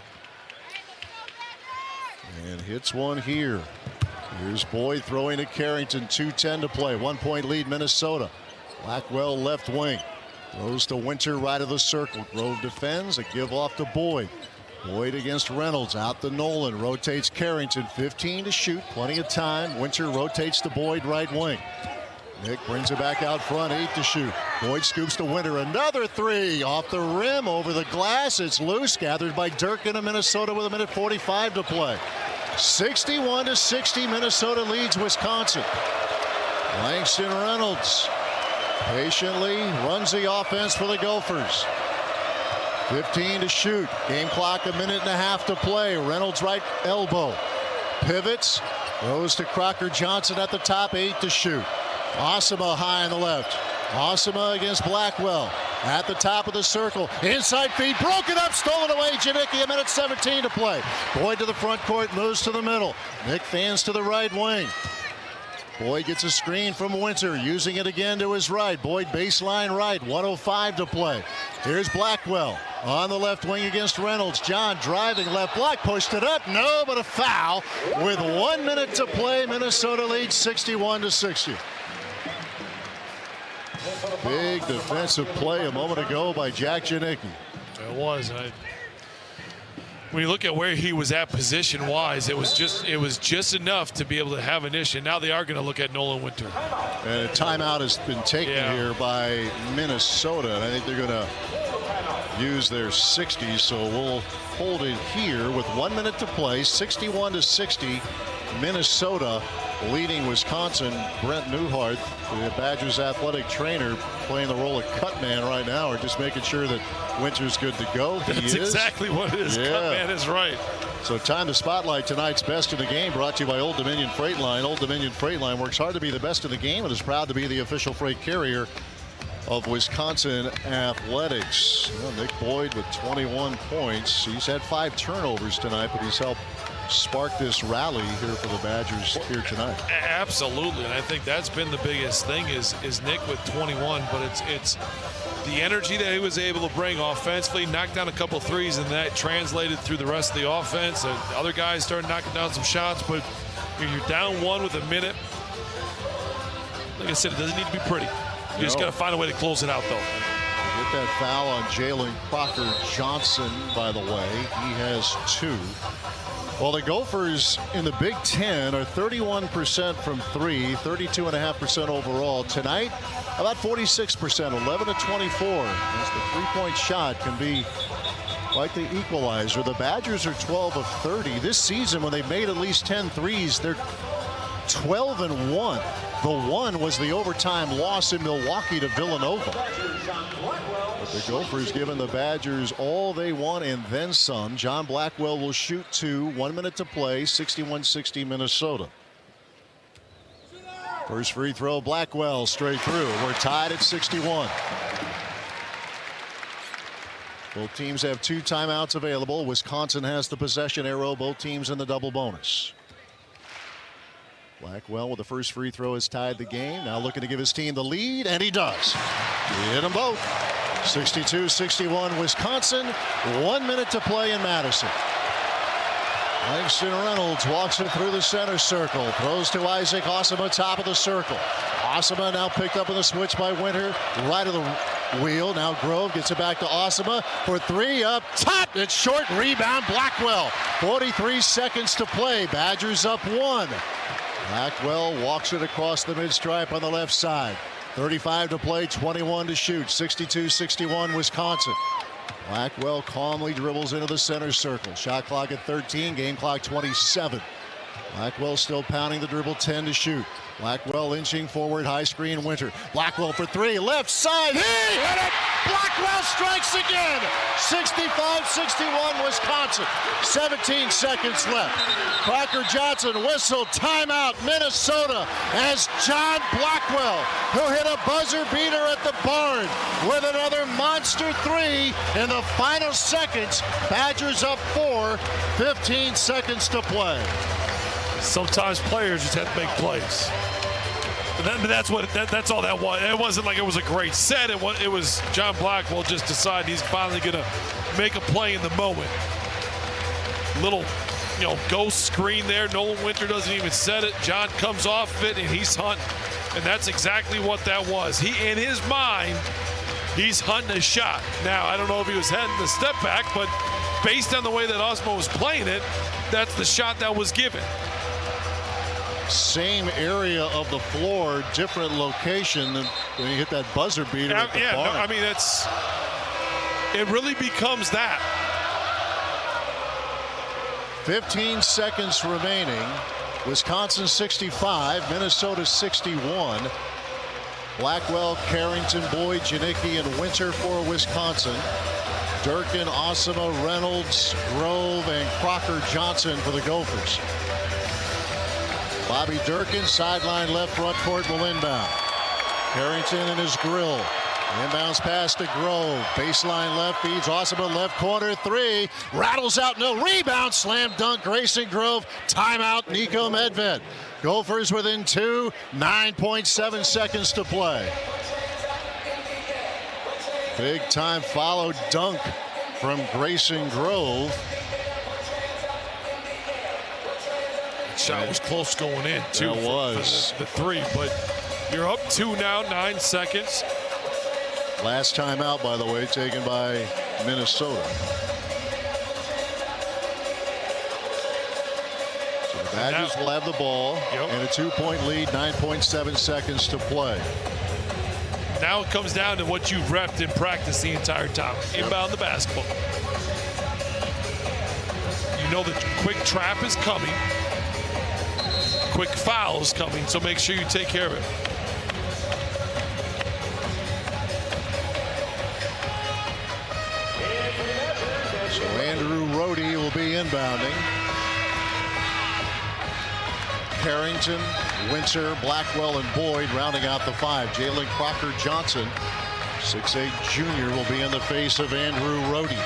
And hits one here. Here's Boyd throwing to Carrington. 2:10 to play. 1 point lead Minnesota. Blackwell left wing. Throws to Winter right of the circle. Grove defends. A give off to Boyd. Boyd against Reynolds. Out to Nolan. Rotates Carrington. 15 to shoot. Plenty of time. Winter rotates to Boyd right wing. Nick brings it back out front. 8 to shoot. Boyd scoops to Winter. Another three off the rim over the glass. It's loose. Gathered by Durkin of Minnesota with 1:45 to play. 61-60 Minnesota leads Wisconsin. Langston Reynolds patiently runs the offense for the Gophers. 15 to shoot. Game clock 1.5 to play. Reynolds right elbow. Pivots. Goes to Crocker Johnson at the top. 8 to shoot. Osama high on the left. Osama against Blackwell. At the top of the circle. Inside feed. Broken up. Stolen away. Janicki. 1:17 to play. Boyd to the front court. Moves to the middle. Nick fans to the right wing. Boyd gets a screen from Winter. Using it again to his right. Boyd baseline right. 1:05 to play. Here's Blackwell. On the left wing against Reynolds. John driving left block. Pushed it up. No, but a foul. With 1 minute to play. Minnesota leads 61-60. Big defensive play a moment ago by Jack Janicki. It was. When you look at where he was at position-wise, it was just enough to be able to have an issue. Now they are going to look at Nolan Winter. And a timeout has been taken here by Minnesota. And I think they're going to use their 60, so we'll hold it here with 1 minute to play. 61-60. Minnesota leading Wisconsin. Brent Newhart, the Badgers athletic trainer, playing the role of cut man right now, or just making sure that Winter's good to go. That's exactly what it is. Yeah. Cut man is right. So time to spotlight tonight's best in the game, brought to you by Old Dominion Freight Line. Old Dominion Freight Line works hard to be the best in the game and is proud to be the official freight carrier of Wisconsin athletics. Well, Nick Boyd with 21 points. He's had 5 turnovers tonight, but he's helped spark this rally here for the Badgers here tonight. Absolutely, and I think that's been the biggest thing is Nick with 21, but it's the energy that he was able to bring offensively, knocked down a couple threes, and that translated through the rest of the offense. And other guys started knocking down some shots, but you're down 1 with a minute. Like I said, it doesn't need to be pretty. You just got to find a way to close it out, though. Get that foul on Jalen Crocker Johnson, by the way. He has 2. Well, the Gophers in the Big Ten are 31% from 3, 32.5% overall. Tonight, about 46%, 11-24. As the three-point shot can be like the equalizer. The Badgers are 12 of 30. This season, when they made at least 10 threes, they're 12-1. The one was the overtime loss in Milwaukee to Villanova. But the Gophers giving the Badgers all they want and then some. John Blackwell will shoot 2. 1 minute to play. 61-60 Minnesota. First free throw, Blackwell straight through. We're tied at 61. Both teams have 2 timeouts available. Wisconsin has the possession arrow. Both teams in the double bonus. Blackwell with the first free throw has tied the game. Now looking to give his team the lead, and he does. He hit them both. 62-61 Wisconsin. 1 minute to play in Madison. Langston Reynolds walks it through the center circle. Throws to Isaac Osama, top of the circle. Osama now picked up in the switch by Winter. Right of the wheel. Now Grove gets it back to Osama for 3 up top. It's short. Rebound Blackwell. 43 seconds to play. Badgers up 1. Blackwell walks it across the mid-stripe on the left side. 35 to play, 21 to shoot. 62-61 Wisconsin. Blackwell calmly dribbles into the center circle. Shot clock at 13, game clock 27. Blackwell still pounding the dribble, 10 to shoot. Blackwell inching forward, high screen, Winter. Blackwell for 3, left side, he hit it! Blackwell strikes again! 65-61 Wisconsin. 17 seconds left. Crocker Johnson whistle, timeout, Minnesota, as John Blackwell, who hit a buzzer beater at the barn with another monster 3 in the final seconds. Badgers up 4, 15 seconds to play. Sometimes players just have to make plays. That's all that was. It wasn't like it was a great set. It was John Blackwell just decided he's finally going to make a play in the moment. Little, ghost screen there. Nolan Winter doesn't even set it. John comes off of it and he's hunting. And that's exactly what that was. In his mind, he's hunting a shot. Now, I don't know if he was heading the step back, but based on the way that Osmo was playing it, that's the shot that was given. Same area of the floor, different location than when you hit that buzzer beater at the barn. No, I mean, it really becomes that. 15 seconds remaining. Wisconsin 65, Minnesota 61. Blackwell, Carrington, Boyd, Janicki, and Winter for Wisconsin. Durkin, Osama, Reynolds, Grove, and Crocker Johnson for the Gophers. Bobby Durkin, sideline left front court, will inbound. Harrington in his grill. Inbounds pass to Grove. Baseline left, feeds Osama left corner three. Rattles out, no rebound. Slam dunk, Grayson Grove. Timeout, Nico Medved. Gophers within 2, 9.7 seconds to play. Big time follow dunk from Grayson Grove. That shot was close going in, too. It was. For the three, but you're up 2 now, 9 seconds. Last time out, by the way, taken by Minnesota. So the Badgers will have the ball and a 2-point lead, 9.7 seconds to play. Now it comes down to what you've repped in practice the entire time. Inbound the basketball. You know the quick trap is coming. Quick foul is coming, so make sure you take care of it. So Andrew Rohde will be inbounding. Harrington, Winter, Blackwell, and Boyd rounding out the 5. Jalen Crocker Johnson, 6'8" junior, will be in the face of Andrew Rohde,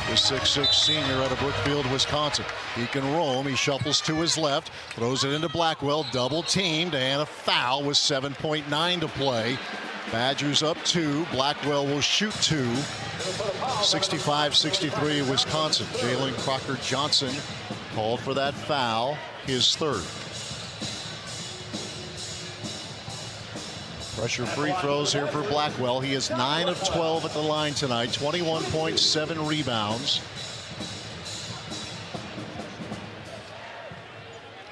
the 6'6" senior out of Brookfield, Wisconsin. He can roam. He shuffles to his left, throws it into Blackwell, double teamed, and a foul with 7.9 to play. Badgers up 2. Blackwell will shoot 2. 65-63 Wisconsin. Jalen Crocker Johnson called for that foul, his third. Pressure free throws here for Blackwell. He is 9 of 12 at the line tonight, 21.7 rebounds.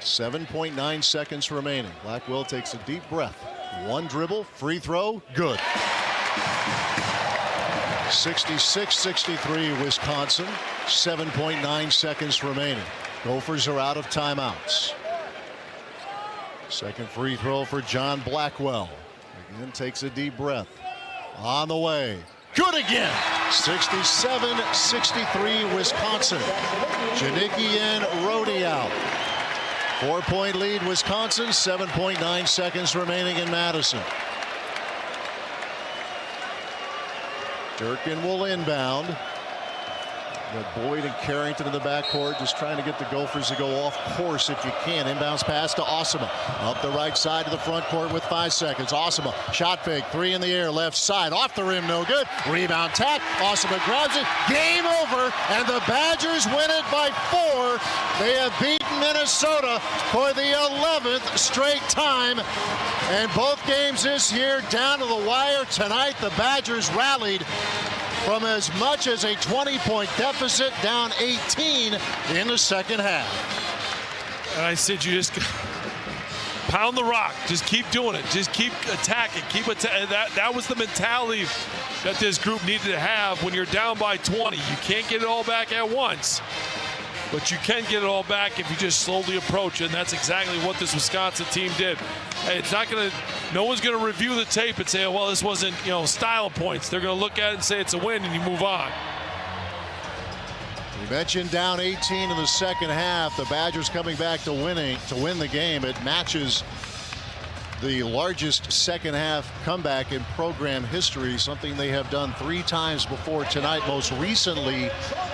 7.9 seconds remaining. Blackwell takes a deep breath. One dribble, free throw, good. 66-63 Wisconsin, 7.9 seconds remaining. Gophers are out of timeouts. Second free throw for John Blackwell. Again, takes a deep breath. On the way. Good again. 67-63 Wisconsin. Janicki and Rohde out. 4-point lead Wisconsin, 7.9 seconds remaining in Madison. Durkin will inbound. Got Boyd and Carrington in the backcourt, just trying to get the Gophers to go off course if you can. Inbounds pass to Osama. Up the right side to the front court with 5 seconds. Osama, shot fake, 3 in the air, left side, off the rim, no good. Rebound tap, Osama grabs it, game over, and the Badgers win it by 4. They have beaten Minnesota for the 11th straight time. And both games this year down to the wire. Tonight, the Badgers rallied from as much as a 20-point deficit, down 18 in the second half. And I said, you just pound the rock. Just keep doing it. Just keep attacking. That was the mentality that this group needed to have when you're down by 20. You can't get it all back at once, but you can get it all back if you just slowly approach it. And that's exactly what this Wisconsin team did. Hey, it's not going to, no one's going to review the tape and say, well, this wasn't, style points. They're going to look at it and say it's a win, and you move on. We mentioned down 18 in the second half. The Badgers coming back to win the game. It matches the largest second half comeback in program history, something they have done 3 times before tonight, most recently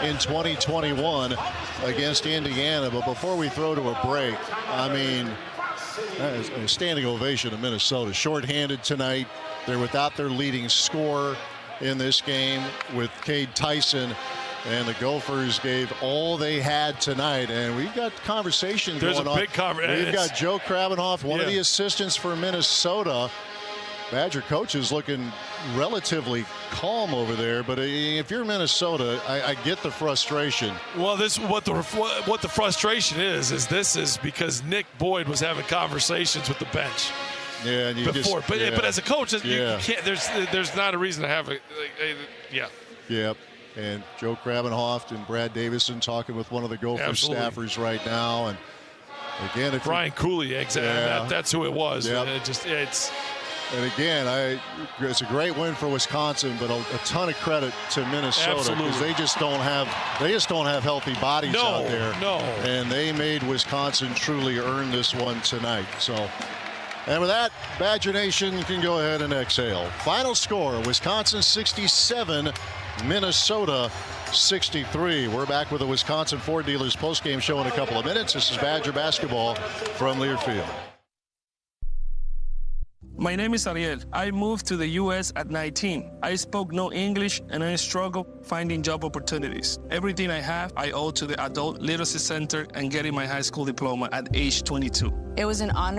in 2021 against Indiana. But before we throw to a break, I mean, a standing ovation to Minnesota. Shorthanded tonight. They're without their leading scorer in this game with Cade Tyson. And the Gophers gave all they had tonight. And we've got conversation going on. There's a big conversation. We've got Joe Krabenhoff, one of the assistants for Minnesota. Badger coach is looking relatively calm over there, but if you're Minnesota, I get the frustration. Well, this what the frustration is this is because Nick Boyd was having conversations with the bench. Yeah, and before, but as a coach, you can't. There's not a reason to have Yep. And Joe Krabenhoff and Brad Davison talking with one of the Gophers staffers right now, and again, Brian Cooley, exactly. That's who it was. Yep. And again, it's a great win for Wisconsin, but a ton of credit to Minnesota because they just don't have healthy bodies out there. And they made Wisconsin truly earn this one tonight. So, and with that, Badger Nation can go ahead and exhale. Final score: Wisconsin 67, Minnesota 63. We're back with the Wisconsin Ford Dealers postgame show in a couple of minutes. This is Badger basketball from Learfield. My name is Ariel. I moved to the U.S. at 19. I spoke no English and I struggled finding job opportunities. Everything I have, I owe to the Adult Literacy Center and getting my high school diploma at age 22. It was an honor